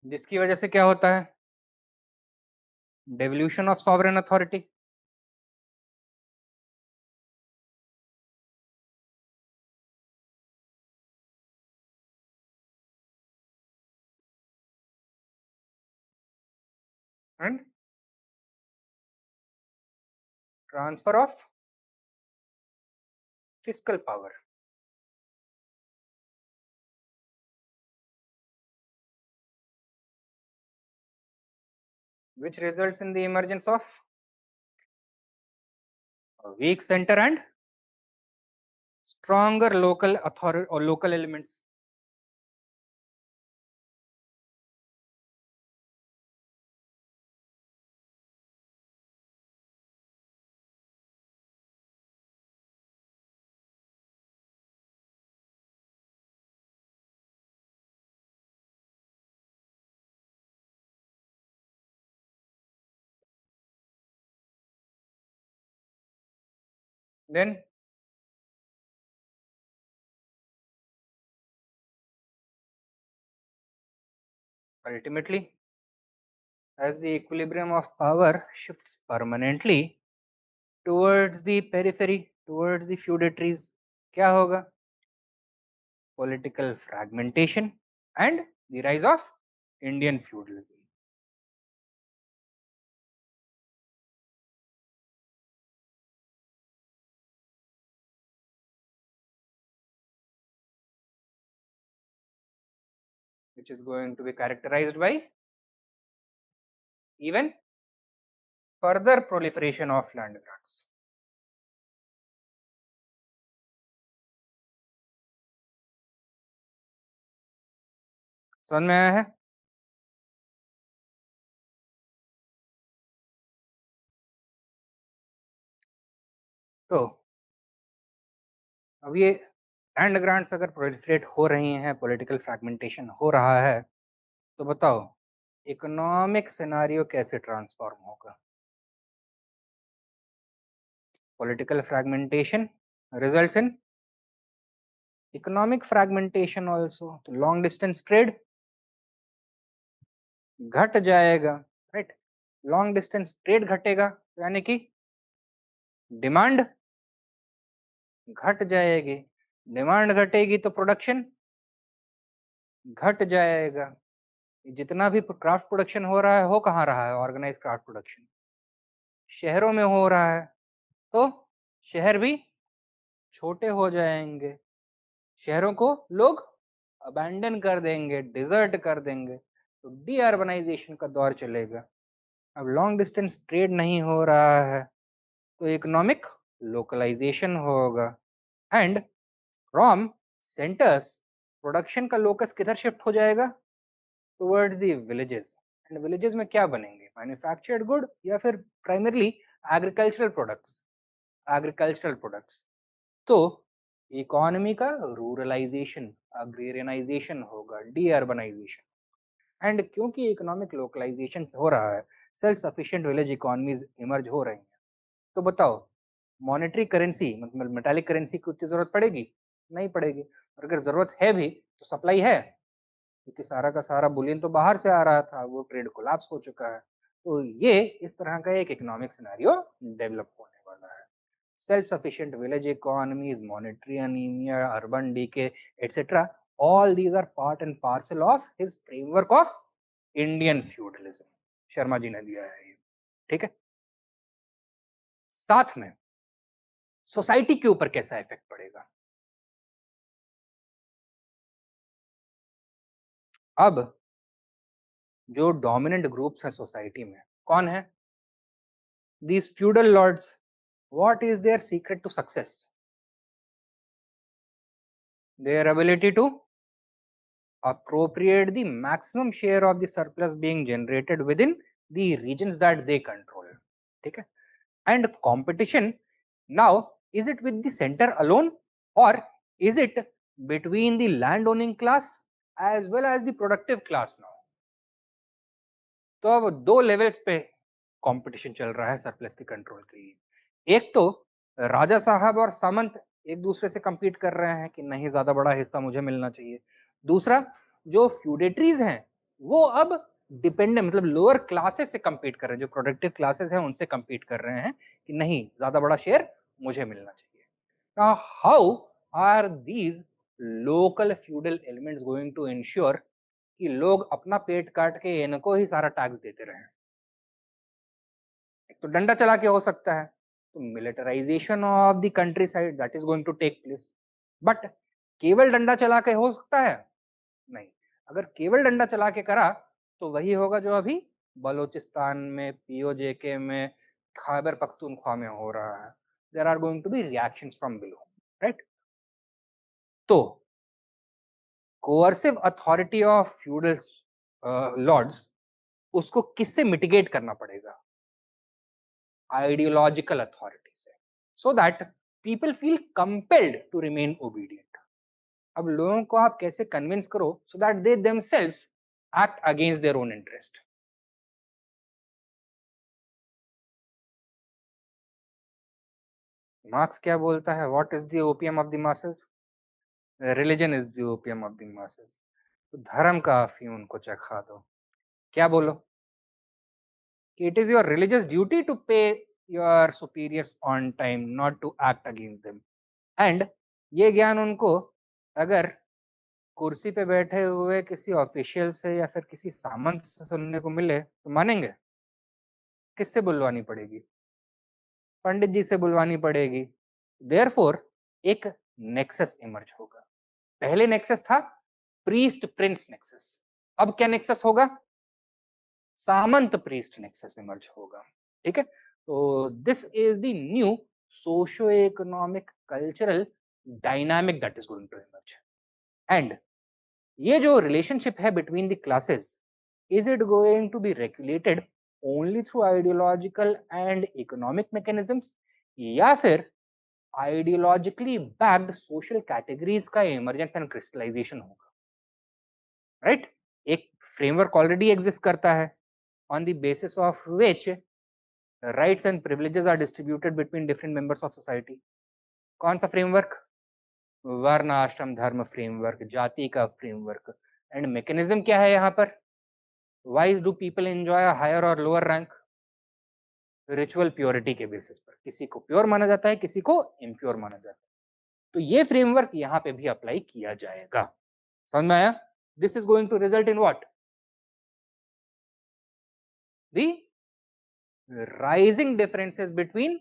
जिसकी वजह से क्या होता है? Devolution of sovereign authority. And transfer of fiscal power which results in the emergence of a weak center and stronger local authority or local elements. Then ultimately, as the equilibrium of power shifts permanently towards the periphery, towards the feudatories, क्या होगा? Political fragmentation and the rise of Indian feudalism. Which is going to be characterized by even further proliferation of land grants. समझ में आया है? तो अब ये land grants अगर प्रोलिफरेट हो रही हैं, पॉलिटिकल फ्रैगमेंटेशन हो रहा है, तो बताओ इकोनॉमिक सिनेरियो कैसे ट्रांसफॉर्म होगा? Political fragmentation results in economic fragmentation also, तो लॉन्ग डिस्टेंस ट्रेड घट जाएगा, राइट? लॉन्ग डिस्टेंस ट्रेड घटेगा यानी कि डिमांड घट जाएगी, डिमांड घटेगी तो प्रोडक्शन घट जाएगा। जितना भी क्राफ्ट प्रोडक्शन हो रहा है, हो कहाँ रहा है? ऑर्गेनाइज क्राफ्ट प्रोडक्शन शहरों में हो रहा है, तो शहर भी छोटे हो जाएंगे, शहरों को लोग अबैंडन कर देंगे, डिजर्ट कर देंगे, तो डी अर्बनाइजेशन का दौर चलेगा। अब लॉन्ग डिस्टेंस ट्रेड नहीं हो रहा है तो इकोनॉमिक लोकलाइजेशन होगा एंड फ्रॉम सेंटर्स प्रोडक्शन का लोकस किधर शिफ्ट हो जाएगा? Towards the villages. And villages में क्या बनेंगे? मैन्युफैक्चर्ड गुड या फिर primarily agricultural products, agricultural products. तो इकोनॉमी का रूरलाइजेशन, अग्रेरियनाइजेशन होगा, डी अर्बनाइजेशन। एंड क्योंकि इकोनॉमिक लोकलाइजेशन हो रहा है, self sufficient village economies emerge हो रही हैं, तो बताओ मॉनेटरी करेंसी मतलब मेटालिक करेंसी की उतनी जरूरत पड़ेगी? नहीं पड़ेगी। और अगर जरूरत है भी तो सप्लाई है, क्योंकि सारा का सारा बुलियन तो बाहर से आ रहा था, वो ट्रेड कोलैप्स हो चुका है। तो ये इस तरह का एक इकोनॉमिक सिनेरियो डेवलप होने वाला है। Self sufficient village economies, monetary anaemia, urban decay etcetera, all these are part and parcel of his framework of Indian feudalism. Sharma ji ने दिया है ये, ठीक है? साथ में सोसाइटी के ऊपर कैसा इफेक्ट पड़ेगा? अब जो डोमिनेंट ग्रुप्स हैं सोसाइटी में, कौन है? These feudal lords. What is their secret to success? Their ability to appropriate the maximum share of the surplus being generated within the regions that they control. ठीक है? And competition now, is it with the center alone or is it between the land owning class as well as the productive class now? तो अब दो levels पे competition चल रहा है surplus के कंट्रोल के लिए। एक तो राजा साहब और सामंत एक दूसरे से compete कर रहे हैं कि नहीं ज्यादा बड़ा हिस्सा मुझे मिलना चाहिए। दूसरा जो फ्यूडेटरीज हैं वो अब डिपेंडेंट मतलब लोअर क्लासेस से compete कर रहे हैं, जो प्रोडक्टिव क्लासेस हैं उनसे compete कर रहे हैं कि नहीं ज्यादा बड़ा शेयर मुझे मिलना चाहिए। Now how are these local feudal elements going to ensure कि लोग अपना पेट काट के इनको ही सारा टैक्स देते रहे? एक तो डंडा चला के हो सकता है, तो militarization of the countryside that is going to take place. But केवल डंडा चला के हो सकता है? नहीं। अगर केवल डंडा चला के करा तो वही होगा जो अभी बलोचिस्तान में, पीओजेके में, खैबर पख्तूनख्वा में हो रहा है। There are going to be reactions from below, right? तो coercive authority of feudal lords, उसको किससे मिटिगेट करना पड़ेगा? आइडियोलॉजिकल अथॉरिटी से, so that people feel compelled to remain obedient. अब लोगों को आप कैसे कन्विंस करो so that they themselves act against their own interest? Marx क्या बोलता है? What is the opium of the masses? Religion is the opium of the masses. तो धर्म का अफीम उनको चखा दो। क्या बोलो कि it is your religious duty to pay your superiors on time, not to act against them. And ये ज्ञान उनको अगर कुर्सी पे बैठे हुए किसी ऑफिशियल से या फिर किसी सामंत से सुनने को मिले तो मानेंगे? किससे बुलवानी पड़ेगी? पंडित जी से बुलवानी पड़ेगी। देयरफॉर एक नेक्सस इमर्ज होगा। पहले नेक्सस था प्रीस्ट प्रिंस नेक्सस, अब क्या नेक्सस होगा? सामंत प्रीस्ट नेक्सस इमर्ज होगा। ठीक है, तो this is the new socio economic cultural dynamic that is going to emerge. And ये जो रिलेशनशिप है between the classes, is it going to be regulated only through ideological and economic mechanisms, या फिर ideologically backed social categories का emergence and crystallization होगा? Right, एक framework already exist करता है on the basis of which rights and privileges are distributed between different members of society. कौन सा framework? वर्ण आश्रम धर्म फ्रेमवर्क, जाति का फ्रेमवर्क। एंड मैकेनिज्म क्या है यहाँ पर? Why do people enjoy a higher or lower rank? Ritual purity के बेसिस पर, किसी को प्योर माना जाता है, किसी को इम्प्योर माना जाता है। तो ये फ्रेमवर्क यहाँ पे भी अप्लाई किया जाएगा। समझ में आया? This is going to result in what? The rising differences between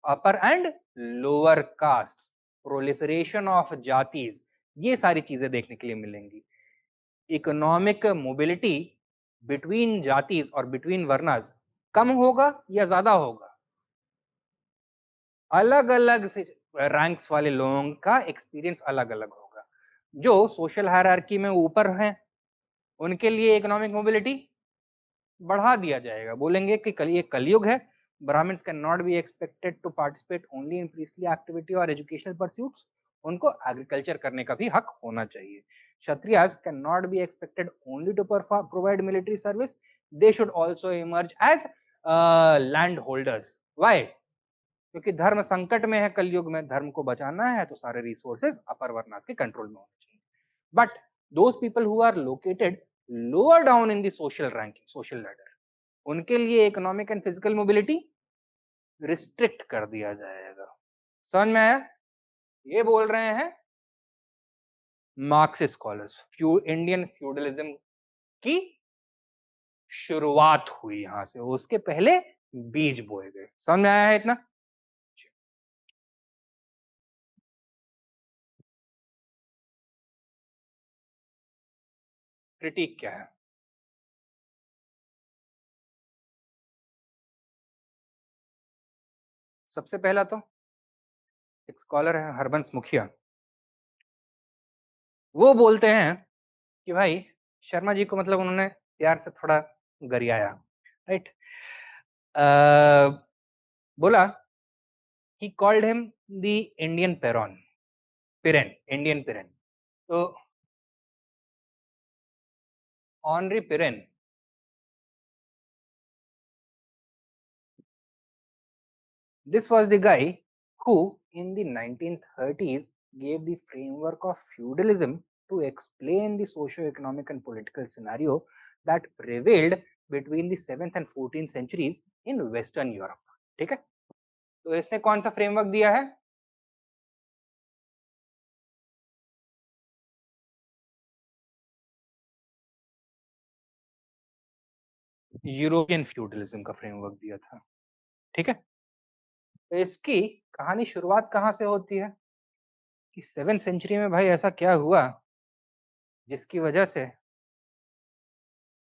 upper and lower castes, proliferation of jatis, ये सारी चीजें देखने के लिए मिलेंगी। इकोनॉमिक मोबिलिटी बिटवीन जातिज और बिटवीन वर्नास कम होगा या ज्यादा होगा? अलग अलग से रैंक्स वाले लोगों का एक्सपीरियंस अलग अलग होगा। जो सोशल हायरार्की में ऊपर हैं उनके लिए इकोनॉमिक मोबिलिटी बढ़ा दिया जाएगा। बोलेंगे कि ये कलयुग है, Brahmins can not be expected to participate only in priestly activity और एजुकेशनल परस्यूट्स, उनको एग्रीकल्चर करने का भी हक होना चाहिए। Kshatriyas can not be expected only to provide military service, they should also emerge as land holders. Why? क्योंकि धर्म संकट में है, कलयुग में धर्म को बचाना है तो सारे रिसोर्सेज अपर वर्णास के कंट्रोल में होने चाहिए। But those people who are located lower down in the social ranking, social ladder, उनके लिए economic and physical mobility restrict कर दिया जाएगा। समझ में आया? ये बोल रहे हैं मार्क्सिस्ट स्कॉलर्स। इंडियन फ्यूडलिज्म की शुरुआत हुई यहां से, उसके पहले बीज बोए गए। समझ में आया है इतना? क्रिटिक क्या है? सबसे पहला तो एक स्कॉलर है हरबंस मुखिया, वो बोलते हैं कि भाई शर्मा जी को मतलब उन्होंने प्यार से थोड़ा गरियाया, राइट? बोला he called him the Indian Peron, Piren, Indian Piren. तो Henri Piren, this was the guy who in the 1930s gave the framework of feudalism to explain the socio-economic and political scenario that prevailed between the 7th and 14th centuries in Western Europe. ठीक है, तो इसने कौन सा framework दिया है? European feudalism का framework दिया था। ठीक है, तो इसकी कहानी शुरुआत कहां से होती है कि 7th सेंचुरी में भाई ऐसा क्या हुआ जिसकी वजह से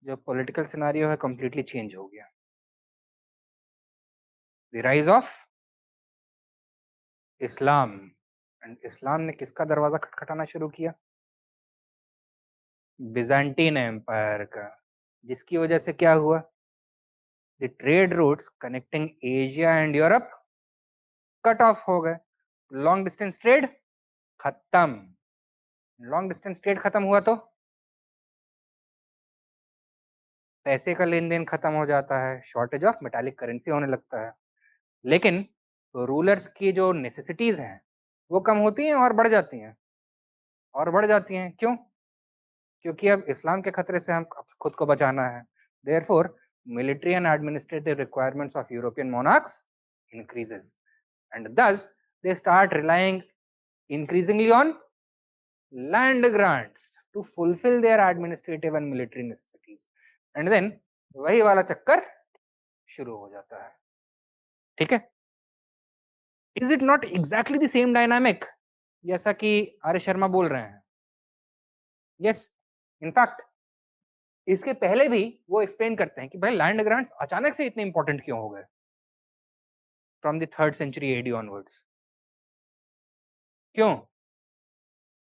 जो पॉलिटिकल सिनेरियो है कंप्लीटली चेंज हो गया। The rise of Islam and Islam ने किसका दरवाजा खटखटाना शुरू किया? बिजेंटीन एम्पायर का, जिसकी वजह से क्या हुआ? The trade roots connecting Asia and Europe cut off हो गए। लॉन्ग डिस्टेंस ट्रेड खत्म। लॉन्ग डिस्टेंस ट्रेड खत्म हुआ तो पैसे का लेन देन खत्म हो जाता है, शॉर्टेज ऑफ मेटालिक करेंसी होने लगता है। लेकिन रूलर्स की जो नेसेसिटीज हैं वो कम होती हैं और बढ़ जाती हैं, और बढ़ जाती हैं। क्यों? क्योंकि अब इस्लाम के खतरे से हम खुद को बचाना है। Therefore military and administrative requirements of European monarchs increases, and thus they start relying increasingly on land grants to fulfill their administrative and military necessities, and then वही वाला चक्कर शुरू हो जाता है। ठीक है? Is it not exactly the same dynamic जैसा कि आर्य शर्मा बोल रहे हैं? यस, इनफैक्ट इसके पहले भी वो एक्सप्लेन करते हैं कि भाई लैंड ग्रांट्स अचानक से इतने इंपॉर्टेंट क्यों हो गए from the 3rd century AD onwards. क्यों?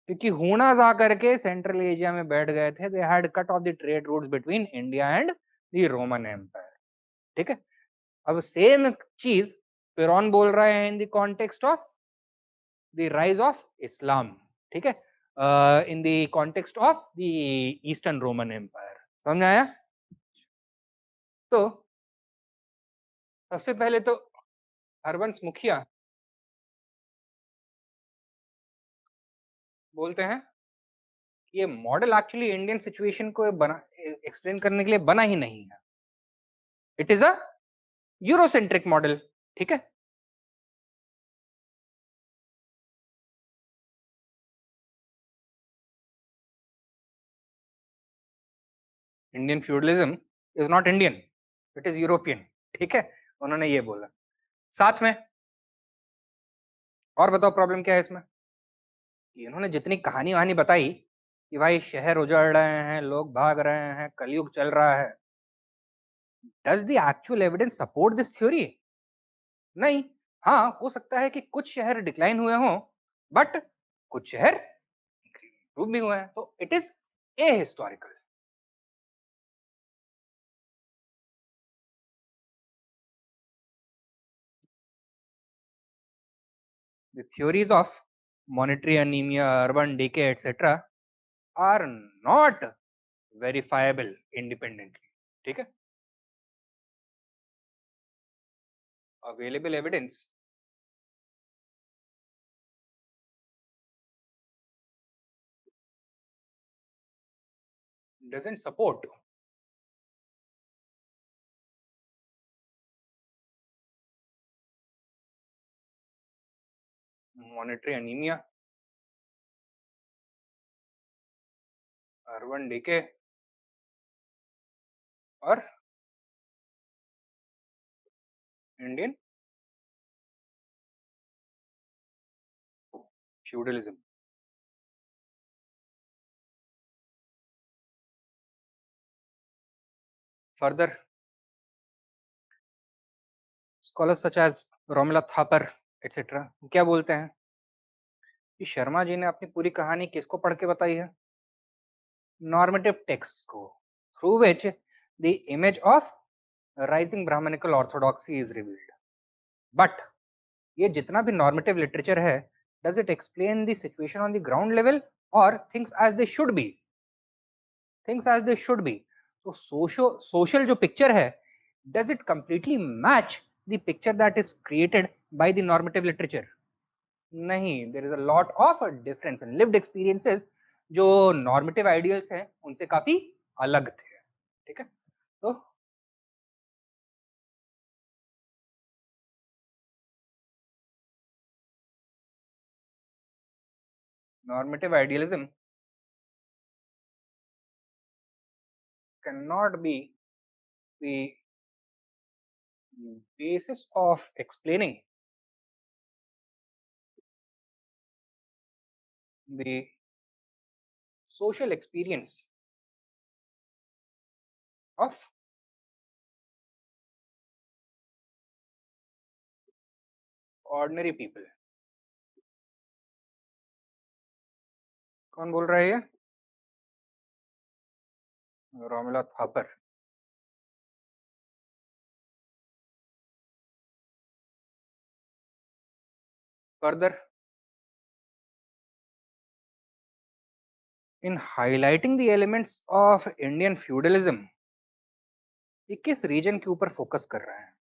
क्योंकि हुनास आकर के सेंट्रल एशिया में बैठ गए थे। They had cut off the trade routes between India and the Roman Empire. ठीक है? अब सेम चीज पेरॉन बोल रहे हैं in the context of the rise of Islam. ठीक है? In the context of the Eastern Roman Empire. समझ आया? तो सबसे पहले तो हरवंश मुखिया बोलते हैं ये मॉडल एक्चुअली इंडियन सिचुएशन को बना एक्सप्लेन करने के लिए बना ही नहीं है। It is a Eurocentric model. ठीक है? Indian feudalism is not Indian, it is European. ठीक है? उन्होंने ये बोला। साथ में और बताओ प्रॉब्लम क्या है इसमें? कि इन्होंने जितनी कहानी वहानी बताई कि भाई शहर उजड़ रहे हैं, लोग भाग रहे हैं, कलयुग चल रहा है, does the actual evidence support this theory? नहीं। हाँ, हो सकता है कि कुछ शहर डिक्लाइन हुए हों, बट कुछ शहर इंप्रूव भी हुए हैं, तो it is a historical. The theories of monetary anemia, urban decay, etc. are not verifiable independently. ठीक है? Available evidence doesn't support monetary anemia, urban decay और Indian feudalism. Further, scholars such as Romila Thapar etc. क्या बोलते हैं कि शर्मा जी ने अपनी पूरी कहानी किसको पढ़ के बताई है? नॉर्मेटिव टेक्स्ट्स को, through which the image of rising Brahmanical orthodoxy is revealed. But ये जितना भी नॉर्मेटिव लिटरेचर है, does it explain the situation on the ground level और things as they should be? Things as they should be. तो social जो picture है, does it completely match the picture that is created by the normative literature? नहीं, there is a lot of difference in lived experiences जो normative ideals हैं उनसे काफी अलग थे। ठीक है? तो normative idealism can not be the basis of explaining the social experience of ordinary people. कौन बोल रहा है ये? Romila Thapar. Further, in highlighting the elements of Indian feudalism, ये किस रीजन के ऊपर फोकस कर रहे हैं?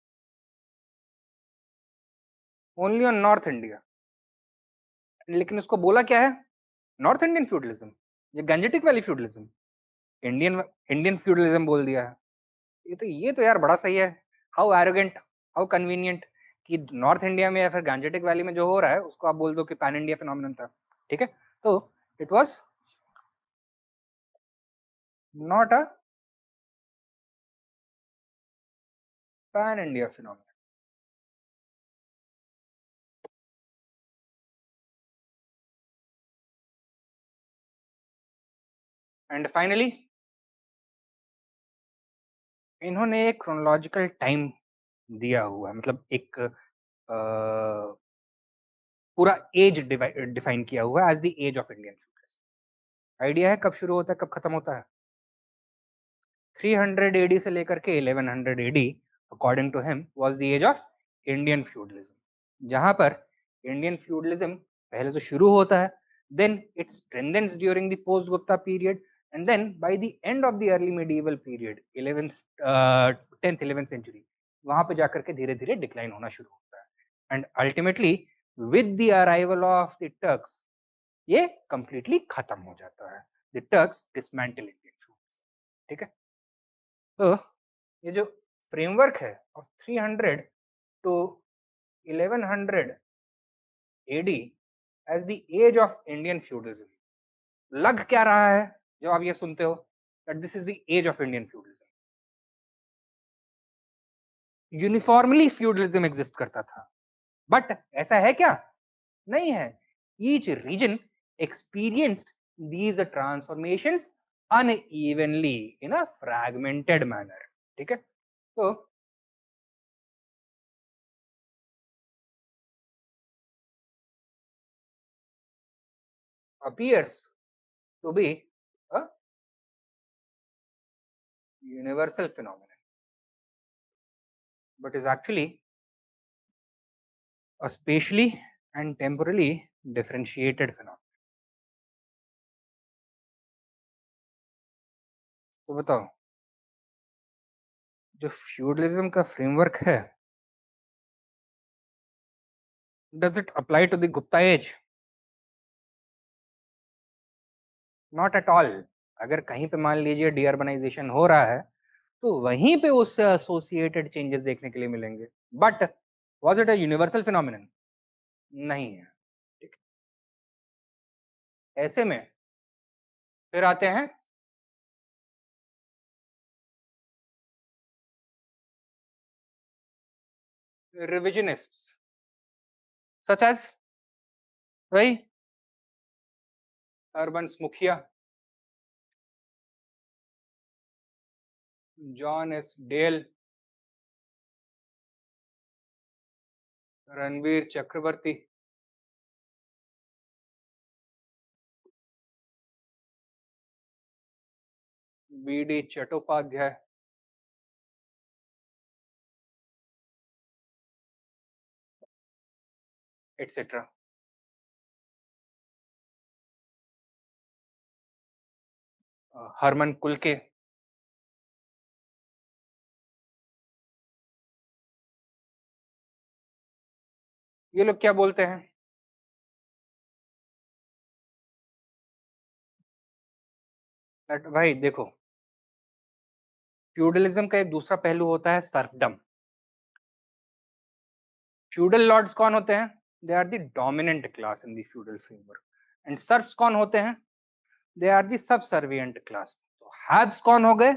Only on north India. लेकिन उसको बोला क्या है? नॉर्थ इंडियन फ्यूडलिज्म, ये Gangetic valley feudalism, Indian Indian feudalism बोल दिया है। ये तो यार बड़ा सही है। हाउ एरोगेंट, हाउ कन्वीनियंट कि नॉर्थ इंडिया में या फिर गंजेटिक वैली में जो हो रहा है उसको आप बोल दो कि पैन इंडिया फिनोमिनन था। ठीक है, तो it was not a pan India phenomenon. And finally इन्होंने एक क्रोनोलॉजिकल टाइम दिया हुआ है, मतलब एक पूरा एज डिफाइन किया हुआ है as the age of Indian feudalism. Idea है कब शुरू होता है कब खत्म होता है? 300 एडी से लेकर के 1100 AD according to him was the age of Indian feudalism, जहां पर इंडियन फ्यूडलिज्म पहले तो शुरू होता है, then it strengthens during the post Gupta period, and then by the end of the early medieval period 11th 10th 11th century वहां पे जाकर के धीरे धीरे डिक्लाइन होना शुरू होता है, and ultimately with the arrival of the Turks ये कंप्लीटली खत्म हो जाता है। The Turks dismantle Indian feudalism. ठीक है, तो ये जो फ्रेमवर्क है of 300 to 1100 AD as the age of Indian feudalism, लग क्या रहा है जब आप ये सुनते हो that this is the age of Indian feudalism? Uniformly feudalism exist करता था, बट ऐसा है क्या? नहीं है। Each reason experienced these transformations unevenly in a fragmented manner। ठीक है, तो appears to be a universal phenomenon, but is actually a spatially and temporally differentiated phenomenon। तो बताओ, जो फ्यूडलिज्म का फ्रेमवर्क है, does it apply to the Gupta age? Not at all। अगर कहीं पे मान लीजिए डीअर्बनाइजेशन हो रहा है तो वहीं पे उससे एसोसिएटेड चेंजेस देखने के लिए मिलेंगे, but was it a universal phenomenon? नहीं है। ठीक, ऐसे में फिर आते हैं रिविजनिस्ट्स, सच एज वही Harbans Mukhia, John S Deyell, Ranabir Chakravarti, B D Chattopadhyaya, etcetera. Hermann Kulke, ये लोग क्या बोलते हैं? भाई देखो, फ्यूडलिज्म का एक दूसरा पहलू होता है सर्फडम। फ्यूडल लॉर्ड्स कौन होते हैं? They are the dominant class in the feudal framework, and serfs कौन होते हैं? They are the subservient class. तो हैव्स कौन हो गए?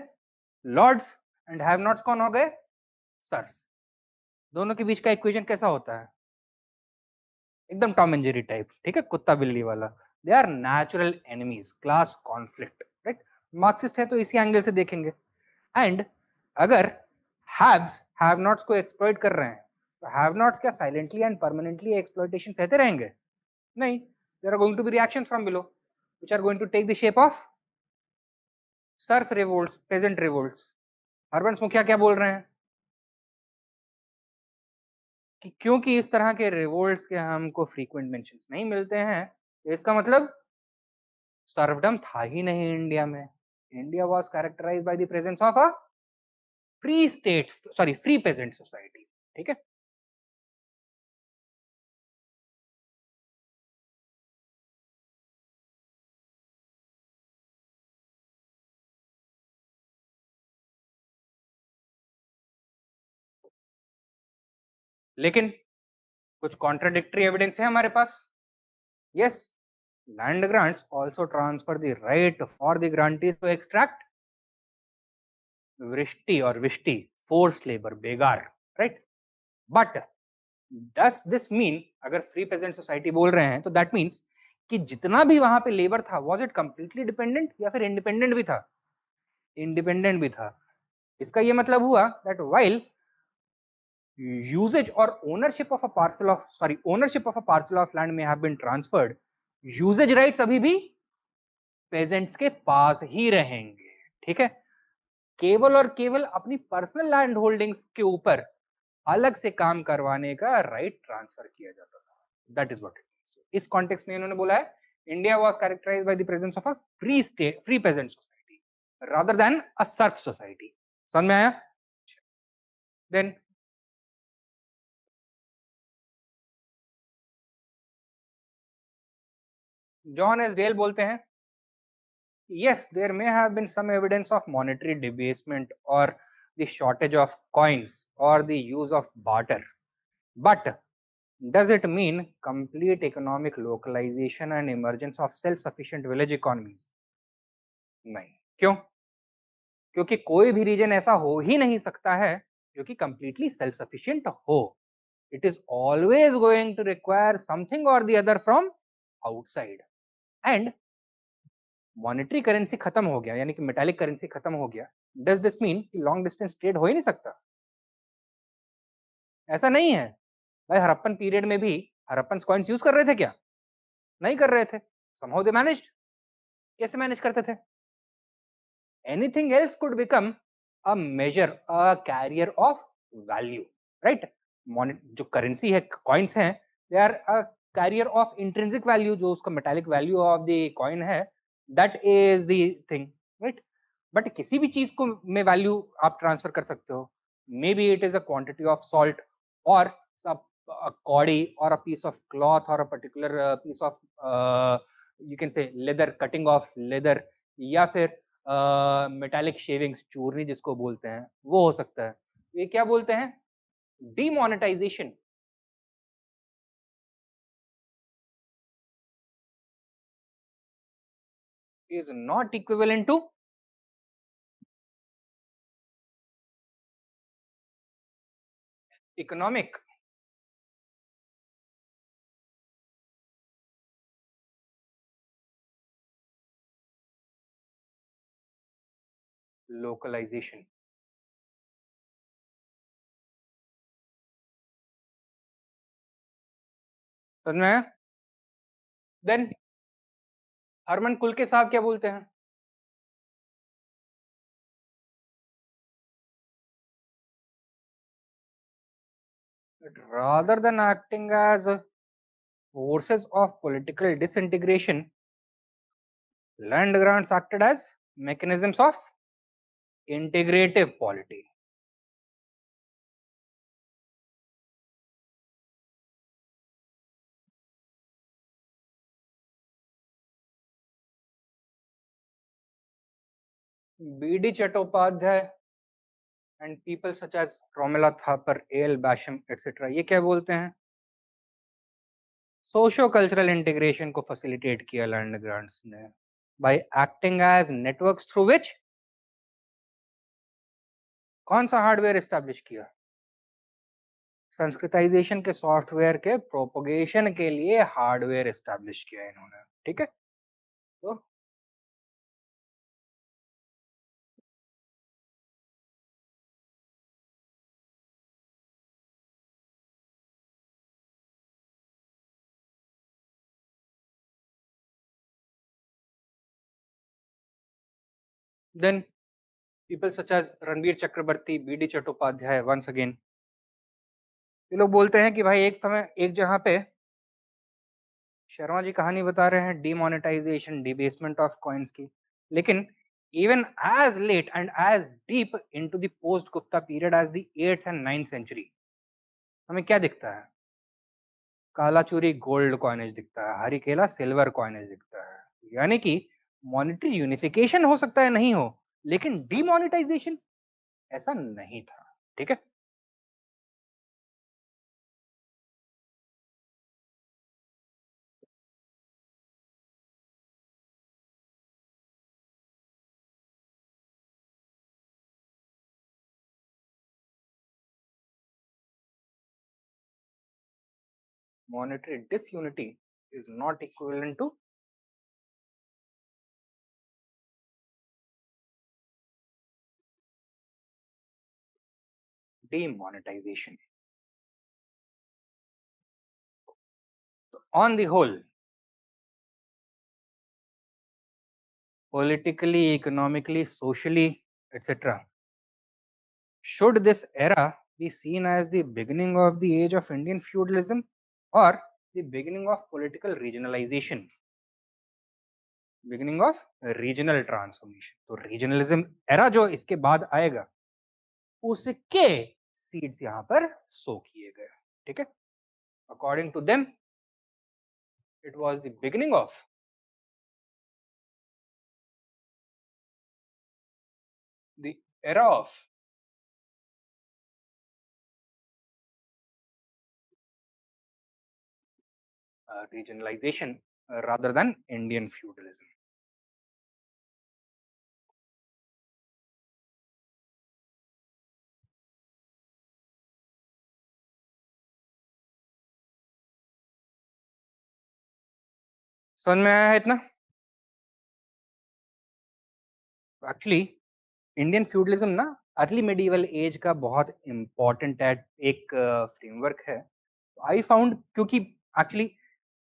लॉर्ड्स, एंड हैव नॉट्स कौन हो गए? सर्फ्स। दोनों के बीच का इक्वेशन कैसा होता है? एकदम टॉम एंड जेरी टाइप। ठीक है, कुत्ता बिल्ली वाला। They are natural enemies, class conflict. Right, Marxist है तो इसी एंगल से देखेंगे। एंड अगर हैव्स हैव नॉट्स को एक्सप्लॉइट कर रहे हैं तो हैव नॉट्स क्या साइलेंटली एंड परमानेंटली एक्सप्लॉइटेशन सहते रहेंगे? नहीं, there are going to be reactions from below. which are going to take the shape of serf revolts, peasant revolts. Harbans Mukhia क्या बोल रहे हैं कि क्योंकि इस तरह के रिवोल्ट्स के हमको फ्रीक्वेंट मेंशंस नहीं मिलते हैं, तो इसका मतलब सर्वडम था ही नहीं इंडिया में। India was characterized by the presence of a free state, sorry free peasant society. ठीक है, लेकिन कुछ कॉन्ट्राडिक्टरी एविडेंस है हमारे पास। Yes, land grants also transfer the right for the grantees to extract वृष्टि और विष्टि, फोर्स लेबर, बेगार, right. But does this mean, अगर फ्री पेजेंट सोसाइटी बोल रहे हैं तो दैट मीन्स कि जितना भी वहां पे लेबर था, वाज इट कंप्लीटली डिपेंडेंट या फिर इंडिपेंडेंट भी था? इंडिपेंडेंट भी था। इसका ये मतलब हुआ that while usage or ownership of a parcel of, sorry, ownership of a parcel of land may have been transferred, usage rights अभी भी पेजेंट्स के पास ही रहेंगे। ठीक है, केवल और केवल अपनी पर्सनल लैंड होल्डिंग्स के ऊपर अलग से काम करवाने का राइट ट्रांसफर किया जाता था। That is what it means. इस कॉन्टेक्स्ट में इन्होंने बोला है India was characterized by the presence of a free state, free peasant society rather than a serf society. समझ में आया? देन जॉन एस डेल बोलते हैं yes, there may have been some evidence of monetary debasement or the shortage of coins or the use of barter, but does it mean complete economic localization and emergence of self-sufficient village economies? नहीं। क्यों? क्योंकि कोई भी reason ऐसा हो ही नहीं सकता है जो कि completely self-sufficient हो। It is always going to require something or the other from outside, and monetary currency खत्म हो गया, यानी कि मेटालिक करेंसी खत्म हो गया, डज दिस मीन कि लॉन्ग डिस्टेंस ट्रेड हो ही नहीं सकता? ऐसा नहीं है भाई। हड़प्पन पीरियड में भी हड़प्पन कॉइन्स यूज कर रहे थे क्या? नहीं कर रहे थे। Somehow they managed. कैसे मैनेज करते थे? Anything else could become a major, a carrier of value, right. जो करेंसी है, कॉइन्स हैं, they are a carrier of intrinsic value, जो उसका metallic value of the coin है, that is the thing, right. But किसी भी चीज को में वैल्यू आप ट्रांसफर कर सकते हो। Maybe it is a quantity of salt और सब कॉडी और अ पीस ऑफ क्लॉथ और a particular piece of you can say leather, cutting of leather, या फिर मेटालिक शेविंग्स, चूर्नी जिसको बोलते हैं, वो हो सकता है। ये क्या बोलते हैं? Demonetization is not equivalent to economic localization। समझ में आया? देन हरमन कुल के साहब क्या बोलते हैं? rather than acting as forces of political disintegration, land grants acted as mechanisms of integrative polity। B D Chattopadhyaya and people such as Romila Thapar, L Basham etcetera, ये क्या बोलते हैं? सोशो कल्चरल इंटीग्रेशन को फैसिलिटेट किया लैंड ग्रांट्स ने by acting as networks through which, कौन सा hardware establish किया? संस्कृताइजेशन के सॉफ्टवेयर के प्रोपोगेशन के लिए हार्डवेयर एस्टैब्लिश किया इन्होंने। ठीक है, तो Then people such as Ranabir Chakravarti, B D Chattopadhyaya, once again, ये लोग बोलते हैं कि भाई एक समय एक जगह पे शर्मा जी कहानी बता रहे हैं डिमोनेटाइजेशन, डिबेसमेंट ऑफ कॉइन्स की, लेकिन even as late and as deep into the post Gupta period as the 8th and 9th century, हमें क्या दिखता है? काला चूरी गोल्ड कॉइनेज दिखता है, हरी केला सिल्वर कॉइनेज दिखता है। यानी कि मॉनेटरी यूनिफिकेशन हो सकता है नहीं हो, लेकिन डिमोनेटाइजेशन ऐसा नहीं था। ठीक है, monetary disunity is not equivalent to demonetization. On the whole, politically, economically, socially, etc., should this era be seen as the beginning of the age of Indian feudalism or the beginning of political regionalization, beginning of regional transformation? तो regionalism era जो इसके बाद आएगा उसके seeds यहाँ पर सो किए गए। ठीक है, according to them it was the beginning of the era of regionalization rather than Indian feudalism. समझ में आया है इतना? एक्चुअली इंडियन फ्यूडलिज्म ना अर्ली मेडिवल एज का बहुत इंपॉर्टेंट एक फ्रेमवर्क है। आई फाउंड, क्योंकि एक्चुअली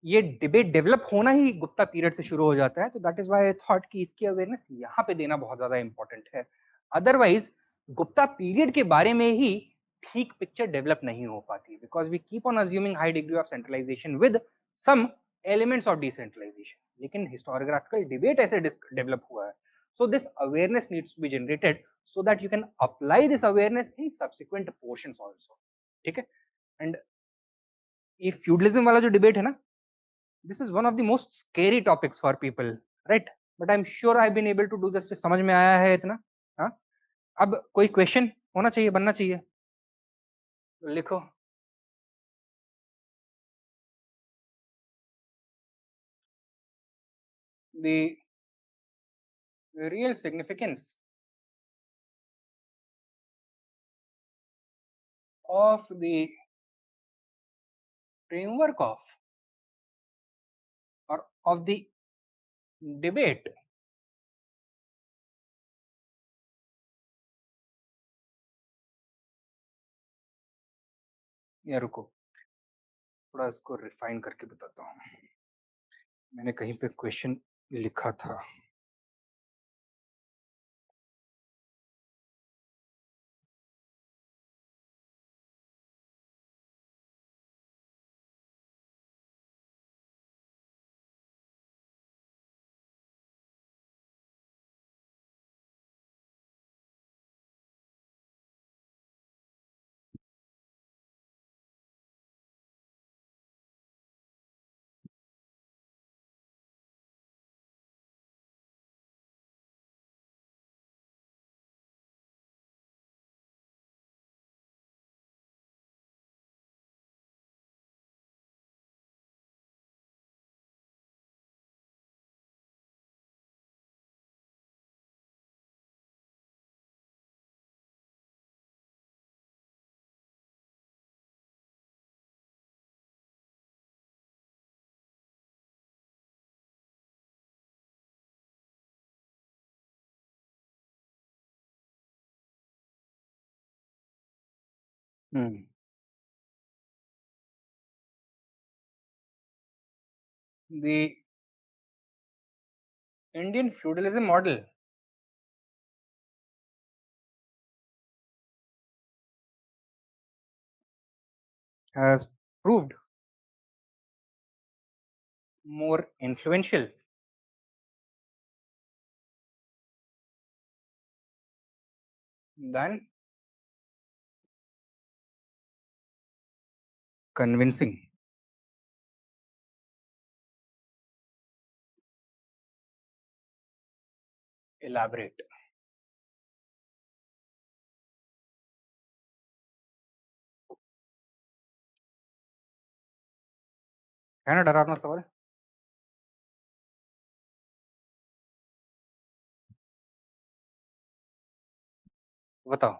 ये डिबेट डेवलप होना ही गुप्ता पीरियड से शुरू हो जाता है, तो that is why I thought कि इसकी अवेयरनेस यहाँ पे देना बहुत ज्यादा इंपॉर्टेंट है। अदरवाइज गुप्ता पीरियड के बारे में ही ठीक पिक्चर डेवलप नहीं हो पाती, because we keep on assuming high degree of centralization with some elements of decentralization, लेकिन हिस्टोरियोग्राफिकल डिबेट ऐसे डेवलप हुआ है। So this awareness needs to be generated so that you can apply this awareness in subsequent portions also. ठीक है, and ये feudalism वाला जो debate है ना, this is one of the most scary topics for people, right? But I'm sure I've been able to do justice. समझ में आया है इतना? हाँ, अब कोई क्वेश्चन होना चाहिए, बनना चाहिए, तो लिखो। The real significance of the framework of or of the debate या रुको, थोड़ा इसको रिफाइन करके बताता हूँ। मैंने कहीं पे क्वेश्चन लिखा था। The Indian feudalism model has proved more influential than convincing. Elaborate. है ना डरावना सवाल? बताओ।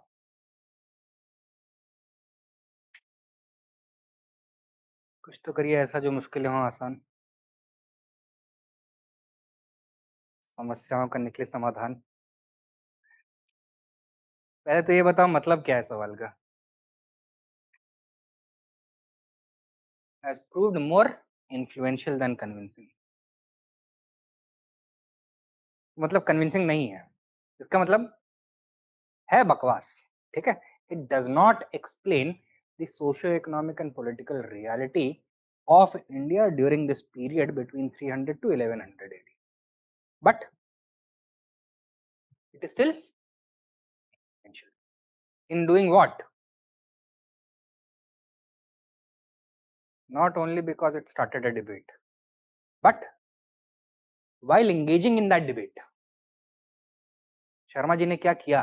कुछ तो करिए ऐसा जो मुश्किल हो आसान। समस्याओं का निकले समाधान। पहले तो ये बताओ मतलब क्या है सवाल का? Has proved more influential than convincing. मतलब कन्विंसिंग नहीं है, इसका मतलब है बकवास। ठीक है, it does not explain the socio economic and political reality of India during this period between 300 to 1100 AD. But it is still influential. In doing what? Not only because it started a debate, but while engaging in that debate, Sharma ji ने क्या किया?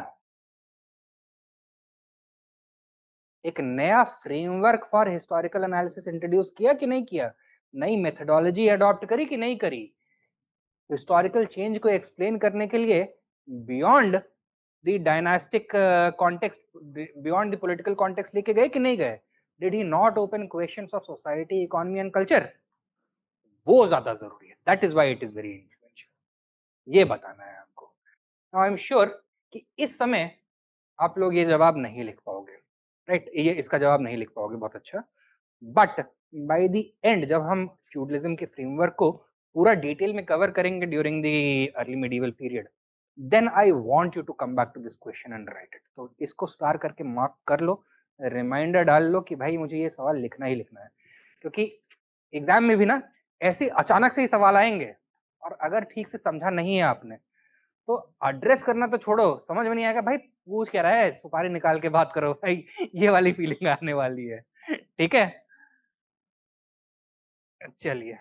एक नया framework for historical analysis introduce किया कि नहीं किया? नई मेथोडोलॉजी अडॉप्ट करी कि नहीं करी? हिस्टोरिकल चेंज को एक्सप्लेन करने के लिए beyond the dynastic context, beyond the political context लेके गए कि नहीं गए? Did he not open questions of society, economy and culture? वो ज्यादा जरूरी है। That is why it is very influential. ये बताना है हमको। नाउ आई एम श्योर कि इस समय आप लोग ये जवाब नहीं लिख पाओगे, राइट? ये इसका जवाब नहीं लिख पाओगे, बहुत अच्छा। बट बाय द एंड जब हम फ्यूडलिज्म के फ्रेमवर्क को पूरा डिटेल में कवर करेंगे during the early medieval period, then I want you to come back to this question and write it. तो इसको स्टार करके मार्क कर लो, रिमाइंडर डाल लो कि भाई मुझे ये सवाल लिखना ही लिखना है, क्योंकि एग्जाम में भी ना ऐसे अचानक से ही सवाल आएंगे, और अगर ठीक से समझा नहीं है आपने तो एड्रेस करना तो छोड़ो, समझ में नहीं आएगा भाई पूछ क्या रहा है, सुपारी निकाल के बात करो भाई। ये वाली फीलिंग आने वाली है। ठीक है, चलिए।